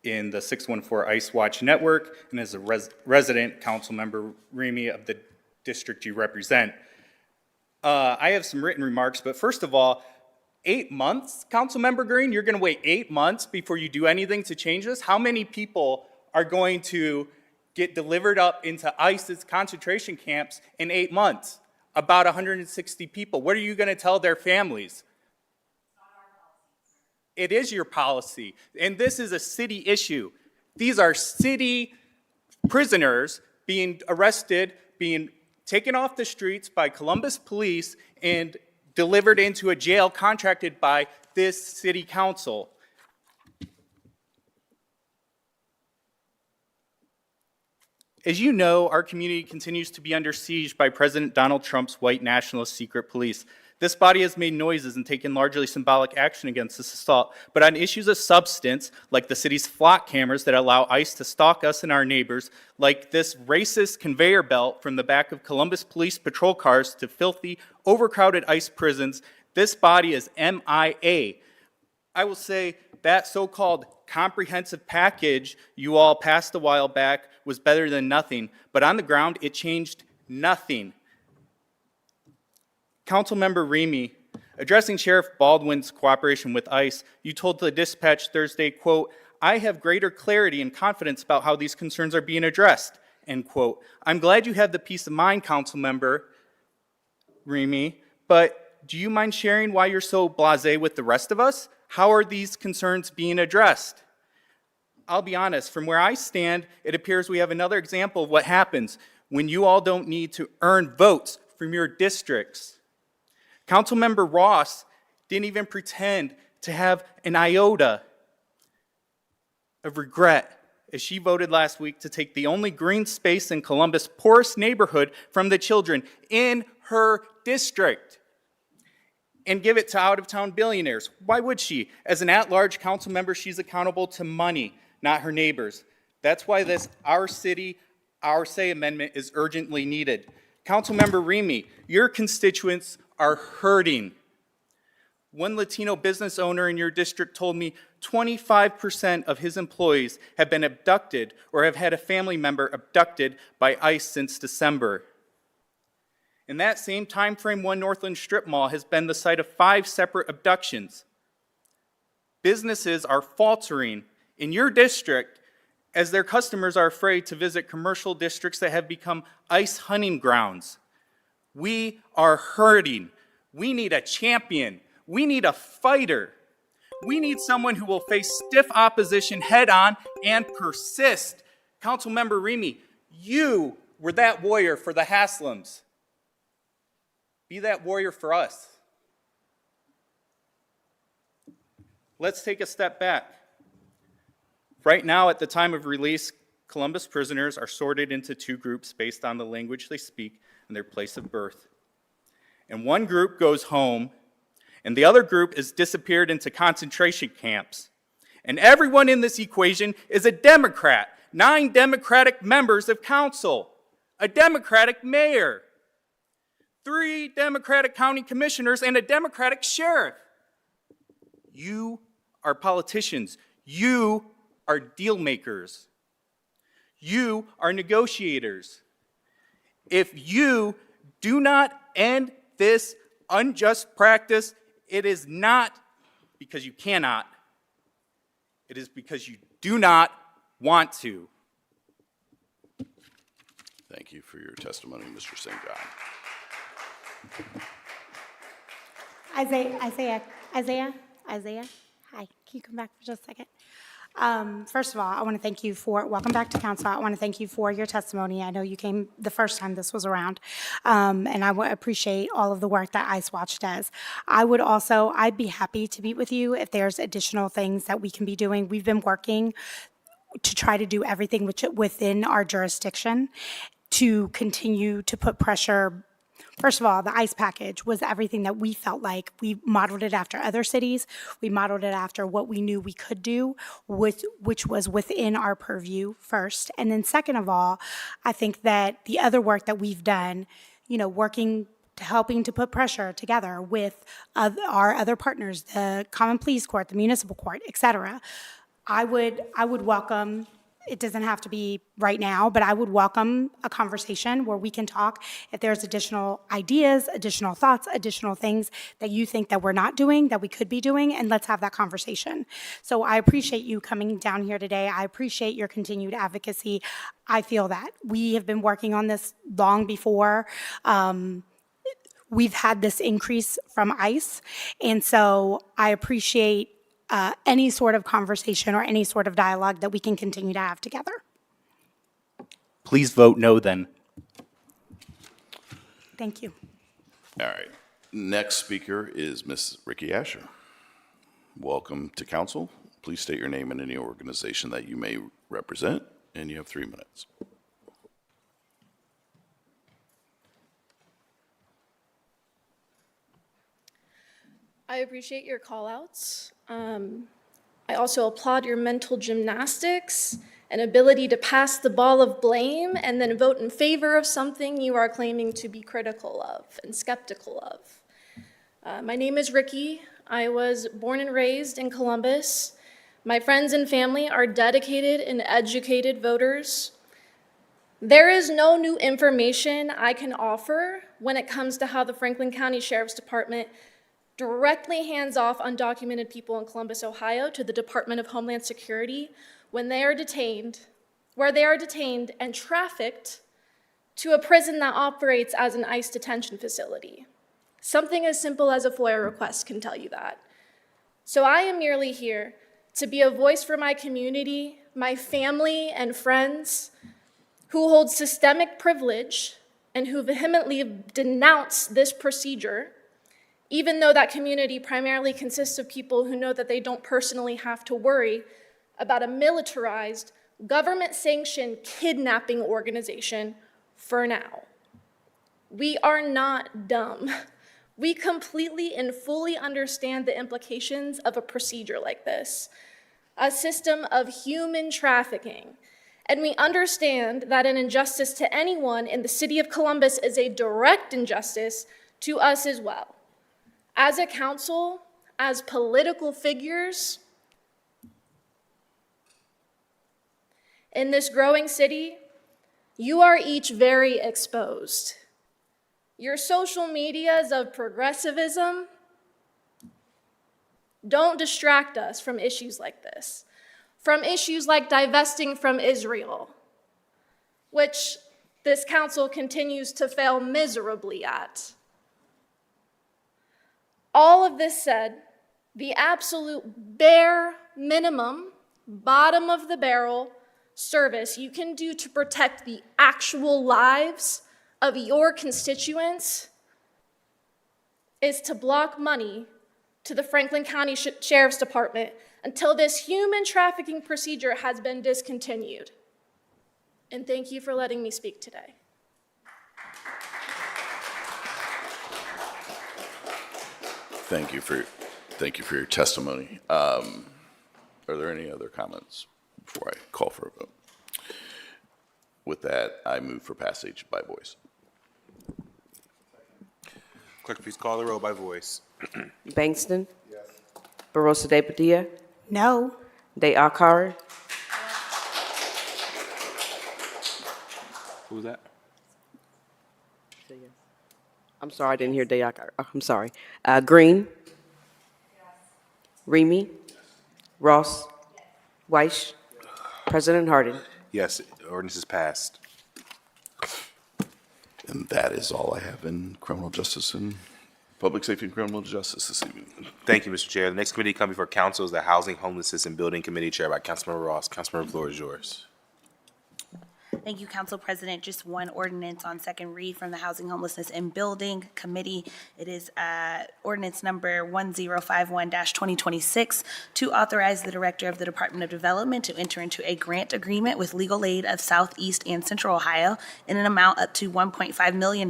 in the 614 ICE Watch Network, and as a resident council member, Remy, of the district you represent. I have some written remarks, but first of all, 8 months, Councilmember Green? You're going to wait 8 months before you do anything to change this? How many people are going to get delivered up into ICE's concentration camps in 8 months? About 160 people. What are you going to tell their families? It is your policy, and this is a city issue. These are city prisoners being arrested, being taken off the streets by Columbus police and delivered into a jail contracted by this city council. As you know, our community continues to be under siege by President Donald Trump's white nationalist secret police. This body has made noises and taken largely symbolic action against this assault, but on issues of substance, like the city's flock cameras that allow ICE to stalk us and our neighbors, like this racist conveyor belt from the back of Columbus police patrol cars to filthy, overcrowded ICE prisons, this body is MIA. I will say that so-called comprehensive package you all passed a while back was better than nothing, but on the ground, it changed nothing. Councilmember Remy, addressing Sheriff Baldwin's cooperation with ICE, you told the dispatch Thursday, quote, "I have greater clarity and confidence about how these concerns are being addressed," end quote. I'm glad you have the peace of mind, Councilmember Remy, but do you mind sharing why you're so blasé with the rest of us? How are these concerns being addressed? I'll be honest, from where I stand, it appears we have another example of what happens when you all don't need to earn votes from your districts. Councilmember Ross didn't even pretend to have an iota of regret as she voted last week to take the only green space in Columbus' poorest neighborhood from the children in her district and give it to out-of-town billionaires. Why would she? As an at-large council member, she's accountable to money, not her neighbors. That's why this Our City, Our Say amendment is urgently needed. Councilmember Remy, your constituents are hurting. One Latino business owner in your district told me 25% of his employees have been abducted or have had a family member abducted by ICE since December. In that same time frame, one Northland strip mall has been the site of 5 separate abductions. Businesses are faltering in your district as their customers are afraid to visit commercial districts that have become ICE hunting grounds. We are hurting. We need a champion. We need a fighter. We need someone who will face stiff opposition head on and persist. Councilmember Remy, you were that warrior for the Haslams. Be that warrior for us. Let's take a step back. Right now, at the time of release, Columbus prisoners are sorted into 2 groups based on the language they speak and their place of birth. And one group goes home, and the other group is disappeared into concentration camps. And everyone in this equation is a Democrat. 9 Democratic members of council, a Democratic mayor, 3 Democratic county commissioners, and a Democratic sheriff. You are politicians. You are deal makers. You are negotiators. If you do not end this unjust practice, it is not because you cannot. It is because you do not want to. Thank you for your testimony, Mr. St. John. Isaiah, hi, can you come back for just a second? First of all, I want to thank you for, welcome back to council. I want to thank you for your testimony. I know you came the first time this was around, and I would appreciate all of the work that ICE Watch does. I'd be happy to meet with you if there's additional things that we can be doing. We've been working to try to do everything within our jurisdiction to continue to put pressure. First of all, the ICE package was everything that we felt like. We modeled it after other cities. We modeled it after what we knew we could do, which was within our purview first. And then second of all, I think that the other work that we've done, helping to put pressure together with our other partners, the Common Pleas Court, the Municipal Court, et cetera. I would welcome, it doesn't have to be right now, but I would welcome a conversation where we can talk if there's additional ideas, additional thoughts, additional things that you think that we're not doing, that we could be doing, and let's have that conversation. So I appreciate you coming down here today. I appreciate your continued advocacy. I feel that. We have been working on this long before we've had this increase from ICE, and so I appreciate any sort of conversation or any sort of dialogue that we can continue to have together. Please vote no then. Thank you. All right. Next speaker is Ms. Ricky Asher. Welcome to council. Please state your name and any organization that you may represent, and you have 3 minutes. I appreciate your call-outs. I also applaud your mental gymnastics and ability to pass the ball of blame and then vote in favor of something you are claiming to be critical of and skeptical of. My name is Ricky. I was born and raised in Columbus. My friends and family are dedicated and educated voters. There is no new information I can offer when it comes to how the Franklin County Sheriff's Department directly hands off undocumented people in Columbus, Ohio to the Department of Homeland Security when they are detained, where they are detained and trafficked to a prison that operates as an ICE detention facility. Something as simple as a FOIA request can tell you that. So I am merely here to be a voice for my community, my family and friends who hold systemic privilege and who vehemently denounce this procedure, even though that community primarily consists of people who know that they don't personally have to worry about a militarized, government-sanctioned kidnapping organization for now. We are not dumb. We completely and fully understand the implications of a procedure like this, a system of human trafficking. And we understand that an injustice to anyone in the city of Columbus is a direct injustice to us as well. As a council, as political figures in this growing city, you are each very exposed. Your social medias of progressivism don't distract us from issues like this, from issues like divesting from Israel, which this council continues to fail miserably at. All of this said, the absolute bare minimum, bottom of the barrel service you can do to protect the actual lives of your constituents is to block money to the Franklin County Sheriff's Department until this human trafficking procedure has been discontinued. And thank you for letting me speak today. Thank you for your testimony. Are there any other comments before I call for a vote? With that, I move for passage by voice. Clerk, please call the roll by voice. Bangston? Yes. Barosa de Padilla? No. De Akar? Who was that? I'm sorry, I didn't hear De Akar. Oh, I'm sorry. Green? Yes. Remy? Yes. Ross? Yes. Weiss? Yes. President Harden? Yes, ordinance is passed. And that is all I have in criminal justice and public safety and criminal justice this evening. Thank you, Mr. Chair. The next committee coming before council is the Housing, Homelessness, and Building Committee chaired by Councilmember Ross. Councilmember, the floor is yours. Thank you, Council President. Just one ordinance on second read from the Housing, Homelessness, and Building Committee. It is ordinance number 1051-2026 to authorize the Director of the Department of Development to enter into a grant agreement with Legal Aid of Southeast and Central Ohio in an amount up to $1.5 million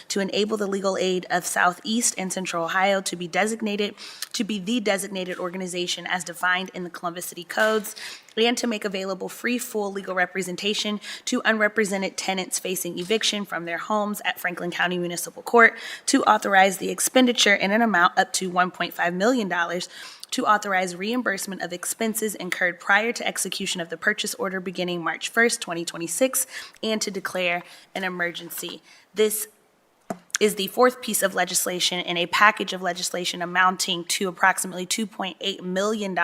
to enable the Legal Aid of Southeast and Central Ohio to be the designated organization as defined in the Columbus City Codes and to make available free, full legal representation to unrepresented tenants facing eviction from their homes at Franklin County Municipal Court, to authorize the expenditure in an amount up to $1.5 million, to authorize reimbursement of expenses incurred prior to execution of the purchase order beginning March 1st, 2026, and to declare an emergency. This is the fourth piece of legislation in a package of legislation amounting to approximately $2.8 million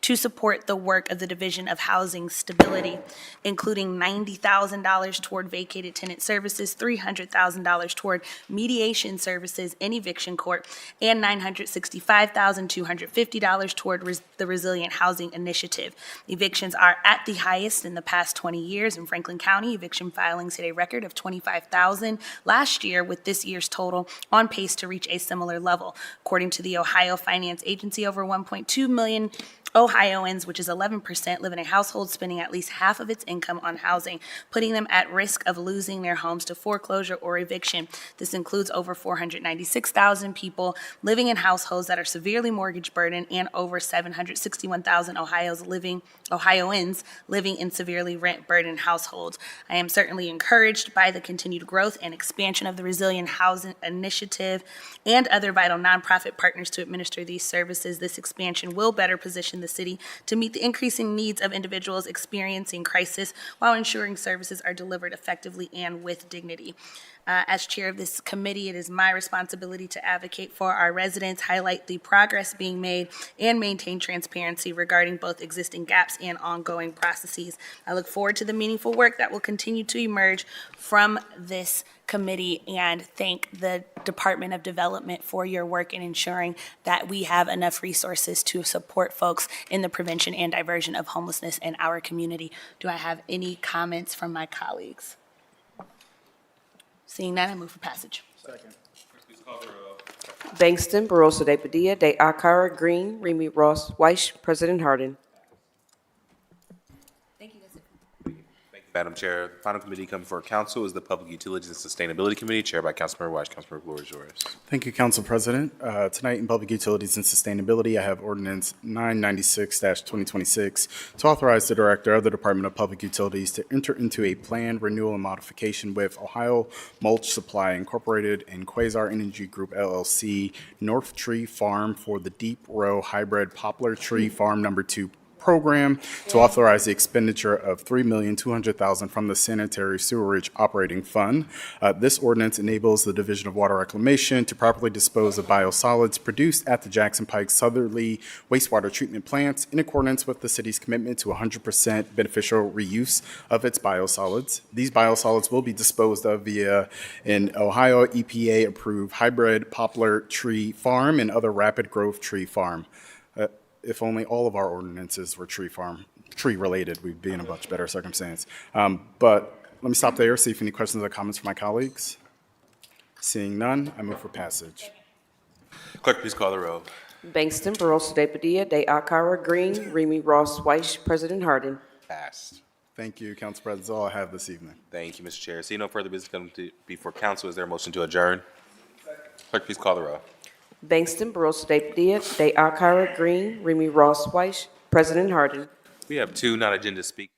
to support the work of the Division of Housing Stability, including $90,000 toward vacated tenant services, $300,000 toward mediation services in eviction court, and $965,250 toward the Resilient Housing Initiative. Evictions are at the highest in the past 20 years in Franklin County. Eviction filings hit a record of 25,000 last year, with this year's total on pace to reach a similar level. According to the Ohio Finance Agency, over 1.2 million Ohioans, which is 11%, live in a household spending at least half of its income on housing, putting them at risk of losing their homes to foreclosure or eviction. This includes over 496,000 people living in households that are severely mortgage burdened and over 761,000 Ohioans living in severely rent burdened households. I am certainly encouraged by the continued growth and expansion of the Resilient Housing Initiative and other vital nonprofit partners to administer these services. This expansion will better position the city to meet the increasing needs of individuals experiencing crisis while ensuring services are delivered effectively and with dignity. As chair of this committee, it is my responsibility to advocate for our residents, highlight the progress being made, and maintain transparency regarding both existing gaps and ongoing processes. I look forward to the meaningful work that will continue to emerge from this committee and thank the Department of Development for your work in ensuring that we have enough resources to support folks in the prevention and diversion of homelessness in our community. Do I have any comments from my colleagues? Seeing none, I move for passage. Bangston, Barosa de Padilla, de Acara, Green, Remy Ross, Weiss, President Harden. Madam Chair, the final committee coming before council is the Public Utilities and Sustainability Committee, chaired by Councilmember Weiss. Councilmember, the floor is yours. Thank you, Council President. Tonight in Public Utilities and Sustainability, I have Ordinance 996-2026 to authorize the Director of the Department of Public Utilities to enter into a planned renewal and modification with Ohio Mulch Supply Incorporated and Quasar Energy Group LLC, North Tree Farm for the Deep Row Hybrid Poplar Tree Farm Number 2 program, to authorize the expenditure of $3,200,000 from the Sanitary Sewerage Operating Fund. This ordinance enables the Division of Water Reclamation to properly dispose of biosolids produced at the Jackson Pike Southerly wastewater treatment plants in accordance with the city's commitment to 100% beneficial reuse of its biosolids. These biosolids will be disposed of via an Ohio EPA-approved hybrid poplar tree farm and other rapid growth tree farm. If only all of our ordinances were tree-related, we'd be in a much better circumstance. But let me stop there, see if any questions or comments from my colleagues. Seeing none, I move for passage. Clerk, please call the roll. Bangston, Barosa de Padilla, de Acara, Green, Remy Ross, Weiss, President Harden. Passed. Thank you, Council President. That's all I have this evening. Thank you, Mr. Chair. See no further business coming before council. Is there a motion to adjourn? Clerk, please call the roll. Bangston, Barosa de Padilla, de Acara, Green, Remy Ross, Weiss, President Harden. We have two non-agenda speakers.